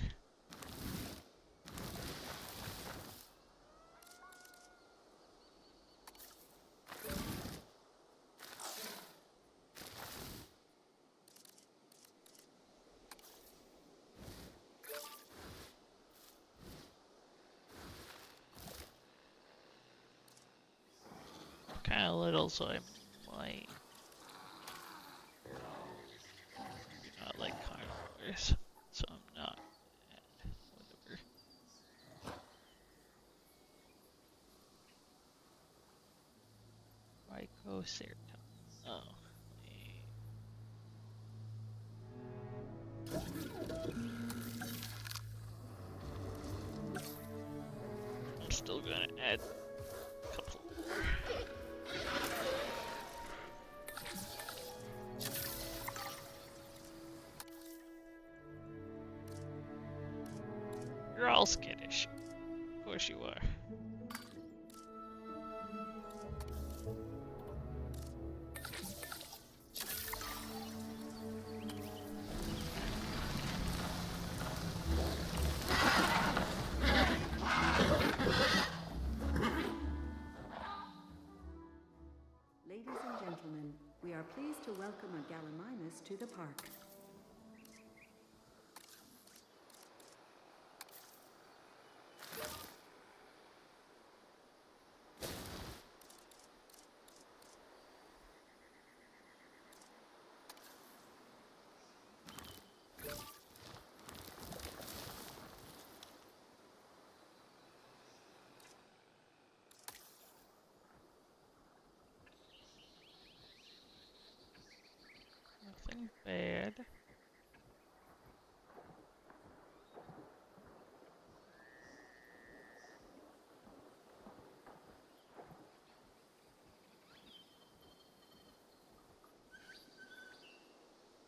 Kinda little, so I might do not like carnivores, so I'm not. Whatever. Trichoceratops. Oh. I'm still gonna add a couple more. You're all skittish. Of course you are. Ladies and gentlemen, we are pleased to welcome a Gallimimus to the park. Nothing bad.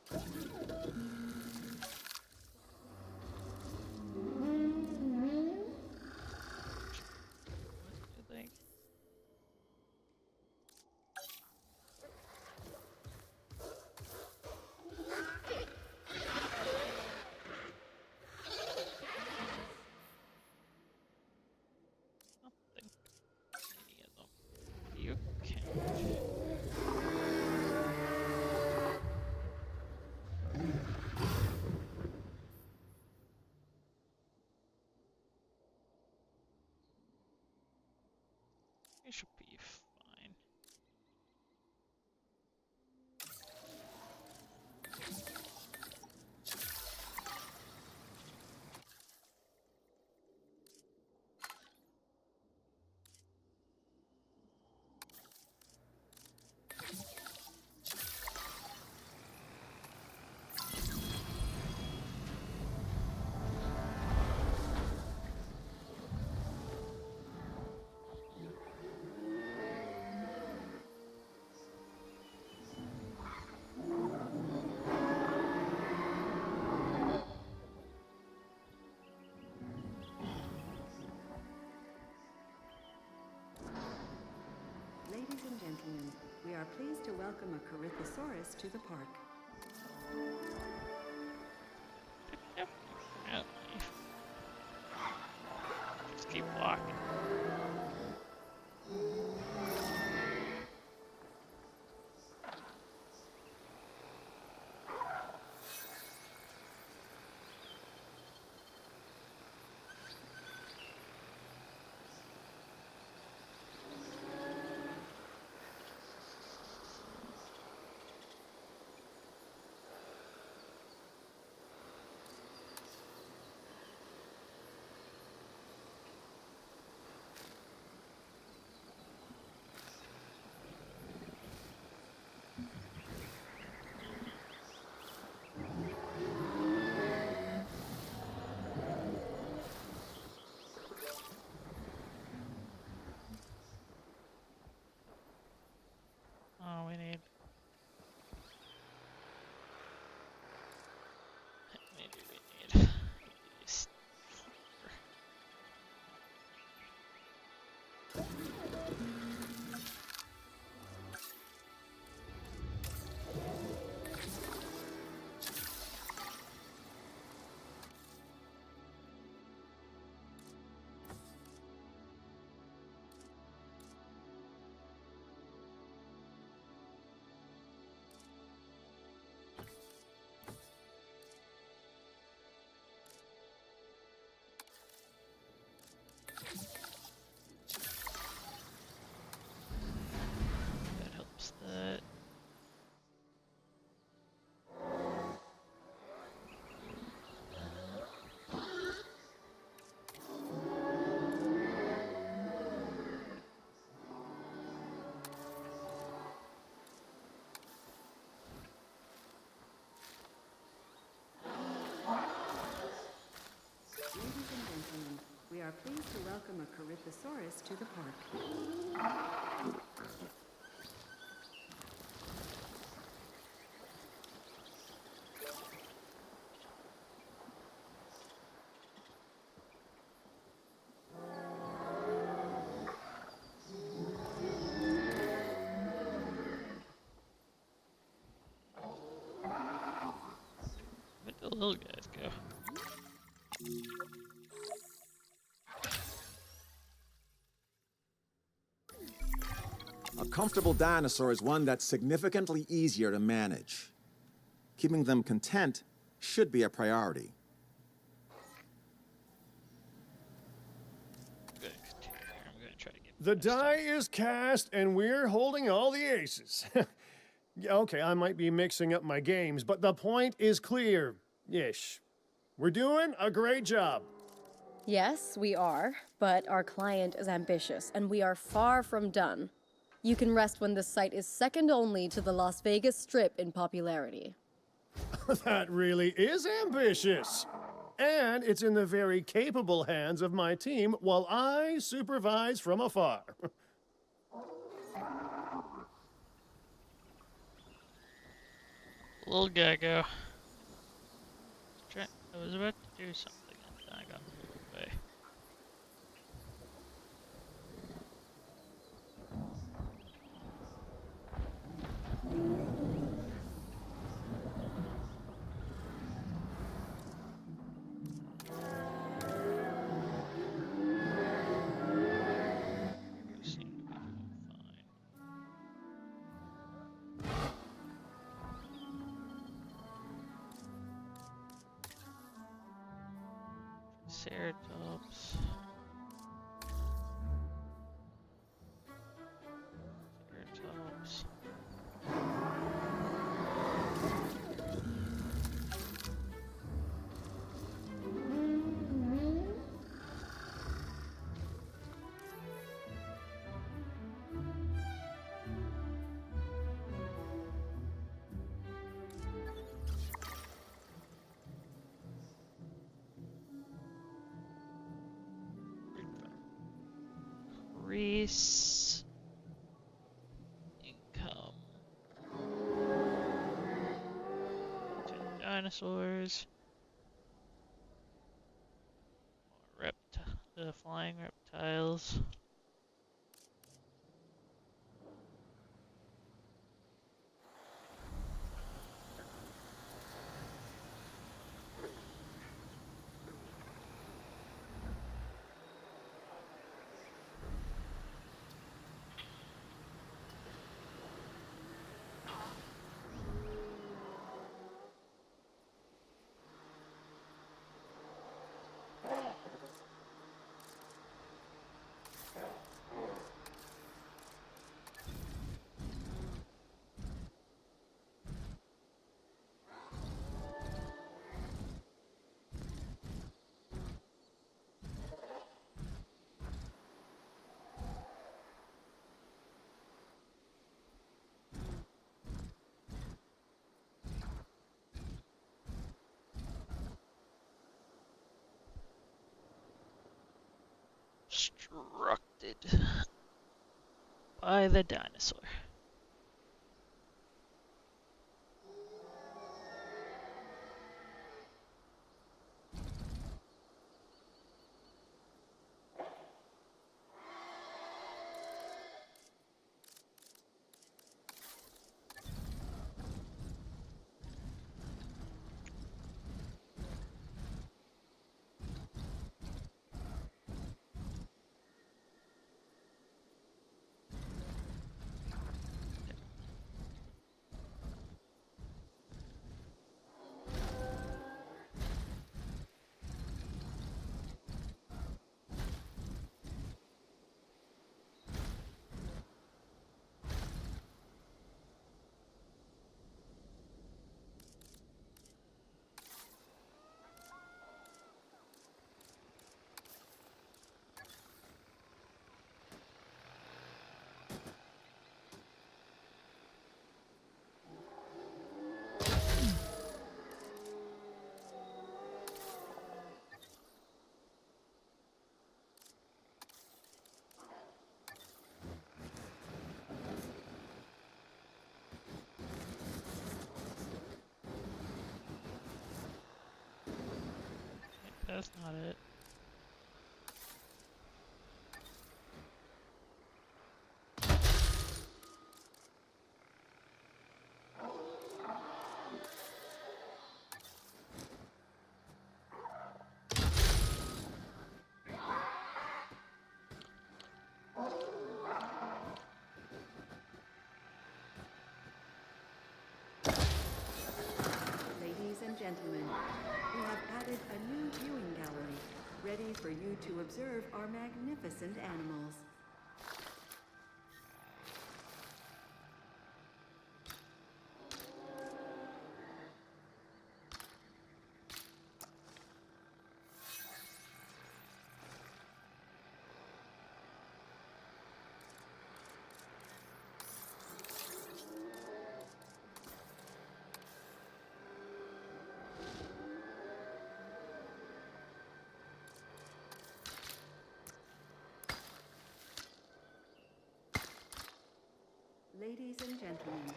What do you think? Nothing. Any of them. You can. It should be fine. Ladies and gentlemen, we are pleased to welcome a Corythosaurus to the park. Yep. Just keep walking. welcome a Corythosaurus to the park. Where'd the little guys go? A comfortable dinosaur is one that's significantly easier to manage. Keeping them content should be a priority. I'm gonna continue here. I'm gonna try to get The past die is cast, and we're holding all the aces. Okay, I might be mixing up my games, but the point is clear. Ish. We're doing a great job. Yes, we are, but our client is ambitious, and we are far from done. You can rest when this site is second only to the Las Vegas Strip in popularity. That really is ambitious. And it's in the very capable hands of my team while I supervise from afar. Little guy go. I was about to do something and then I got pulled away. You seem to be doing fine. Triceratops. Triceratops. Increase income to the dinosaurs. More the flying reptiles. Constructed by the dinosaur. That's not it. Ladies and gentlemen, we have added a new viewing gallery, ready for you to observe our magnificent animals. Ladies and gentlemen,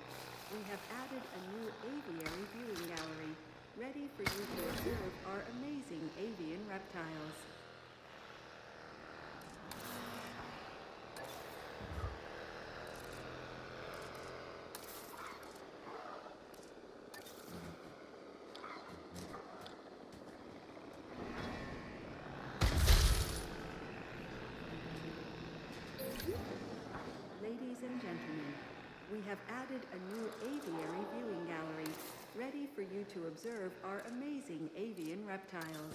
we have added a new aviary viewing gallery, ready for you to observe our amazing avian reptiles. Ladies and gentlemen, we have added a new aviary viewing gallery, ready for you to observe our amazing avian reptiles.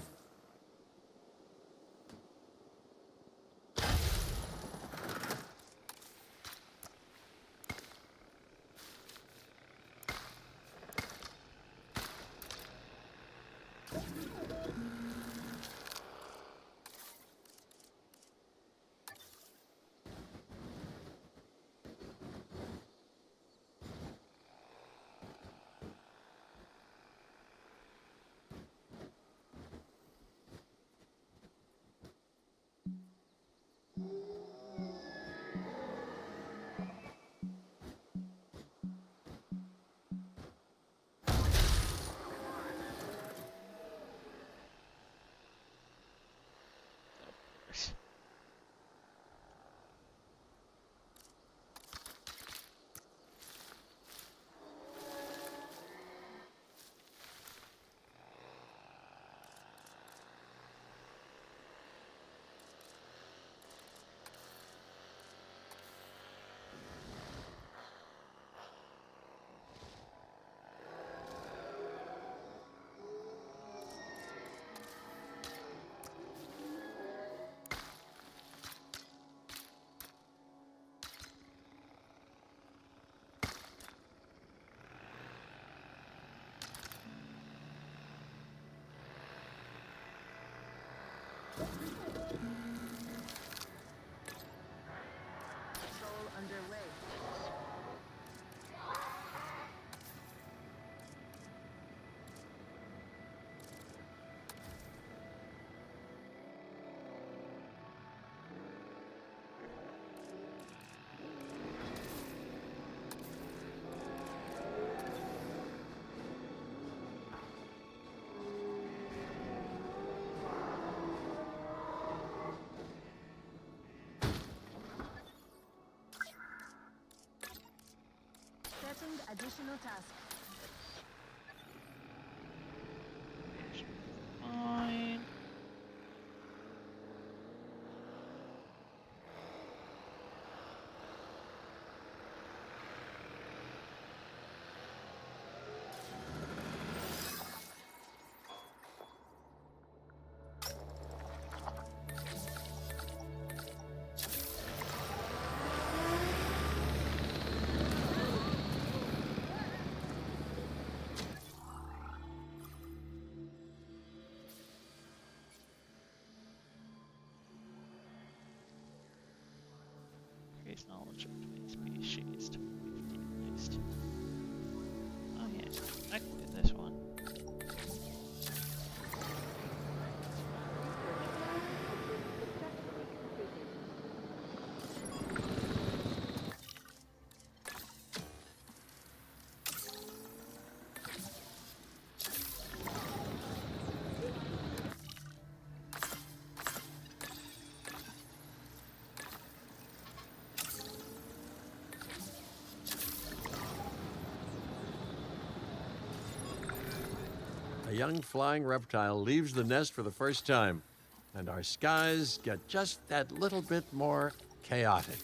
Patrol underway. Setting additional task. Fine. Increase knowledge of 20 species to 50 at least. Oh yeah, I can do this one. young flying reptile leaves the nest for the first time, and our skies get just that little bit more chaotic.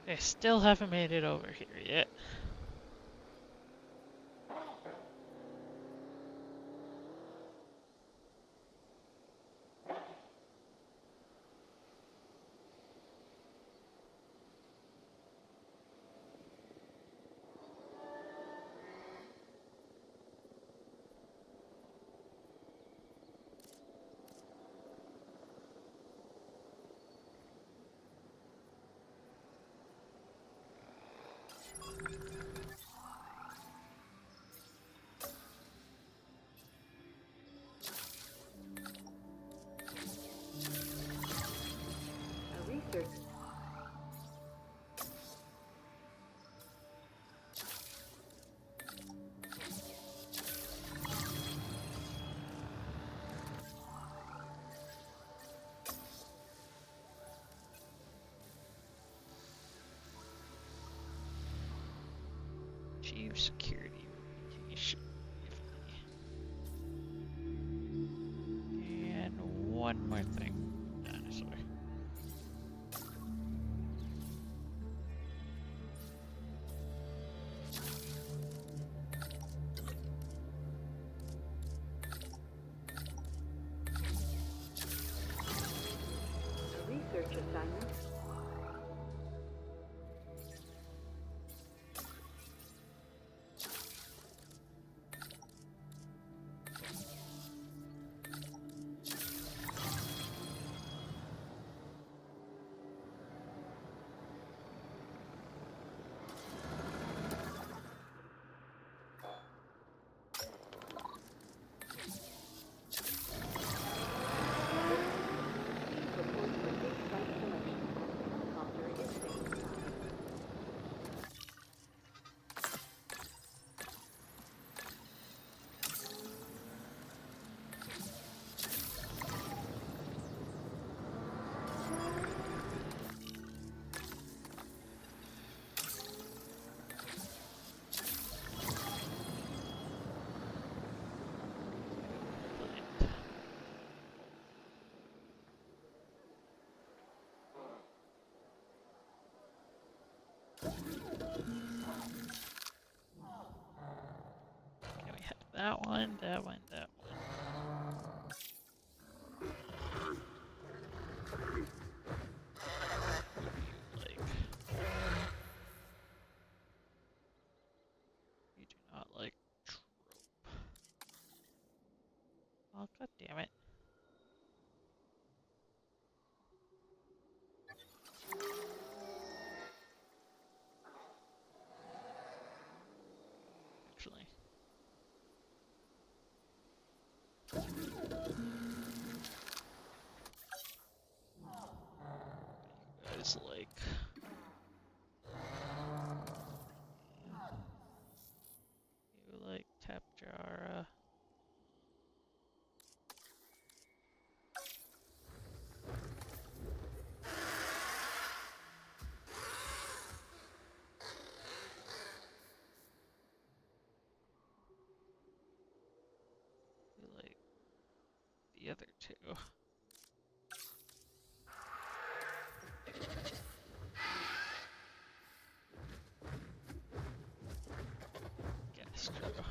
They still haven't made it over here yet. A research Chief security rotation. And one more thing. Dinosaur. A research assignment. Report for dig site selection. Helicopter is standing by. Okay, we have that one, that one, that one. Like, you do not like trope. Oh, god damn it. Actually. You guys like. You like Tapjara. You like the other two. this crew.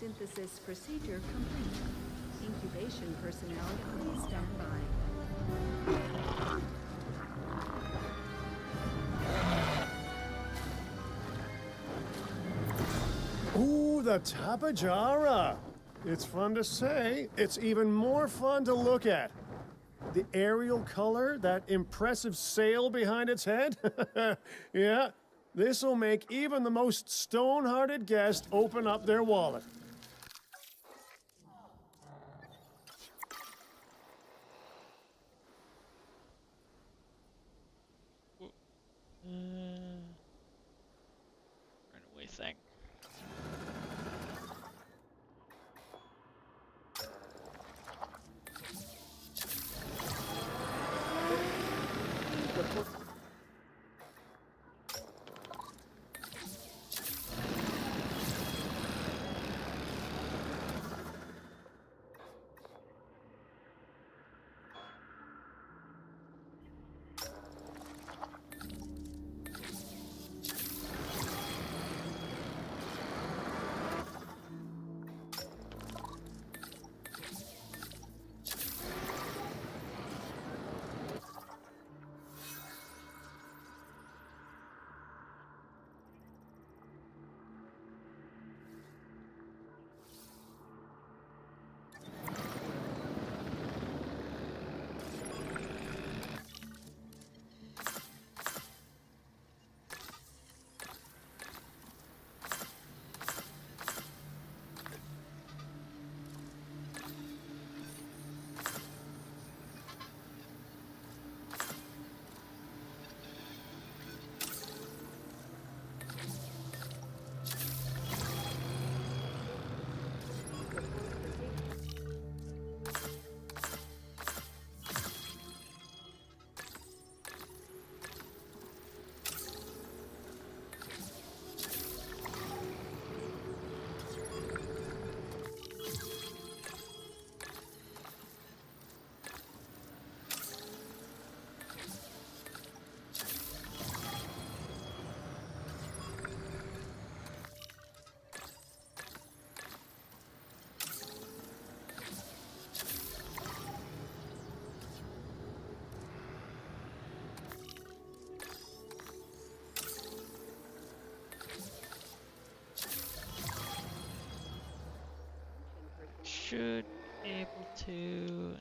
Synthesis procedure complete. Incubation personnel, please stand by. Ooh, the Tapajara! It's fun to say. It's even more fun to look at. The aerial color, that impressive sail behind its head. Yeah, this'll make even the most stone-hearted guest open up their wallet. Runaway thing. Should be able to.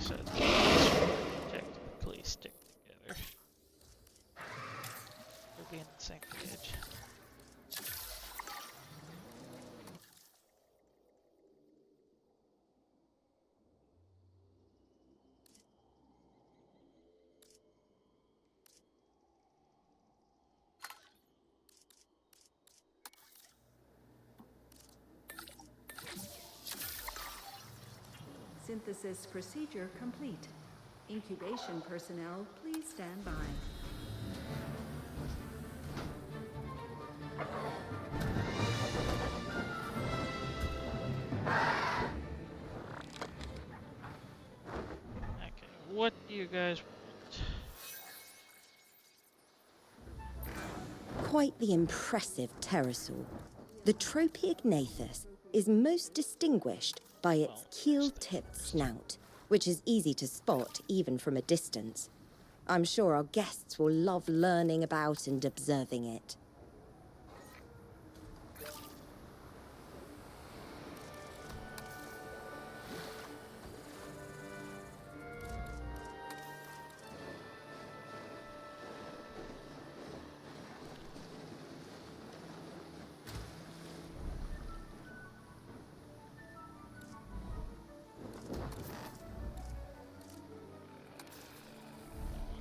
So technically stick together. We'll be on the same page. Synthesis procedure complete. Incubation personnel, please stand by. Okay, what do you guys want? Quite the impressive pterosaur. The Tropiognathus is most distinguished by its keel-tipped snout, which is easy to spot even from a distance. I'm sure our guests will love learning about and observing it.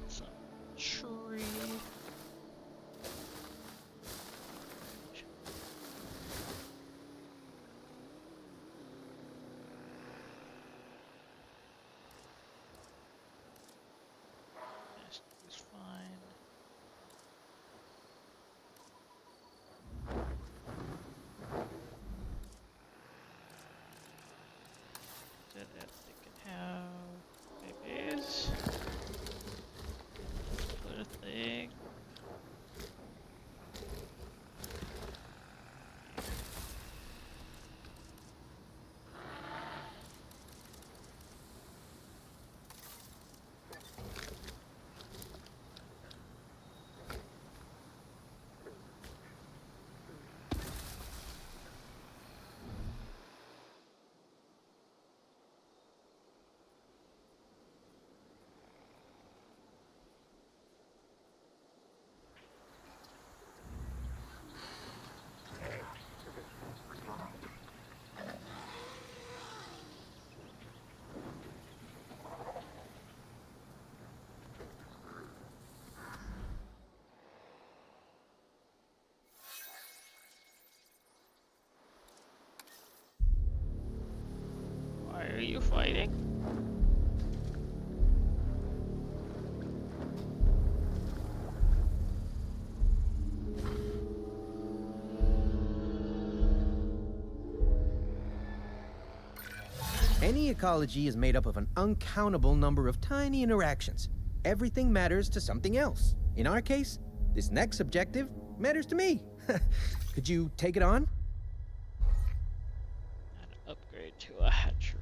Some tree. This is fine. So that they can have babies. Put a thing. Why are you fighting? Any ecology is made up of an uncountable number of tiny interactions. Everything matters to something else. In our case, this next objective matters to me. Could you take it on? An upgrade to a hatchery.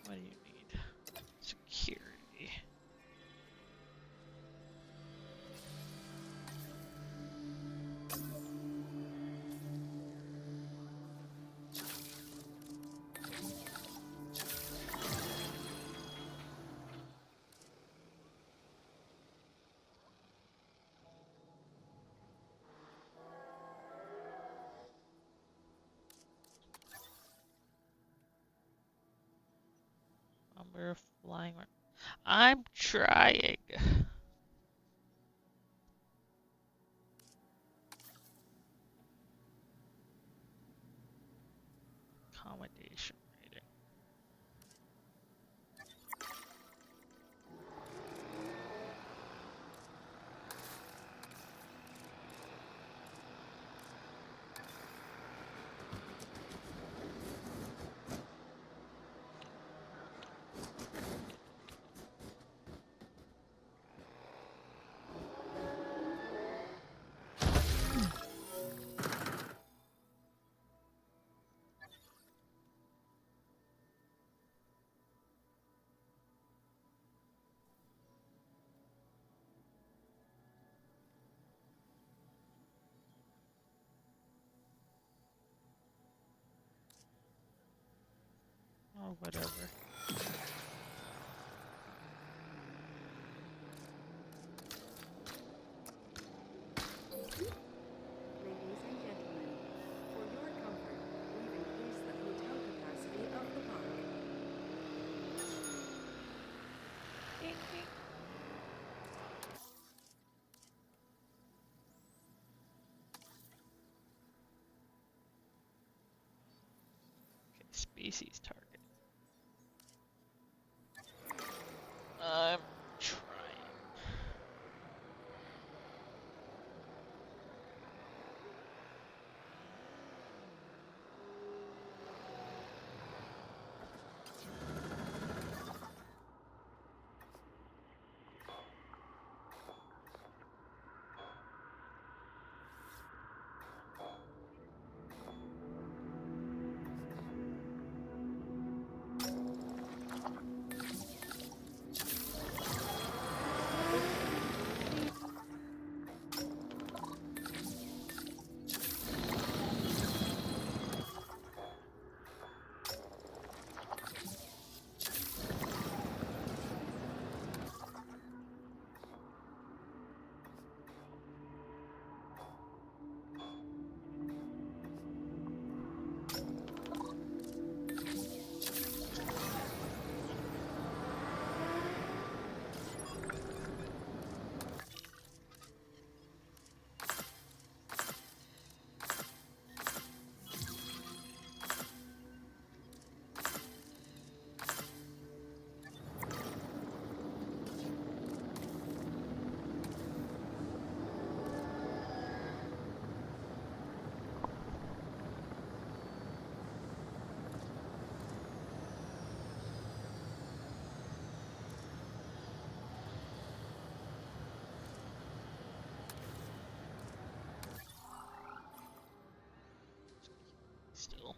What do you need? Security. We're flying. I'm trying. Accommodation rating. Oh, whatever. Ladies and gentlemen, for your comfort, we've increased the hotel capacity of the park. Okay, species target. I'm trying. Still.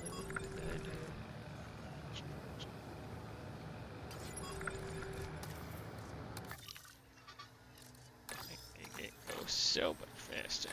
What did I do? Make it go so much faster.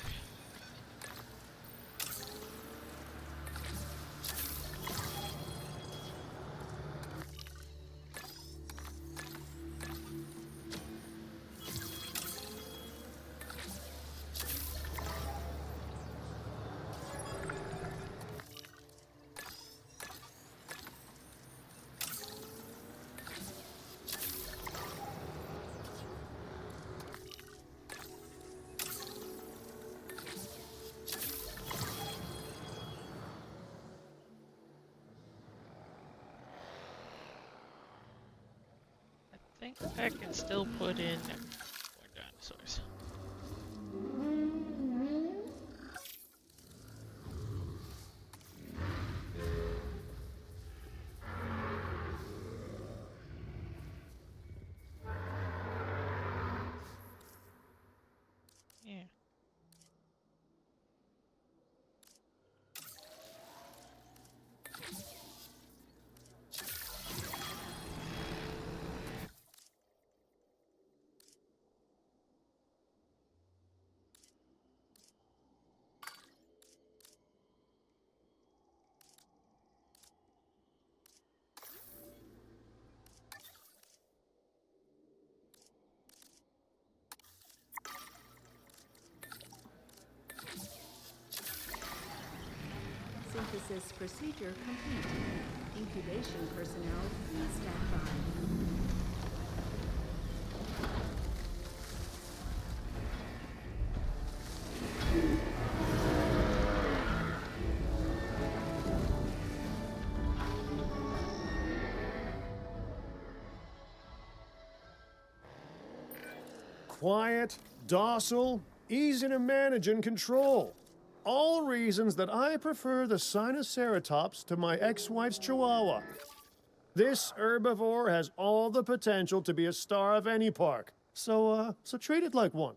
I think I can still put in more dinosaurs. Yeah. Synthesis procedure complete. Incubation personnel, please stand by. Quiet, docile, easy to manage and control. All reasons that I prefer the Sinoceratops to my ex-wife's Chihuahua. This herbivore has all the potential to be a star of any park. So treat it like one.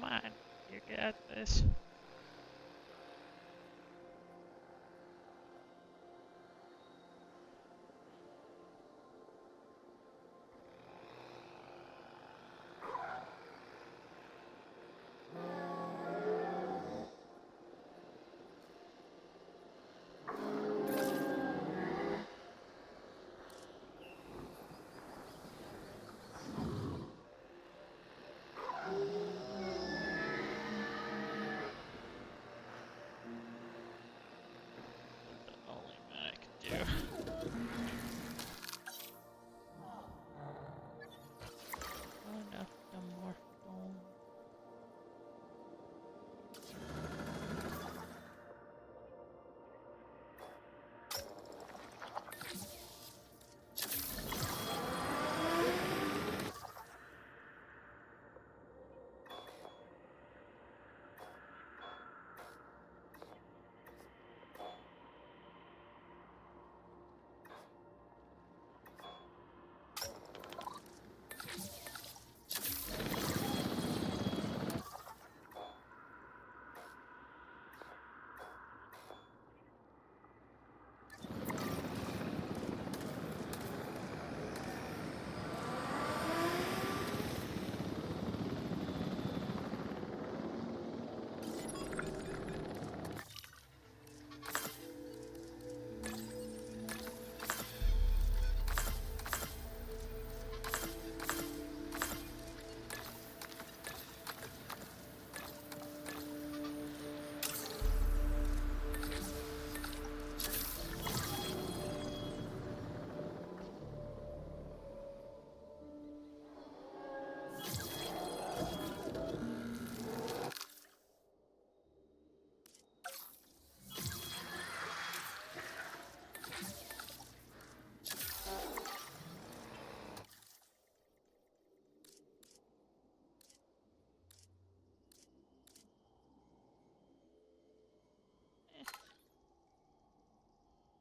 Come on. You got this. The only man I can do. Oh no, no more. Oh.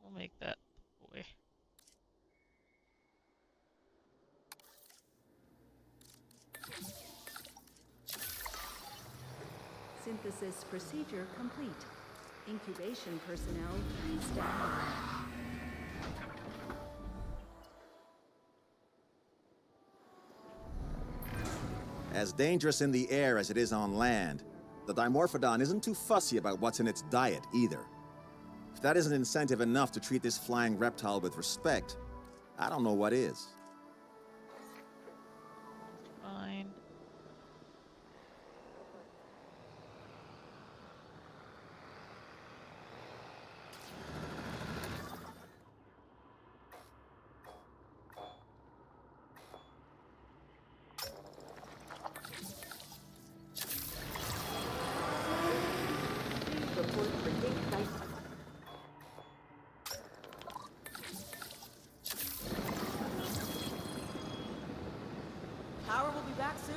We'll make that boy. Synthesis procedure complete. Incubation personnel, please stand by. As dangerous in the air as it is on land, the Dimorphodon isn't too fussy about what's in its diet either. If that isn't incentive enough to treat this flying reptile with respect, I don't know what is. Fine. Report for dig site. Power will be back soon.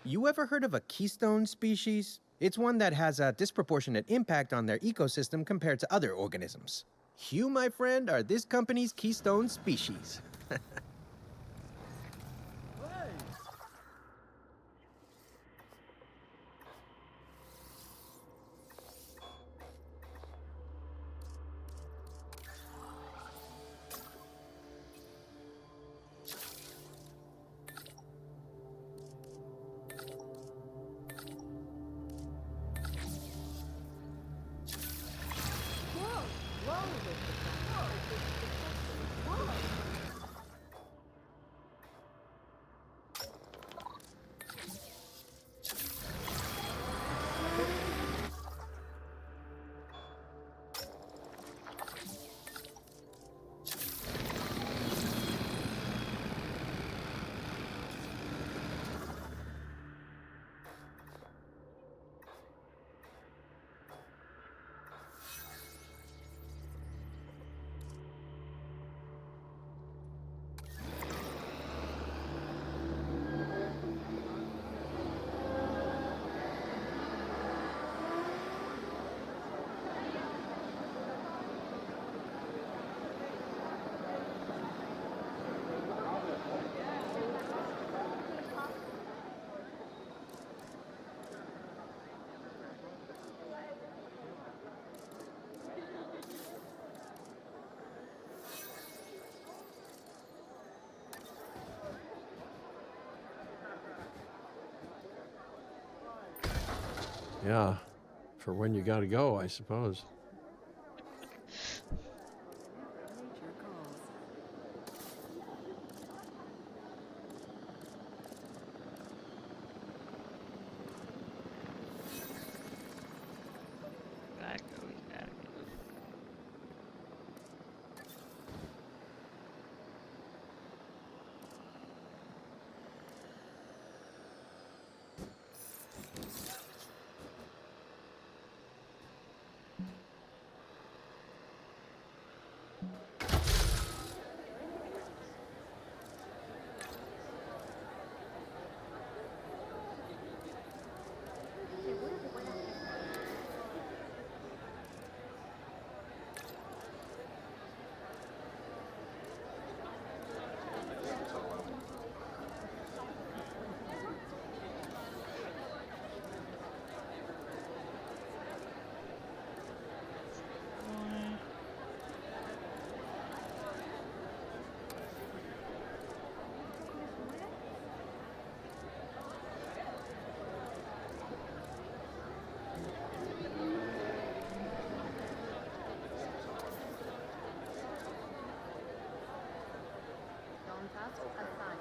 You ever heard of a keystone species? It's one that has a disproportionate impact on their ecosystem compared to other organisms. You, my friend, are this company's keystone species. Yeah, for when you gotta go, I suppose. Nature calls. Gotta go, he's gotta go. Boy. Dawn task assigned.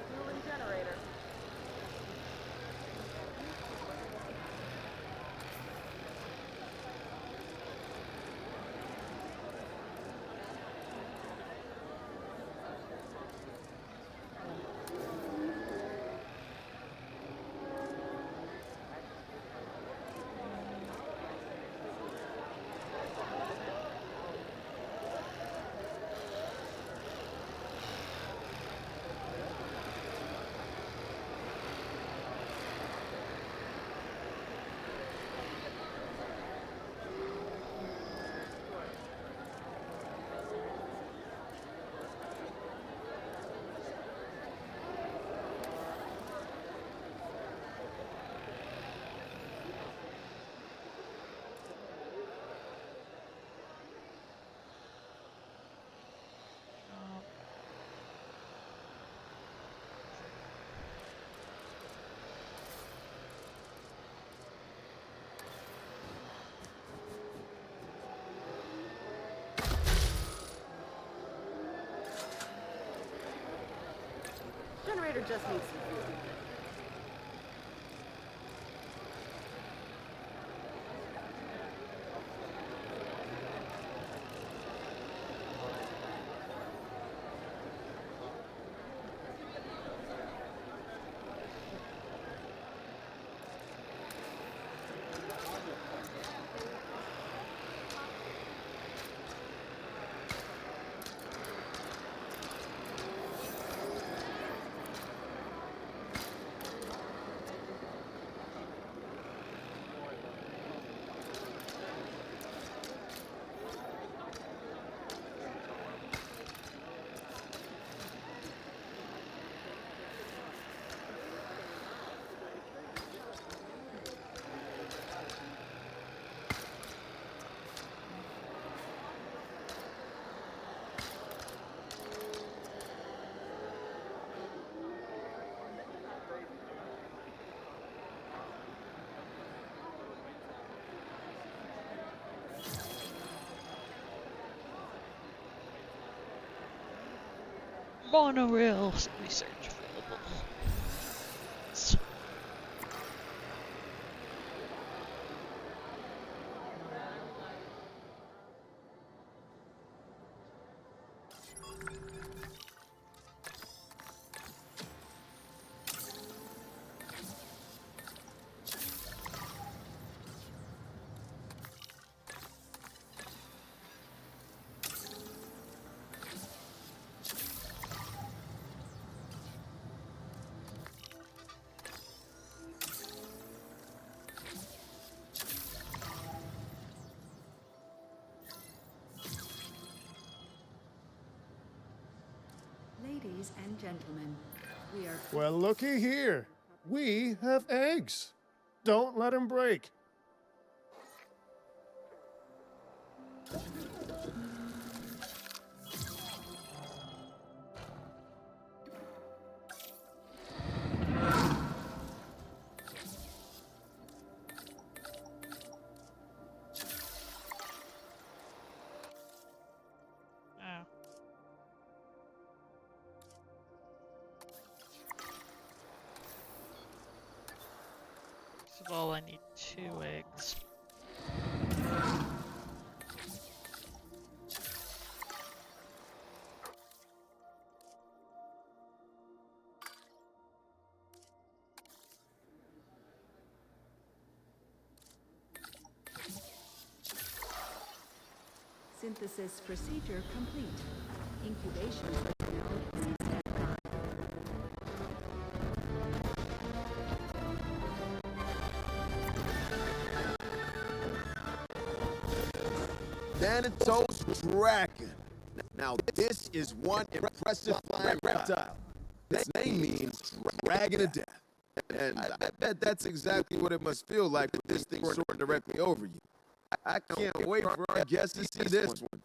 Fueling generator. Oh, Generator just needs some fuel. monorail research available. So, Ladies and gentlemen, we are... Well, looky here. We have eggs. Don't let them break. Oh. First of all, I need 2 eggs. Synthesis procedure complete. Incubation personnel, please stand by. Thanatos Dragon. Now, this is one impressive flying reptile. Its name means dragon of death. And I bet that's exactly what it must feel like with this thing soaring directly over you. I can't wait for our guests to see this one.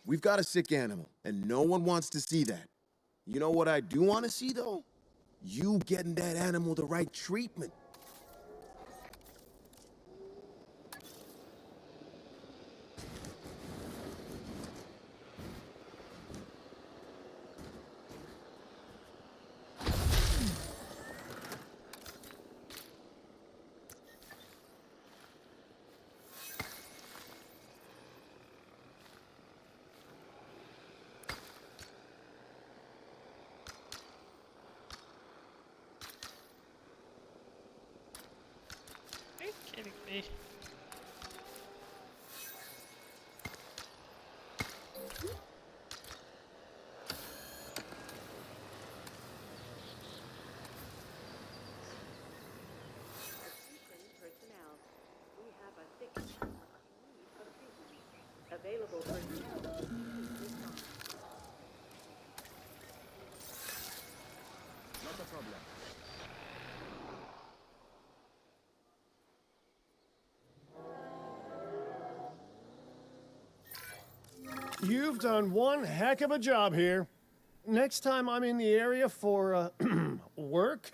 We've got a sick animal, and no one wants to see that. You know what I do want to see, though? You getting that animal the right treatment. Are you kidding me? Attention personnel. We have a thick need of treatment. Available personnel, please respond. Not a problem. You've done one heck of a job here. Next time I'm in the area for work,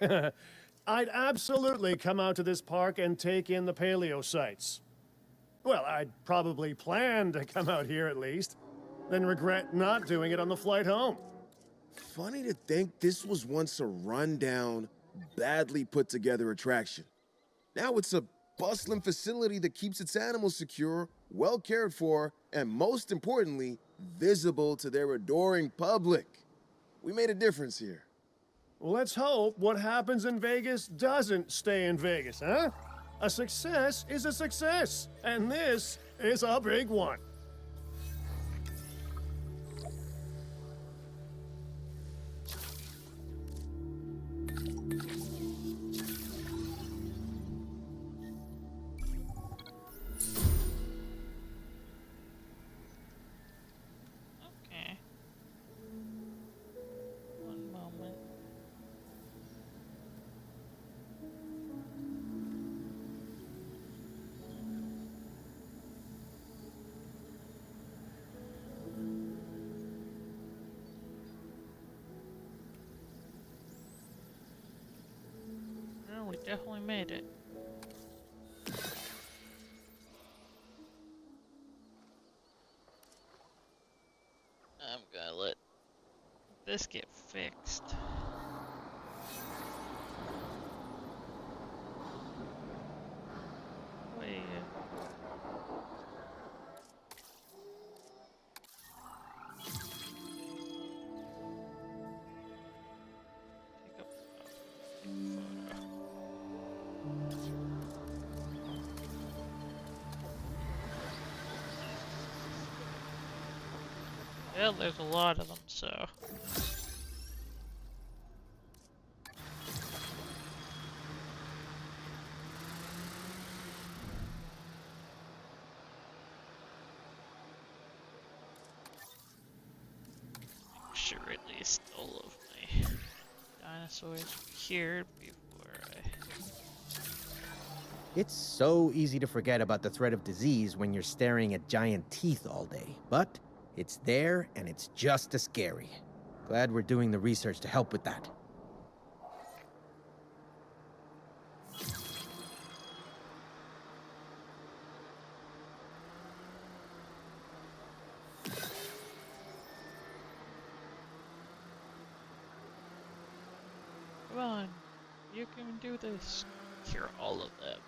I'd absolutely come out to this park and take in the paleo sites. Well, I'd probably plan to come out here at least, then regret not doing it on the flight home. Funny to think this was once a rundown, badly put together attraction. Now it's a bustling facility that keeps its animals secure, well cared for, and most importantly, visible to their adoring public. We made a difference here. Let's hope what happens in Vegas doesn't stay in Vegas, huh? A success is a success, and this is a big one. Okay. One moment. Well, we definitely made it. I'm gonna let this get fixed. Well, there's a lot of them, so. Make sure at least all of my dinosaurs are cured before I. It's so easy to forget about the threat of disease when you're staring at giant teeth all day, but it's there and it's just as scary. Glad we're doing the research to help with that. Come on, you can do this. Cure all of them.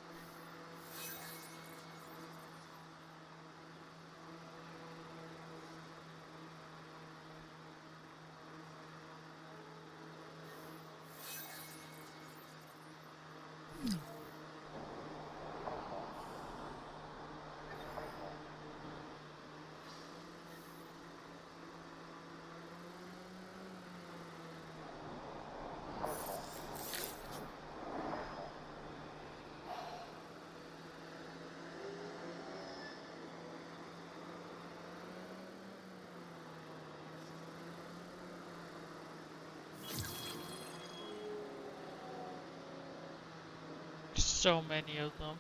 So many of them.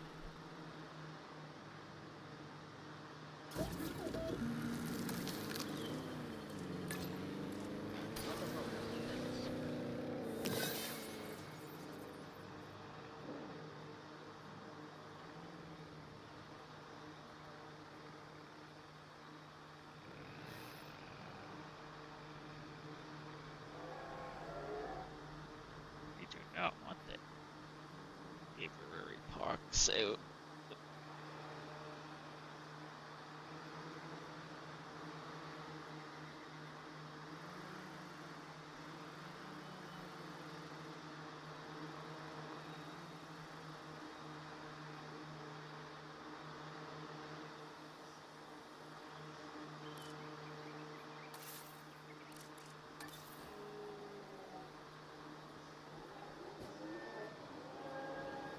We do not want the aviary park, so.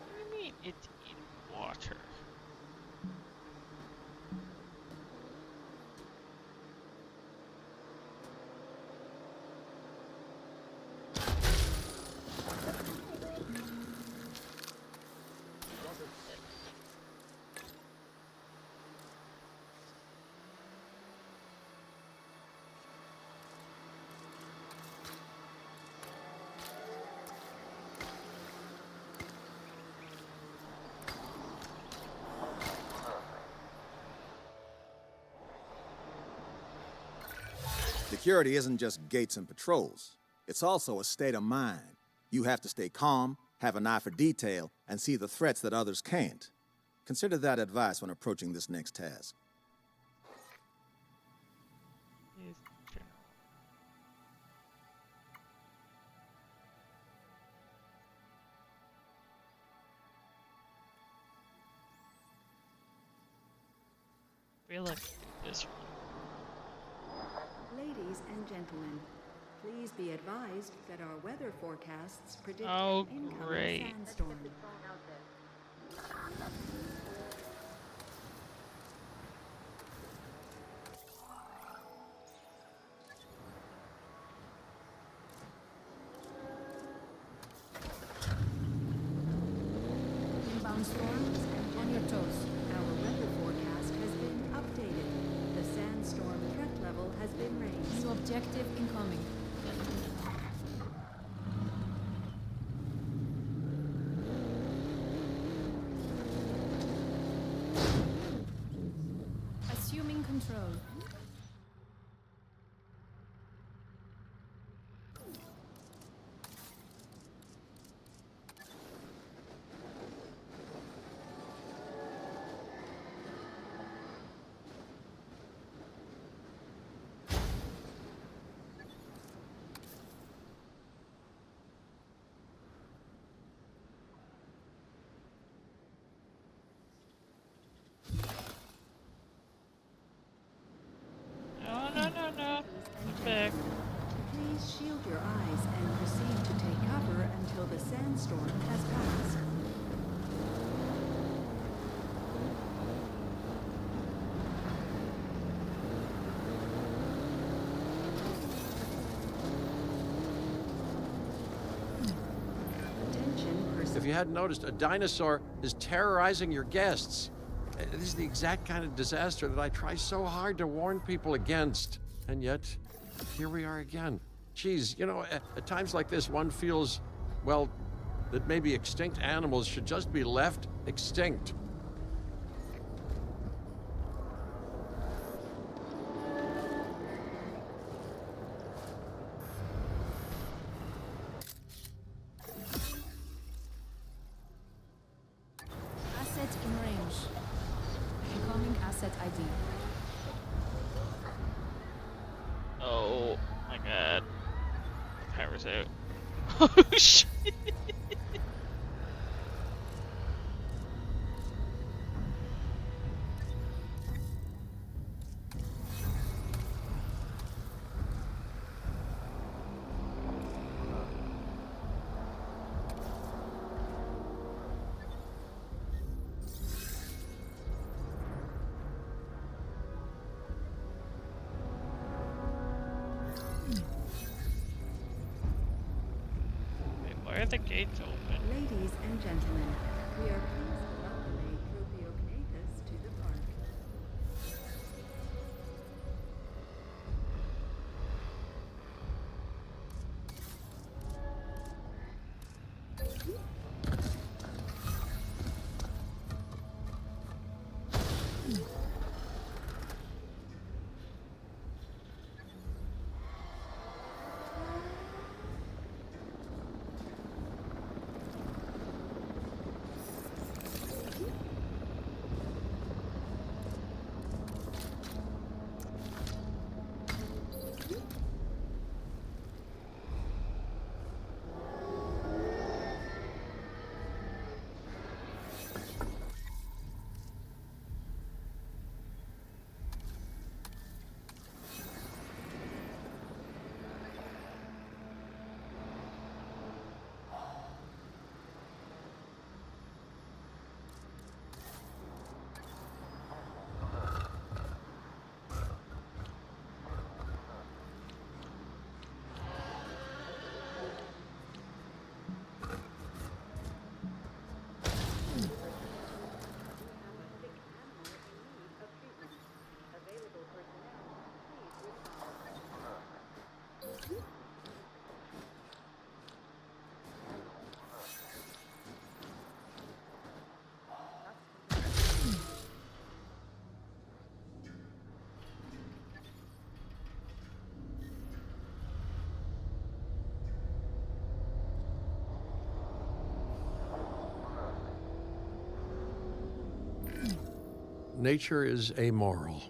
What do you mean it in water? Security isn't just gates and patrols. It's also a state of mind. You have to stay calm, have an eye for detail, and see the threats that others can't. Consider that advice when approaching this next task. Yes, General. Feel like this one. Ladies and gentlemen, please be advised that our weather forecasts predict Oh, an incoming great. sandstorm. Inbound storms, on your toes. Our weather forecast has been updated. The sandstorm threat level has been raised. New objective incoming. Assuming control. back. Please shield your eyes and proceed to take cover until the sandstorm has passed. If you hadn't noticed, a dinosaur is terrorizing your guests. This is the exact kind of disaster that I try so hard to warn people against. And yet, here we are again. Geez, you know, at times like this, one feels, well, that maybe extinct animals should just be left extinct. Asset in range. Incoming asset ID. Oh my god. The power's out. Oh shit. Wait, why are the gates open? Ladies and gentlemen, we are pleased to welcome a Tropiognathus to the park. Nature is amoral.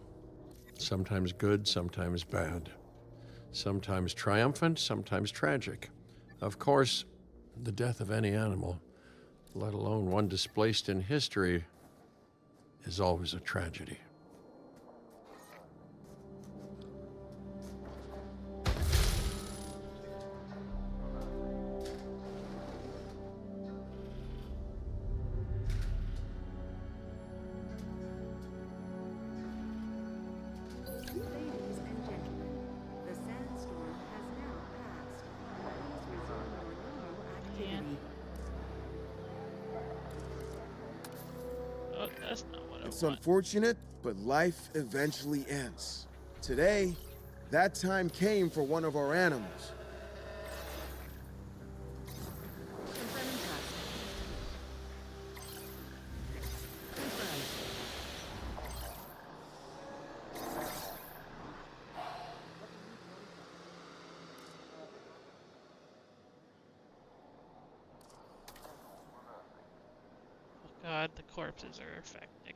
Sometimes good, sometimes bad. Sometimes triumphant, sometimes tragic. Of course, the death of any animal, let alone one displaced in history, is always a tragedy. Ladies and gentlemen, the sandstorm has now passed. Please resume your normal activity. Oh, that's not what I It's want. unfortunate, but life eventually ends. Today, that time came for one of our animals. Confirming task. Confirmed. Oh god, the corpses are affecting.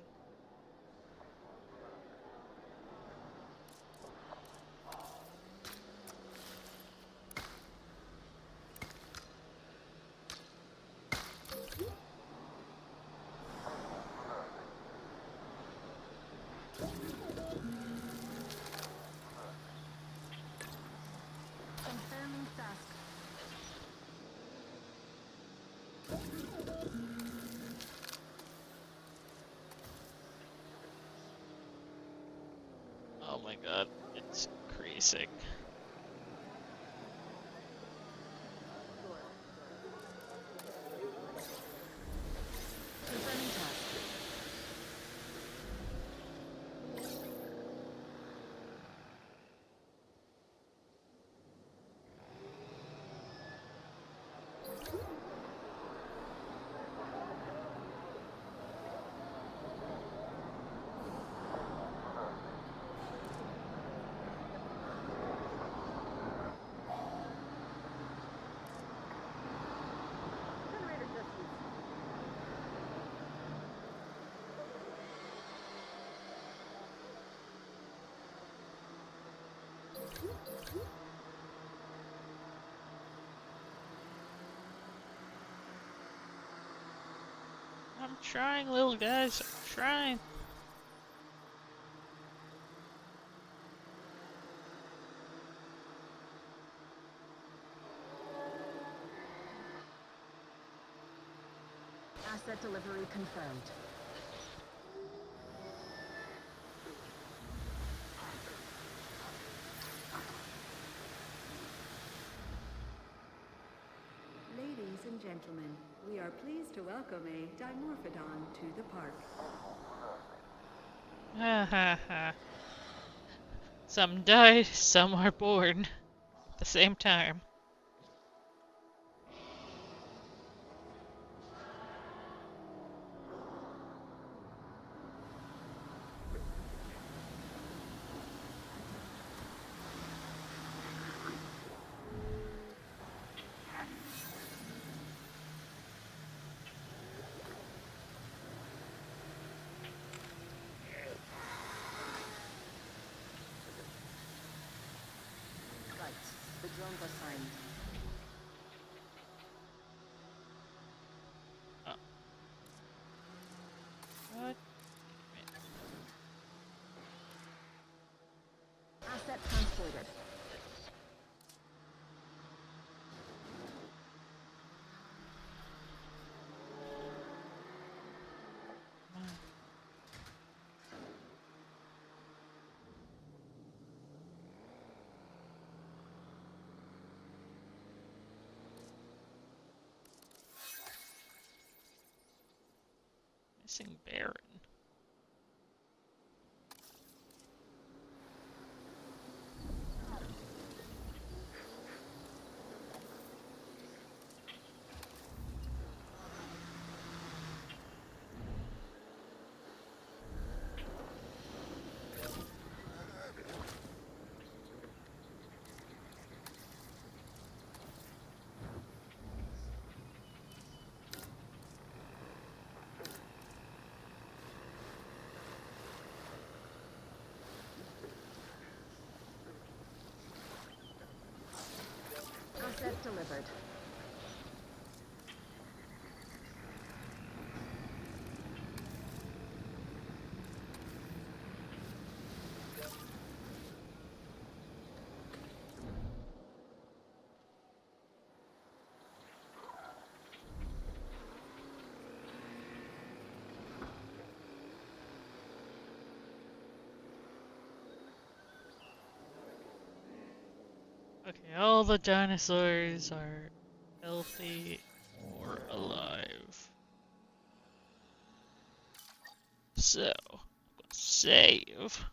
Oh my god, it's increasing. Confirming task. I'm trying, little guys. I'm trying. Asset delivery confirmed. Ladies and gentlemen, we are pleased to welcome a Dimorphodon to the park. Ha ha ha. Some die, some are born. At the same time. Right. The drones are signed. Oh. What? Asset transported. Missing Baron. Asset delivered. Okay, all the dinosaurs are healthy or alive. So, let's save.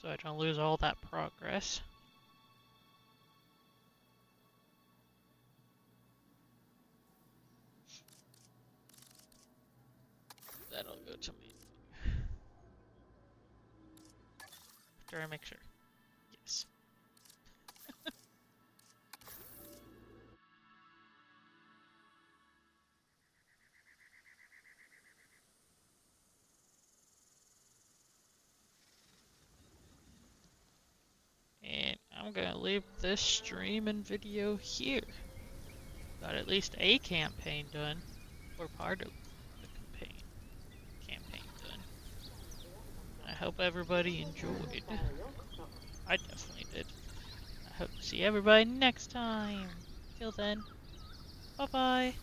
So I don't lose all that progress. That'll go to me. After I make sure. Yes. And I'm gonna leave this stream and video here. Got at least a campaign done, or part of the campaign. hope everybody enjoyed. I definitely did. I hope to see everybody next time. Till then, bye bye.